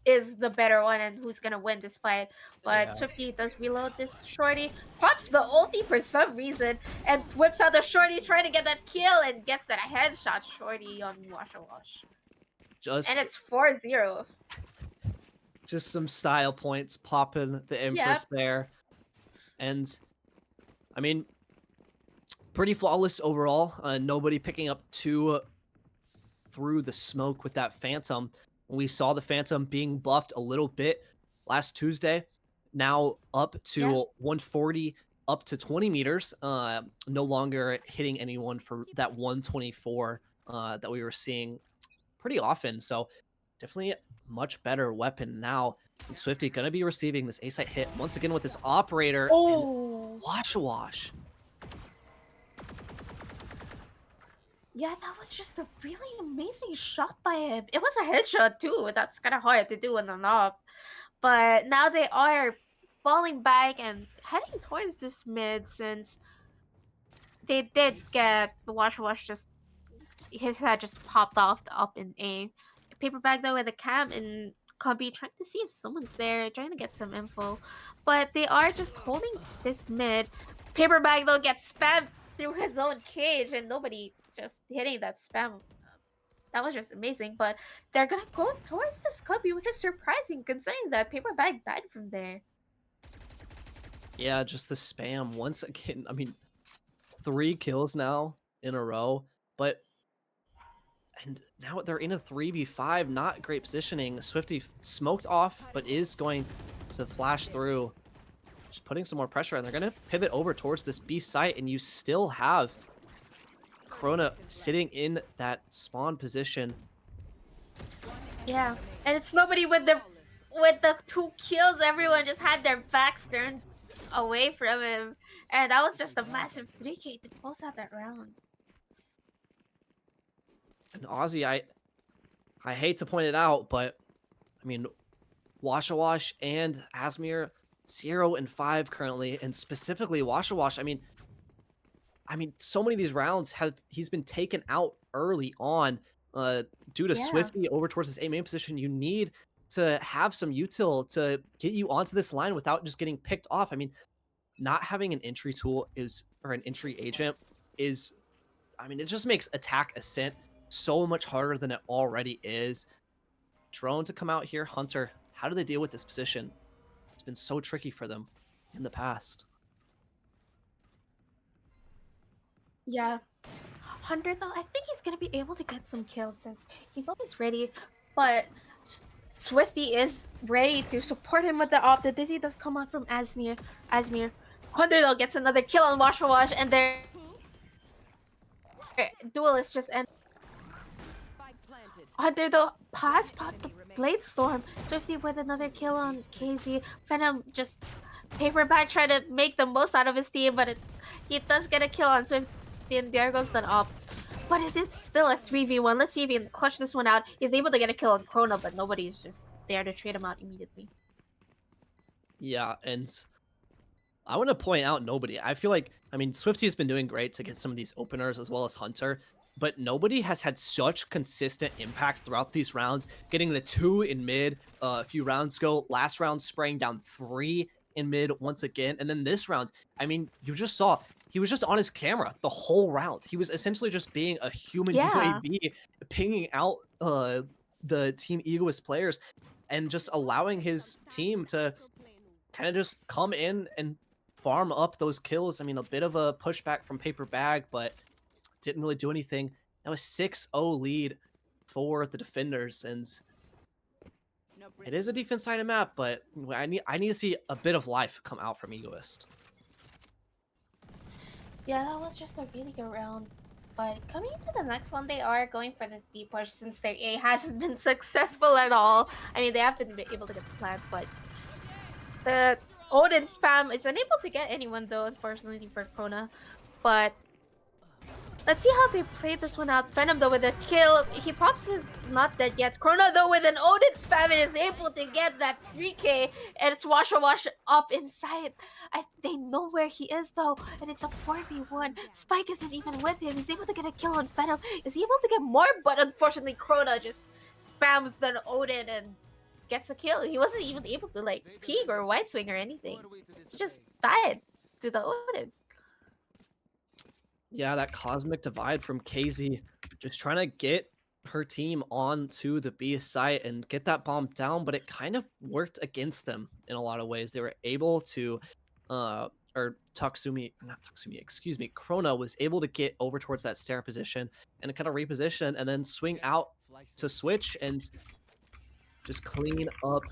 is the better one and who's gonna win this fight. But Yeah. Swifty does reload this shorty, pops the ulti for some reason, and whips out the shorty trying to get that kill and gets that headshot shorty on Wash. And it's 4-0. Just some style points popping the Empress there. And I mean, pretty flawless overall. Nobody picking up two through the smoke with that Phantom. We saw the Phantom being buffed a little bit last Tuesday. Now up to 140, up to 20 meters. No longer hitting anyone for that 124 that we were seeing pretty often. So definitely a much better weapon now. And Swifty gonna be receiving this A-site hit once again with this Operator. Oh, Wash. yeah, that was just a really amazing shot by him. It was a headshot too. That's kind of hard to do in an op. But now they are falling back and heading towards this mid since they did get the Wash just his head just popped off up in A. Paper Bag though with a cam in Cubby trying to see if someone's there, trying to get some info. But they are just holding this mid. Paper Bag though gets spammed through his own cage and nobody just hitting that spam. That was just amazing. But they're gonna go towards this Cubby, which is surprising considering that Paper Bag died from there. Yeah, just the spam once again. I mean, 3 kills now in a row, but and now they're in a 3v5, not great positioning. Swifty smoked off, but is going to flash through, just putting some more pressure, and they're going to pivot over towards this B site, and you still have Krona sitting in that spawn position. Yeah, and it's nobody with the 2 kills. Everyone just had their backs turned away from him, and that was just a massive 3K to close out that round. And Aussie, I hate to point it out, but I mean, Wash and Asmir 0 and 5 currently, and specifically Wash. I mean, I mean, so many of these rounds he's been taken out early on uh, due to Yeah. Swifty over towards this A main position. You need to have some util to get you onto this line without just getting picked off. I mean, not having an entry tool or an entry agent is, I mean, it just makes attack ascent so much harder than it already is. Drone to come out here, Hunter. How do they deal with this position? It's been so tricky for them in the past. Yeah. Hunter though, I think he's gonna be able to get some kills since he's always ready. But Swifty is ready to support him with the op. The Dizzy does come out from Asmir. Hunter though gets another kill on Wash and their duel is just end. Spike planted. Hunter though popped the Blade Storm. Swifty with another kill on KZ. Venom just paperback trying to make the most out of his team, but he does get a kill on Swifty, and there goes the op. But it is still a 3v1. Let's see if he can clutch this one out. He's able to get a kill on Krona, but nobody's just there to trade him out immediately. Yeah, and I want to point out nobody. I feel like, I mean, Swifty has been doing great to get some of these openers as well as Hunter, but nobody has had such consistent impact throughout these rounds. Getting the 2 in mid a few rounds ago, last round spraying down 3 in mid once again, and then this round, I mean, you just saw he was just on his camera the whole round. He was essentially just being a human Yeah. UAV, pinging out the Team Egoist players and just allowing his team to kind of just come in and farm up those kills. I mean, a bit of a pushback from Paper Bag, but didn't really do anything. Now a 6-0 lead for the defenders, and it is a defense-sided map, but I need to see a bit of life come out from Egoist. Yeah, that was just a really good round. But coming into the next one, they are going for the B push since their A hasn't been successful at all. I mean, they have been able to get the plant, but the Odin spam is unable to get anyone though, unfortunately for Krona. But let's see how they play this one out. Venom though with a kill. He pops his not dead yet. Krona though with an Odin spam and is able to get that 3k. And it's Wash up inside. They know where he is though. And it's a 4v1. Spike isn't even with him. He's able to get a kill on Venom. Is he able to get more? But unfortunately Krona just spams the Odin and gets a kill. He wasn't even able to like peek or white swing or anything. He just died to the Odin. Yeah, that cosmic divide from KZ, just trying to get her team onto the B site and get that bomb down, but it kind of worked against them in a lot of ways. They were able to, or Taksumi, not Taksumi, excuse me, Krona was able to get over towards that stair position and kind of reposition and then swing out to switch and just clean up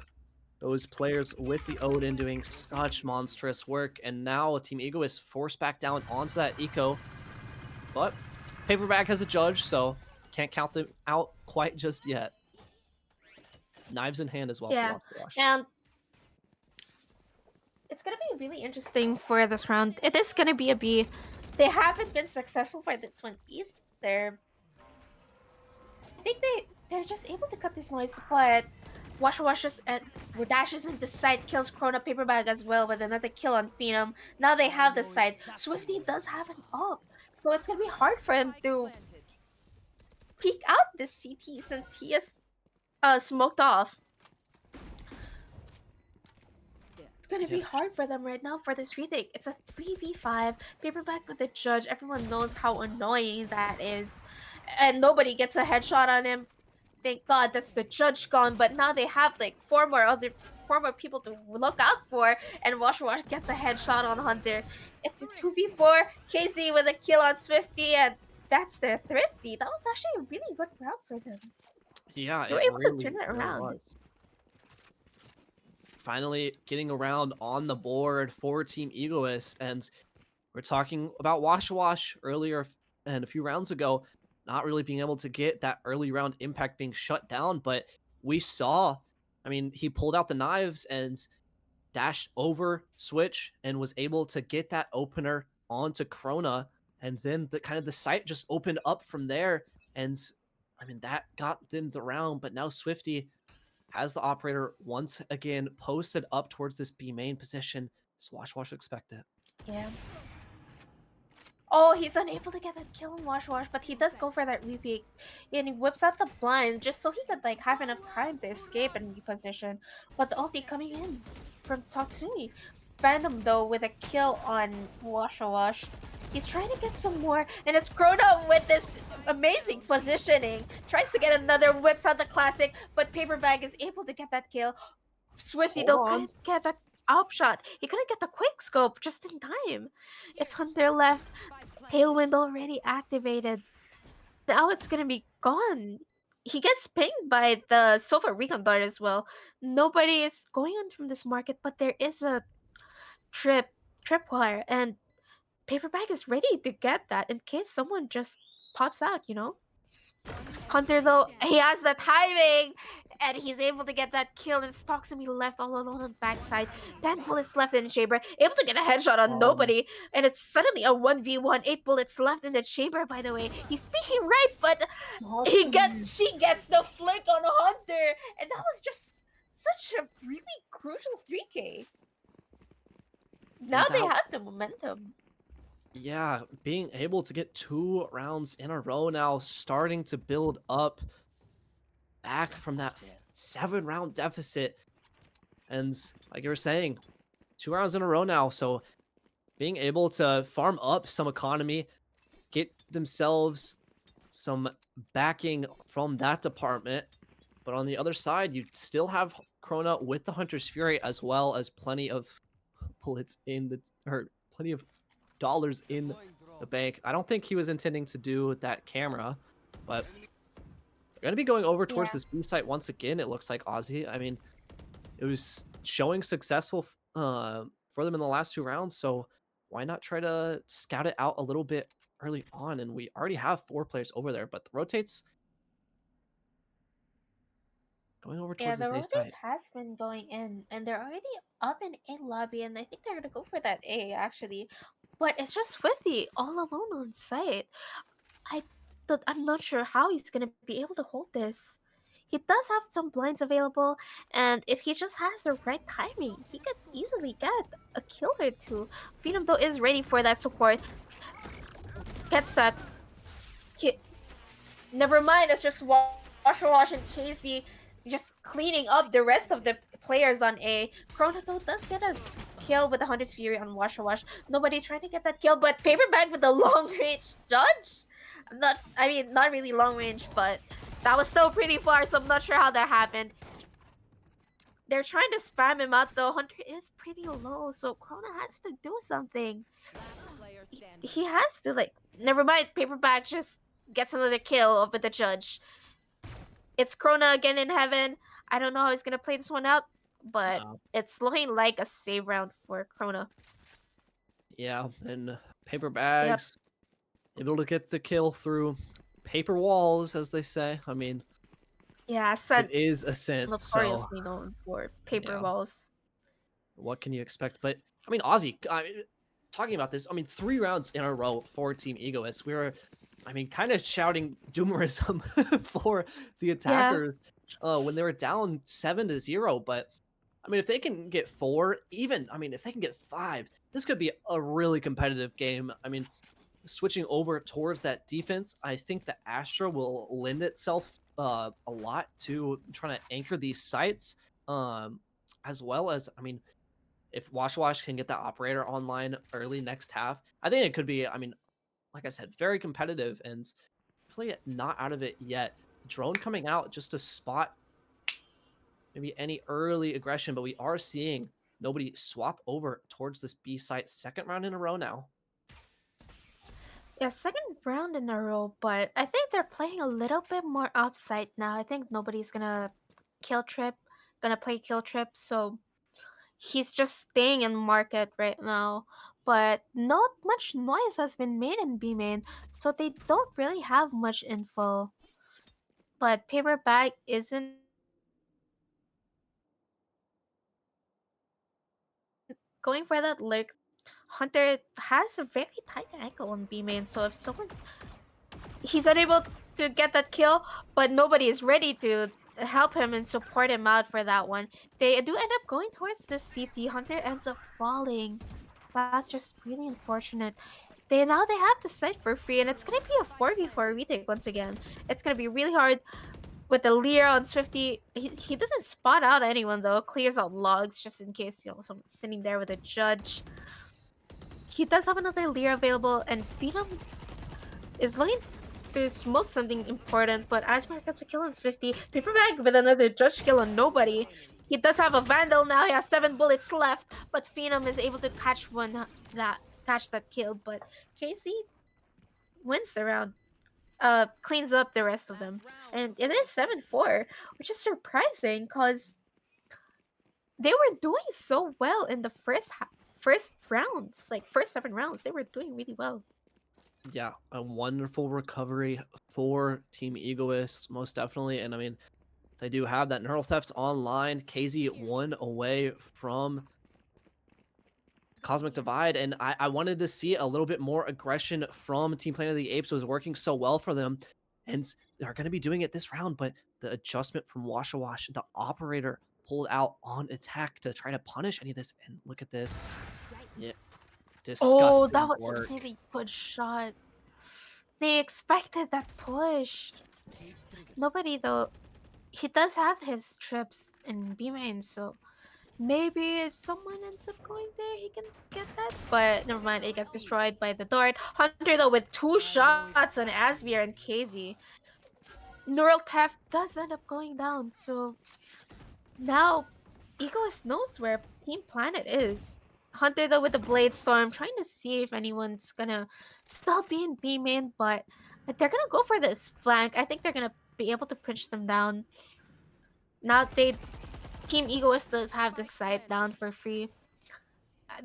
those players with the Odin doing such monstrous work. And now Team Egoist forced back down onto that eco. But Paperback has a judge, so can't count them out quite just yet. Knives in hand as well. Yeah, For Wash. and it's gonna be really interesting for this round. It is gonna be a B. They haven't been successful for this one either. I think they're just able to cut this noise, but Washes and dashes into side, kills Krona Paperbag as well with another kill on Phenom. Now they have the side. Swifty does have an up, so it's gonna be hard for him to peek out this CT since he is smoked off. It's gonna be hard for them right now for this retake. It's a 3v5 Paperback with the judge. Everyone knows how annoying that is, and nobody gets a headshot on him. Thank God that's the judge gone, but now they have like four more people to look out for, and Wash gets a headshot on Hunter. It's a 2v4, KZ with a kill on Swifty, and that's their Thrifty. That was actually a really good round for them. Yeah, They were able to turn it around. Was. Finally getting around on the board for Team Egoist, and we're talking about Wash earlier and a few rounds ago, not really being able to get that early round impact being shut down, but we saw, I mean, he pulled out the knives and dashed over switch and was able to get that opener onto Krona, and then the site just opened up from there, and I mean that got them the round. But now Swifty has the operator once again posted up towards this B main position. Just Wash expect it. Yeah. Oh, he's unable to get that kill on Wash Wash, but he does go for that repeat. And he whips out the blind just so he could like have enough time to escape and reposition. But the ulti coming in from Tatsumi. Phantom though with a kill on Wash Wash. He's trying to get some more, and it's Chrono with this amazing positioning. Tries to get another, whips out the classic, but Paper Bag is able to get that kill. Swifty Hold though on. couldn't get a upshot. He couldn't get the quick scope just in time. It's Hunter left. Tailwind already activated. Now it's gonna be gone. He gets pinged by the Sofa Recon Dart as well. Nobody is going on from this market, but there is a tripwire, and Paperback is ready to get that in case someone just pops out. Hunter though, he has the timing, and he's able to get that kill, and stalks him. He left all alone on the backside. 10 bullets left in the chamber, able to get a headshot on nobody, and it's suddenly a 1v1. 8 bullets left in the chamber, by the way. He's speaking right, but she gets the flick on Hunter, and that was just such a really crucial 3k. Now they have the momentum. Yeah, being able to get 2 rounds in a row now, starting to build up back from that 7-round deficit. And like you were saying, 2 rounds in a row now. So being able to farm up some economy, get themselves some backing from that department. But on the other side, you still have Krona with the Hunter's Fury, as well as plenty of bullets in the, or plenty of dollars in the bank. I don't think he was intending to do that camera, but they're going to be going over towards this B site once again. It looks like Aussie. I mean, it was showing successful for them in the last 2 rounds, so why not try to scout it out a little bit early on? And we already have 4 players over there, but the rotates going over towards the this A rotate site. has been going in, and they're already up in A lobby, and I think they're gonna go for that A actually. But it's just Swifty all alone on site. I'm not sure how he's gonna be able to hold this. He does have some blinds available, and if he just has the right timing, he could easily get a kill or 2. Phenom though is ready for that support. Gets that. Never mind, it's just Wash and Casey just cleaning up the rest of the players on A. Krona though does get a kill with the Hunter's Fury on Wash. Nobody trying to get that kill, but Paperback with the long range judge. Not really long range, but that was still pretty far, so I'm not sure how that happened. They're trying to spam him out though. Hunter is pretty low, so Krona has to do something. He has to, like, never mind, Paperback just gets another kill with the judge. It's Krona again in heaven. I don't know how he's gonna play this one out, but it's looking like a save round for Krona. Yeah, and Paper Bags able to get the kill through paper walls, as they say. I mean, yeah, it is Ascent, notoriously known for paper walls. What can you expect? But I mean, Aussie, talking about this, I mean, 3 rounds in a row for Team Egoist. We were, I mean, kind of shouting doomerism for the attackers when they were down 7-0. But I mean, if they can get 4, even, I mean, if they can get 5, this could be a really competitive game. I mean, switching over towards that defense, I think the Astra will lend itself a lot to trying to anchor these sites, as well as, I mean, if Wash can get that operator online early next half, I think it could be, I mean, like I said, very competitive, and definitely not out of it yet. Drone coming out just to spot maybe any early aggression, but we are seeing nobody swap over towards this B site. 2nd round in a row now. Yeah, 2nd round in a row, but I think they're playing a little bit more offsite now. I think nobody's gonna play kill trip, so he's just staying in market right now. But not much noise has been made in B main, so they don't really have much info. But Paperback isn't going for that lurk. Hunter has a very tight angle on B main, so if he's unable to get that kill, but nobody is ready to help him and support him out for that one. They do end up going towards the CT. Hunter ends up falling. That's just really unfortunate. now they have the site for free, and it's gonna be a 4v4 retake once again. It's gonna be really hard with the Lear on Swifty. He doesn't spot out anyone though. Clears out logs just in case someone's sitting there with a judge. He does have another Lear available, and Phenom is looking to smoke something important, but Asmar gets a kill on Swifty. Paperbag with another judge kill on nobody. He does have a Vandal now. He has 7 bullets left, but Phenom is able to catch that kill. But Casey wins the round. Cleans up the rest of them, and it is 7-4, which is surprising because they were doing so well in the first rounds, like first 7 rounds. They were doing really well. Yeah, a wonderful recovery for Team Egoist, most definitely. And I mean, they do have that Neural Theft online. KZ 1 away from Cosmic Divide, and I wanted to see a little bit more aggression from Team Planet of the Apes. It was working so well for them, and they're going to be doing it this round, but the adjustment from Washawash, the operator pulled out on attack to try to punish any of this, and look at this. Yeah, disgusting Oh, that was work. a really good shot. They expected that push. Nobody though. He does have his trips in B main, so maybe if someone ends up going there, he can get that. But never mind, it gets destroyed by the dart. Hunter though with 2 shots on Asmir and KZ. Neural Theft does end up going down, so now Egoist knows where Team Planet is. Hunter though with the Blade Storm, trying to see if anyone's gonna still be in B main, but they're gonna go for this flank. I think they're gonna be able to pinch them down. Now Team Egoist does have this side down for free.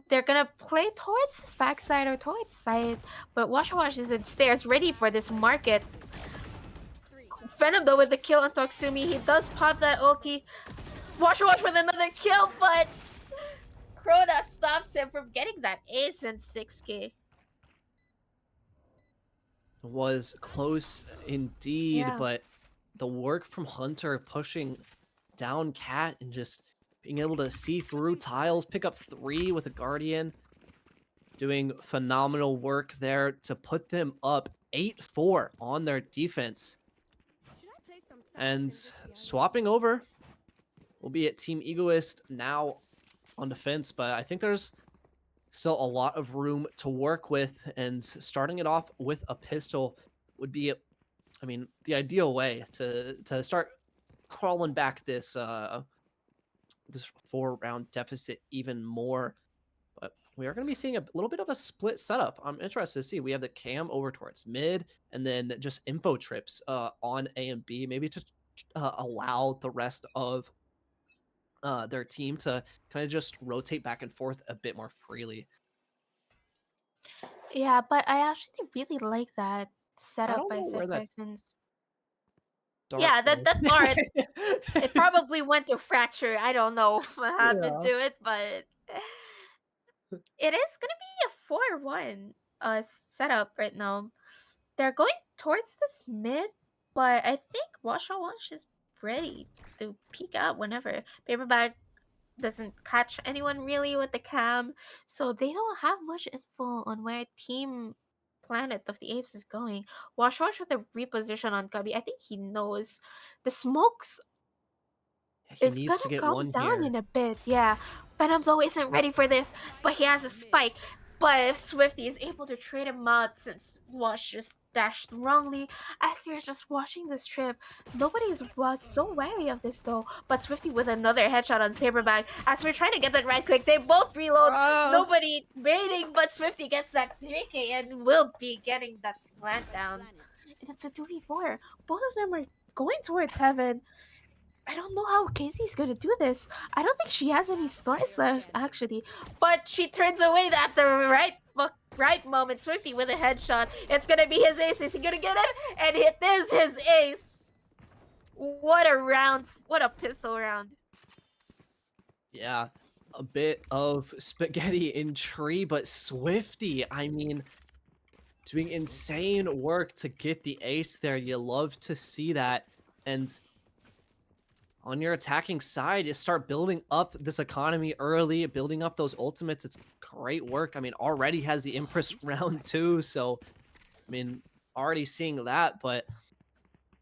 They're gonna play towards this backside or towards side, but Washawash is in stairs ready for this market. Venom though with the kill on Toksumi, he does pop that ulti. Washawash with another kill, but Crota stops him from getting that ace in 6k. Was close indeed, Yeah. but the work from Hunter pushing down Cat and just being able to see through tiles, pick up 3 with a Guardian, doing phenomenal work there to put them up 8-4 on their defense. And swapping over will be at Team Egoist now on defense, but I think there's still a lot of room to work with, and starting it off with a pistol would be, I mean, the ideal way to start crawling back this 4-round deficit even more. But we are going to be seeing a little bit of a split setup. I'm interested to see. We have the cam over towards mid, and then just info trips on A and B, maybe just allow the rest of their team to kind of just rotate back and forth a bit more freely. Yeah, but I actually really like that setup don't by know where that Zipperson's. Dart Yeah, goes. that dart, it probably went to fracture. I don't know what happened to it, but it is gonna be a 4-1 setup right now. They're going towards this mid, but I think Washawash is ready to peek out whenever. Paperback doesn't catch anyone really with the cam, so they don't have much info on where Team Planet of the Apes is going. Washawash with a reposition on Cubby. I think he knows the smokes He is needs gonna to get come one down here. in a bit. Yeah, Venom though isn't ready for this, but he has a spike. But if Swifty is able to trade him out since Wash just dashed wrongly, as we are just watching this trip, nobody was so wary of this though. But Swifty with another headshot on Paperback. As we're trying to get that right click, they both reload. Nobody waiting, but Swifty gets that 3k and will be getting that plant down. And it's a 2v4. Both of them are going towards heaven. I don't know how Casey's gonna do this. I don't think she has any stars left, actually. But she turns away at the right moment. Swifty with a headshot. It's gonna be his ace. Is he gonna get it? And it is his ace. What a round. What a pistol round. Yeah, a bit of spaghetti in tree, but Swifty, I mean, doing insane work to get the ace there. You love to see that. And on your attacking side, you start building up this economy early, building up those ultimates. It's great work. I mean, already has the Empress round 2, so I mean, already seeing that, but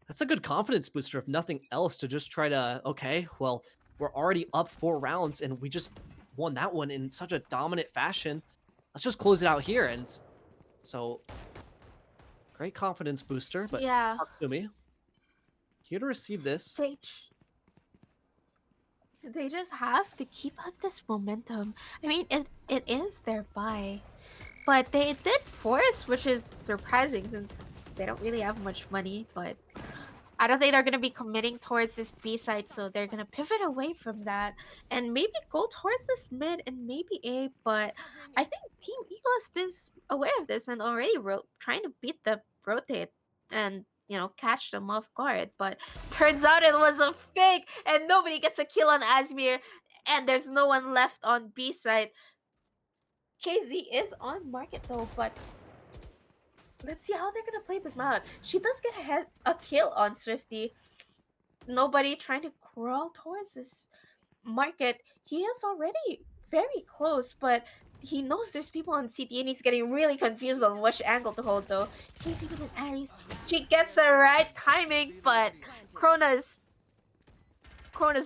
that's a good confidence booster, if nothing else, to just try to, okay, well, we're already up 4 rounds and we just won that one in such a dominant fashion. Let's just close it out here. And so, great confidence booster, but Yeah. talk to me. Here to receive this. They just have to keep up this momentum. I mean, it is their buy, but they did force, which is surprising since they don't really have much money. But I don't think they're gonna be committing towards this B side, so they're gonna pivot away from that and maybe go towards this mid and maybe A. But I think Team Egoist is aware of this and already trying to beat the rotate and catch them off guard. But turns out it was a fake, and nobody gets a kill on Asmir, and there's no one left on B side. KZ is on market though, but let's see how they're gonna play this out. She does get a kill on Swifty. Nobody trying to crawl towards this market. He is already very close, but he knows there's people on CT and he's getting really confused on which angle to hold though. Casey with an Ares. She gets the right timing, but Krona's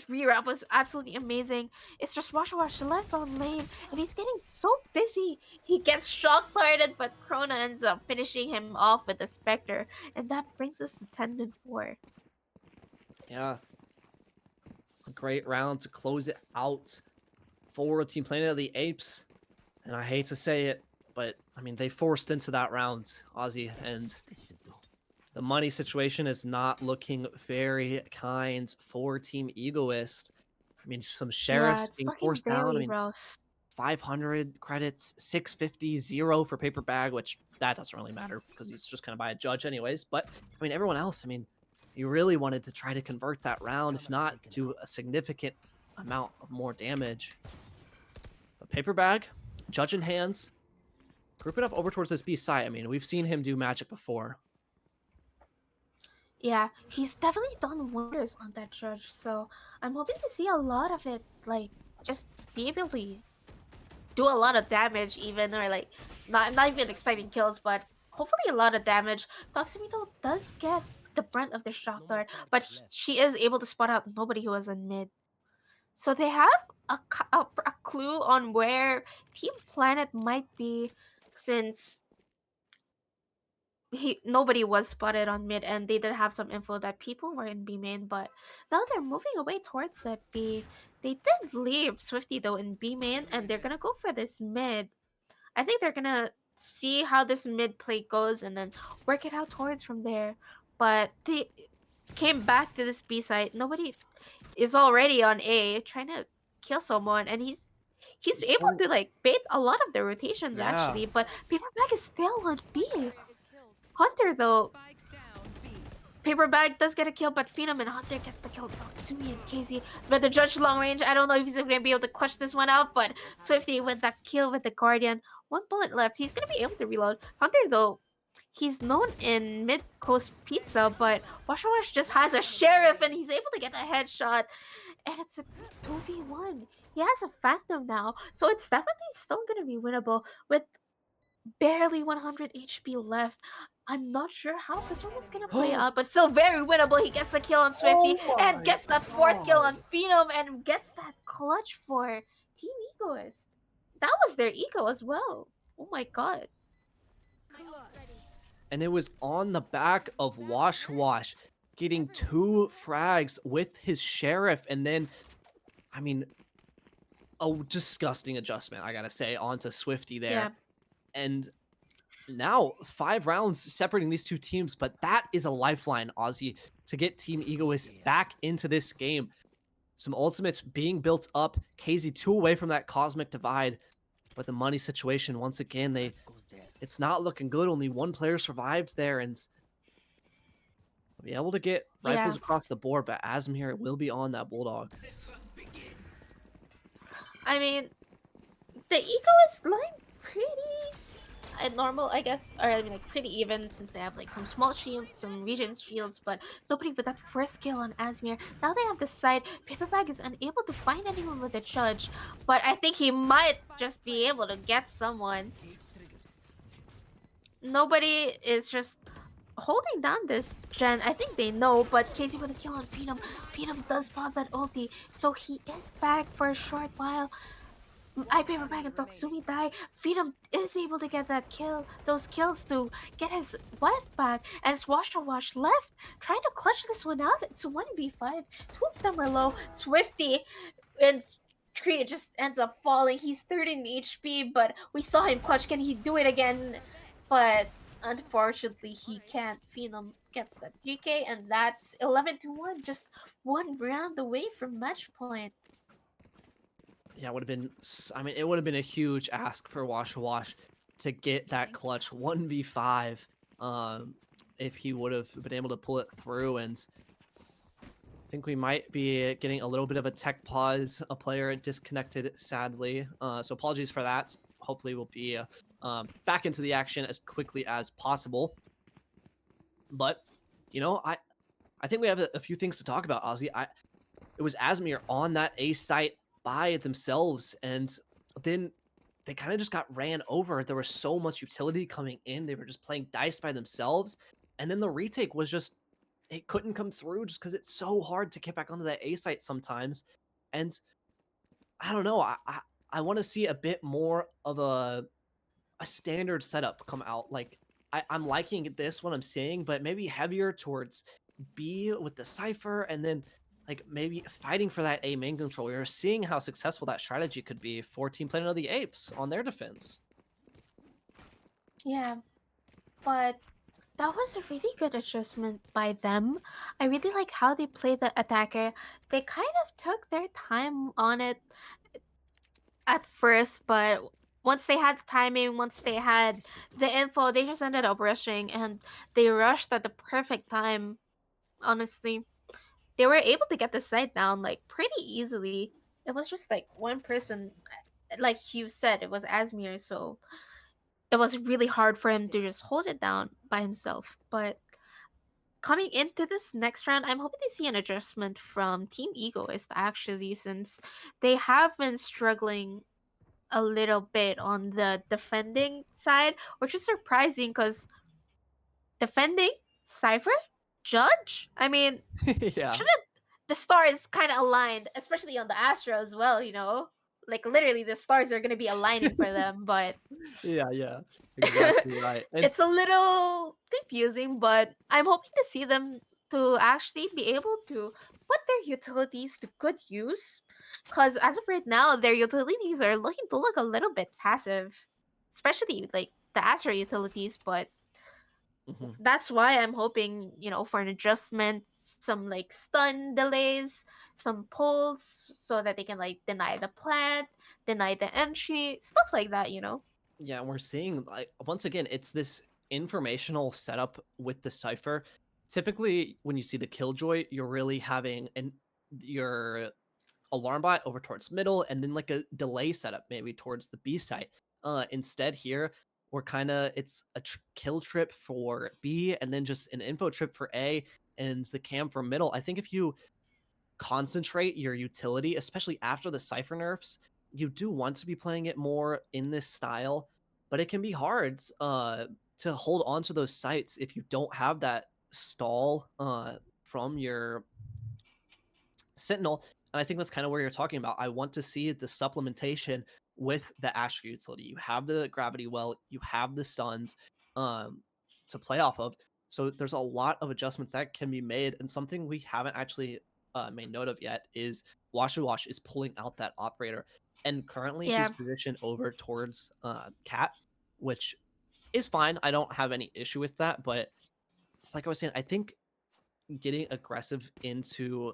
re-wrap was absolutely amazing. It's just Wash left on lane, and he's getting so busy. He gets shock guarded, but Krona ends up finishing him off with the Spectre, and that brings us to 10-4. Yeah. A great round to close it out for Team Planet of the Apes. And I hate to say it, but I mean, they forced into that round, Ozzy, and the money situation is not looking very kind for Team Egoist. I mean, some sheriffs being forced down. I mean, rough. 500 credits, 650, 0 for paper bag, which that doesn't really matter because he's just kind of by a judge anyways. But I mean, everyone else, I mean, you really wanted to try to convert that round, if not to a significant amount of more damage. But paper bag, judge in hands, group it up over towards this B side. I mean, we've seen him do magic before. Yeah, he's definitely done wonders on that judge, so I'm hoping to see a lot of it, like, just be able to do a lot of damage even, or like, I'm not even expecting kills, but hopefully a lot of damage. Toximito does get the brunt of the shock dart, but she is able to spot out nobody who was in mid. So they have a clue on where Team Planet might be, since nobody was spotted on mid, and they did have some info that people were in B main, but now they're moving away towards that B. They did leave Swifty though in B main, and they're gonna go for this mid. I think they're gonna see how this mid play goes and then work it out towards from there. But they came back to this B site. Nobody is already on A trying to kill someone, and he's able to like bait a lot of the rotations actually, but Paperback is still on B. Hunter though, Paperbag does get a kill, but Phenom and Hunter gets the kill on Sumi and Casey. But the judge long range, I don't know if he's gonna be able to clutch this one out, but Swifty with that kill with the Guardian. 1 bullet left. He's gonna be able to reload. Hunter though, he's known in Mid Coast Pizza, but Wash just has a sheriff and he's able to get a headshot. And it's a 2v1. He has a Phantom now, so it's definitely still gonna be winnable with barely 100 HP left. I'm not sure how this one is gonna play out, but still very winnable. He gets the kill on Swifty and gets that 4th kill on Phenom and gets that clutch for Team Egoist. That was their ego as well. Oh my god. And it was on the back of Wash getting 2 frags with his sheriff, and then, I mean, a disgusting adjustment, I gotta say, onto Swifty there. Yeah. And now 5 rounds separating these two teams, but that is a lifeline, Ozzy, to get Team Egoist back into this game. Some ultimates being built up, KZ 2 away from that cosmic divide, but the money situation, once again, it's not looking good. Only 1 player survived there, and will be able to get rifles across the board, but Asmir will be on that Bulldog. I mean, the Egoist line pretty... normal, I guess, or I mean, like pretty even since they have like some small shields, some region shields, but nobody with that first kill on Asmir. Now they have this side. Paperbag is unable to find anyone with a judge, but I think he might just be able to get someone. Nobody is just holding down this gen. I think they know, but Casey with a kill on Phenom. Phenom does pop that ulti, so he is back for a short while. I Paperback and Toksumi die. Freedom is able to get that kill, those kills to get his wife back, and it's Wash to Wash left, trying to clutch this one out. It's 1v5. Two of them are low. Swifty and Tree just ends up falling. He's 13 HP, but we saw him clutch. Can he do it again? But unfortunately, he can't. Phenom gets that 3k, and that's 11-1, just one round away from match point. Yeah, it would have been. I mean, it would have been a huge ask for Wash Wash to get that clutch 1v5. If he would have been able to pull it through, and I think we might be getting a little bit of a tech pause. A player disconnected, sadly. So apologies for that. Hopefully, we'll be back into the action as quickly as possible. But I think we have a few things to talk about, Ozzy. It was Asmir on that A site by themselves, and then they kind of just got ran over. There was so much utility coming in. They were just playing dice by themselves, and then the retake was just, it couldn't come through just because it's so hard to get back onto that A site sometimes. And I don't know. I want to see a bit more of a standard setup come out. Like I'm liking this what I'm seeing, but maybe heavier towards B with the Cypher, and then like maybe fighting for that A main control. We're seeing how successful that strategy could be for Team Planet of the Apes on their defense. Yeah, but that was a really good adjustment by them. I really like how they played the attacker. They kind of took their time on it at first, but once they had the timing, once they had the info, they just ended up rushing, and they rushed at the perfect time. Honestly, they were able to get the site down like pretty easily. It was just like one person, like you said, it was Asmir, so it was really hard for him to just hold it down by himself. But coming into this next round, I'm hoping to see an adjustment from Team Egoist actually, since they have been struggling a little bit on the defending side, which is surprising because defending Cypher, Judge. I mean, Yeah. shouldn't the stars kind of aligned, especially on the Astro as well? You know, like literally the stars are gonna be aligning for them, but Yeah, exactly right. And it's a little confusing. But I'm hoping to see them to actually be able to put their utilities to good use, because as of right now, their utilities are looking to look a little bit passive, especially like the Astro utilities. But mhm. that's why I'm hoping, for an adjustment, some like stun delays, some pulls so that they can like deny the plant, deny the entry, stuff like that. Yeah, and we're seeing like once again, it's this informational setup with the cipher. Typically, when you see the Killjoy, you're really having your alarm bot over towards middle, and then like a delay setup maybe towards the B site. Instead here, we're kind of it's a kill trip for B, and then just an info trip for A, and the cam for middle. I think if you concentrate your utility, especially after the cipher nerfs, you do want to be playing it more in this style, but it can be hard to hold on to those sites if you don't have that stall from your Sentinel. And I think that's kind of where you're talking about. I want to see the supplementation with the Asher utility. You have the gravity well, you have the stuns to play off of. So there's a lot of adjustments that can be made. And something we haven't actually made note of yet is Washu Wash is pulling out that operator. And currently Yeah. he's positioned over towards Cat, which is fine. I don't have any issue with that. But like I was saying, I think getting aggressive into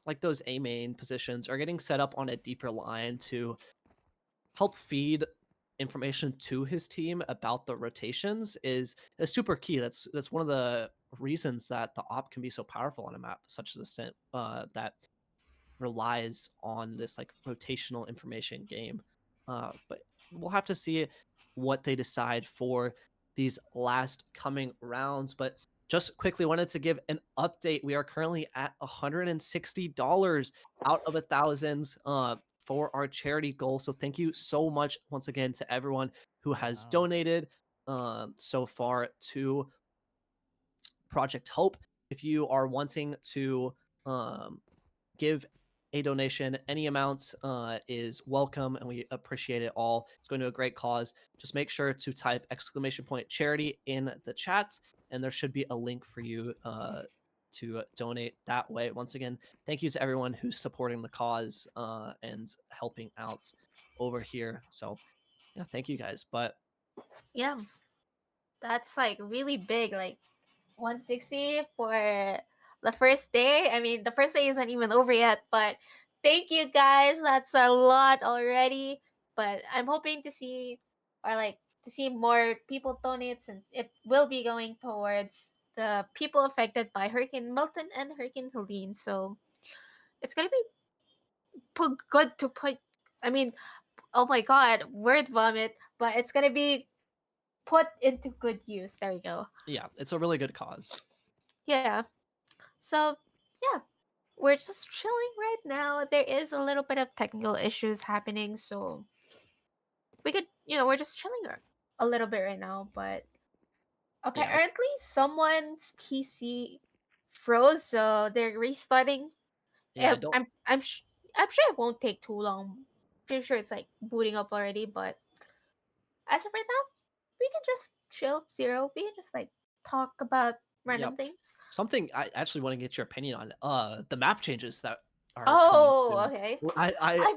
like those A main positions or getting set up on a deeper line to help feed information to his team about the rotations is super key. That's one of the reasons that the op can be so powerful on a map such as Ascent that relies on this like rotational information game. But we'll have to see what they decide for these last coming rounds. But just quickly wanted to give an update. We are currently at $160 out of 1,000 for our charity goal. So thank you so much once again to everyone who has Wow. donated so far to Project Hope. If you are wanting to um, give a donation, any amount is welcome, and we appreciate it all. It's going to a great cause. Just make sure to type !charity in the chat, and there should be a link for you to donate that way. Once again, thank you to everyone who's supporting the cause and helping out over here. So yeah, thank you guys. But Yeah, that's like really big. Like 160 for the first day. I mean, the first day isn't even over yet, but thank you guys. That's a lot already. But I'm hoping to see, or like to see more people donate, since it will be going towards the people affected by Hurricane Milton and Hurricane Helene. So it's gonna be good to put. I mean, oh my God, word vomit. But it's gonna be put into good use. There we go. yeah, it's a really good cause. Yeah. So yeah, we're just chilling right now. There is a little bit of technical issues happening, so we could, we're just chilling a little bit right now. But Yeah, apparently, someone's PC froze, so they're restarting. yeah, I don't. I'm sure it won't take too long. Pretty sure it's like booting up already, but as of right now, we can just chill, zero. We can just like talk about Yep. random things. Something I actually want to get your opinion on. The map changes that are coming Oh, soon. okay. I I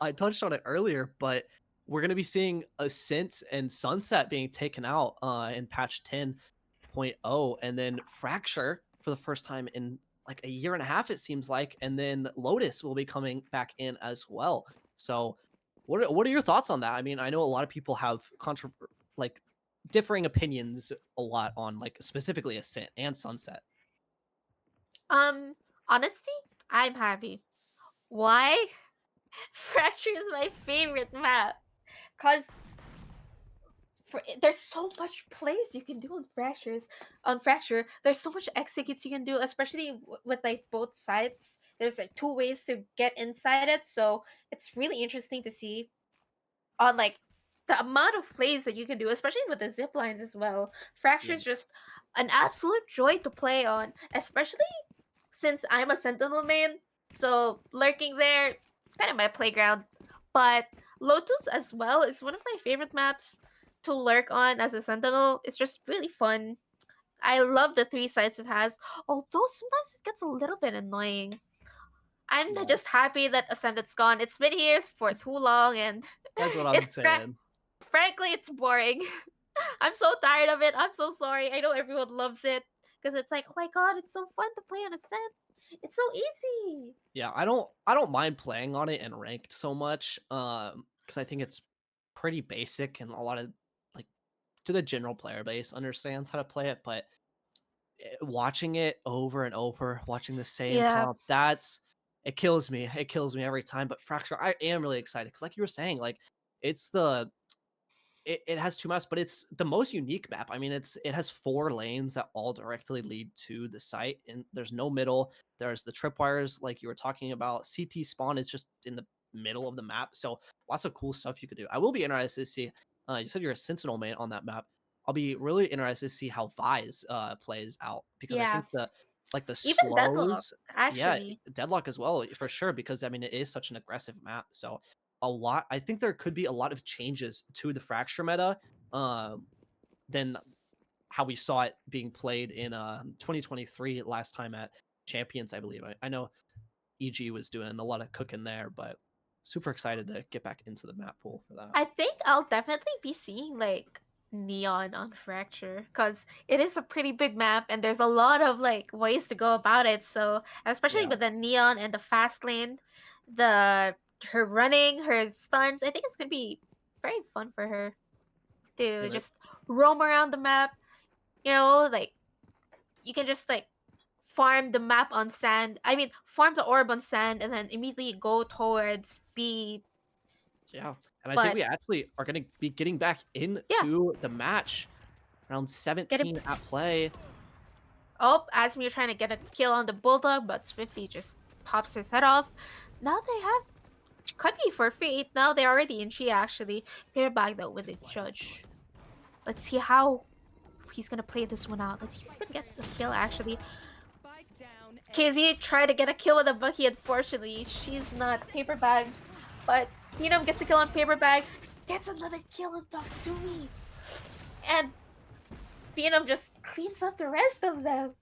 I touched on it earlier, but we're gonna be seeing Ascent and Sunset being taken out in patch 10.0, and then Fracture for the first time in like a year and a half, it seems like, and then Lotus will be coming back in as well. So, what are your thoughts on that? I mean, I know a lot of people have like differing opinions a lot on like specifically Ascent and Sunset. honestly, I'm happy. Why? Fracture is my favorite map. Cause there's so much plays you can do on fractures. On Fracture, there's so much executes you can do, especially with like both sides. There's like two ways to get inside it, so it's really interesting to see on like the amount of plays that you can do, especially with the zip lines as well. Fracture Yeah, is just an absolute joy to play on, especially since I'm a Sentinel main, so lurking there, it's kind of my playground. But Lotus as well is one of my favorite maps to lurk on as a Sentinel. It's just really fun. I love the three sides it has, although sometimes it gets a little bit annoying. I'm yeah, just happy that Ascendant's gone. It's been here for too long, and that's what I'm it's saying. frankly, it's boring. I'm so tired of it. I'm so sorry. I know everyone loves it because it's like, oh my God, it's so fun to play on Ascent. It's so easy. Yeah, I don't mind playing on it and ranked so much, because I think it's pretty basic and a lot of like to the general player base understands how to play it, but watching it over and over, watching the same Yeah. comp, that's it kills me. It kills me every time. But Fracture, I am really excited because, like you were saying, like it's it has two maps, but it's the most unique map. I mean, it has four lanes that all directly lead to the site, and there's no middle. There's the tripwires, like you were talking about. CT spawn is just in the middle of the map, so lots of cool stuff you could do. I will be interested to see. You said you're a Sentinel main on that map. I'll be really interested to see how Vise plays out because I Yeah. think the Even Deadlock, slows, yeah, actually. Deadlock as well for sure because I mean it is such an aggressive map. So I think there could be a lot of changes to the Fracture meta than how we saw it being played in 2023 last time at Champions, I believe. I know EG was doing a lot of cooking there, but super excited to get back into the map pool for that. I think I'll definitely be seeing like Neon on Fracture because it is a pretty big map and there's a lot of like ways to go about it. So especially Yeah, with the Neon and the fast lane, the her running, her stunts, I think it's gonna be very fun for her yeah, to just roam around the map. Like you can just like farm the map on sand. I mean, farm the orb on sand and then immediately go towards B Yeah, and I think But we actually are gonna be getting back yeah, into the match. Round get a 17 at play. oh, Asmir trying to get a kill on the Bulldog, but Swifty just pops his head off. Now they have could be for fate. Now they're already in Chi actually. Pair back though with the judge. Let's see how he's gonna play this one out. Let's see if he's gonna get the kill actually. Spike down A. KZ tried to get a kill with a Bucky, unfortunately. She's not paper bagged. But Phenom gets a kill on paper bag. Gets another kill on Doksumi. And Phenom just cleans up the rest of them.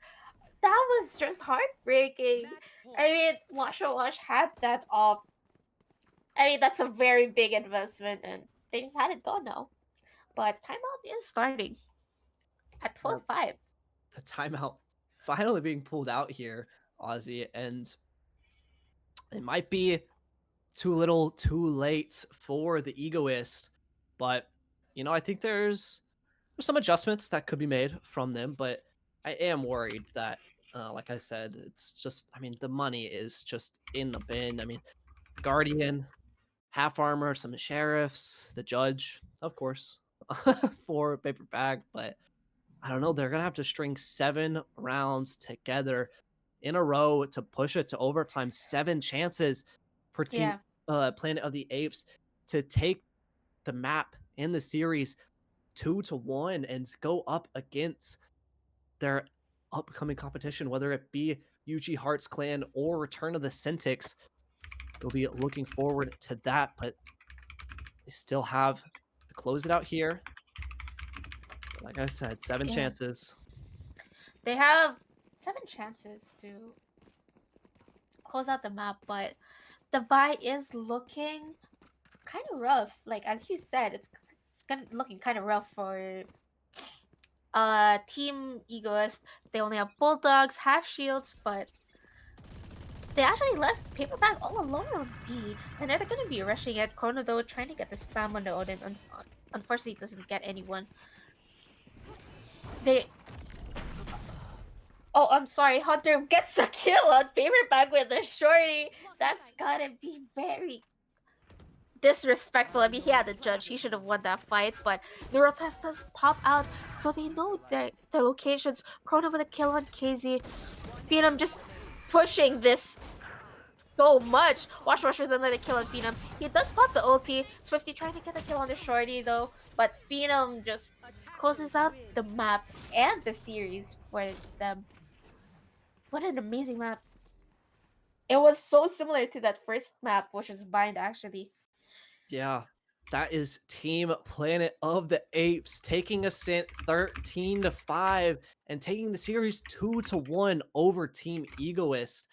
That was just heartbreaking. Match point. I mean, Washa Wash had that off. I mean, that's a very big investment, and they just had it gone now. But timeout is starting at Yeah, 12:05. the timeout finally being pulled out here, Ozzy, and it might be too little, too late for the Egoist. But I think there's some adjustments that could be made from them, but I am worried that, like I said, it's just, I mean, the money is just in the bin. I mean, Guardian, half armor, some sheriffs, the judge, of course, for paper bag, but I don't know. They're gonna have to string 7 rounds together in a row to push it to overtime. 7 chances for Team Yeah, Planet of the Apes to take the map in the series 2-1 and go up against their upcoming competition, whether it be UG Hearts Clan or Return of the Centics. They'll be looking forward to that, but they still have to close it out here. Like I said, 7 yeah. chances. They have 7 chances to close out the map, but the buy is looking kind of rough. Like as you said, it's kind of looking kind of rough for Team Egoist. They only have Bulldogs, half shields, but they actually left Paperback all alone on B, and they're gonna be rushing at Chrono though, trying to get the spam on the Odin. Unfortunately, it doesn't get anyone. They Oh, I'm sorry. Hunter gets a kill on Paperback with a shorty. That's gotta be very disrespectful. I mean, he had the judge. He should have won that fight, but Neurotheft does pop out, so they know their locations. Chrono with a kill on KZ. Phenom just pushing this so much. Wash Wash with another kill on Phenom. He does pop the ulti. Swifty trying to get a kill on the shorty though, but Phenom just closes out the map and the series for them. What an amazing map. It was so similar to that first map, which was Bind actually. Yeah, that is Team Planet of the Apes taking a cent 13-5 and taking the series 2-1 over Team Egoist.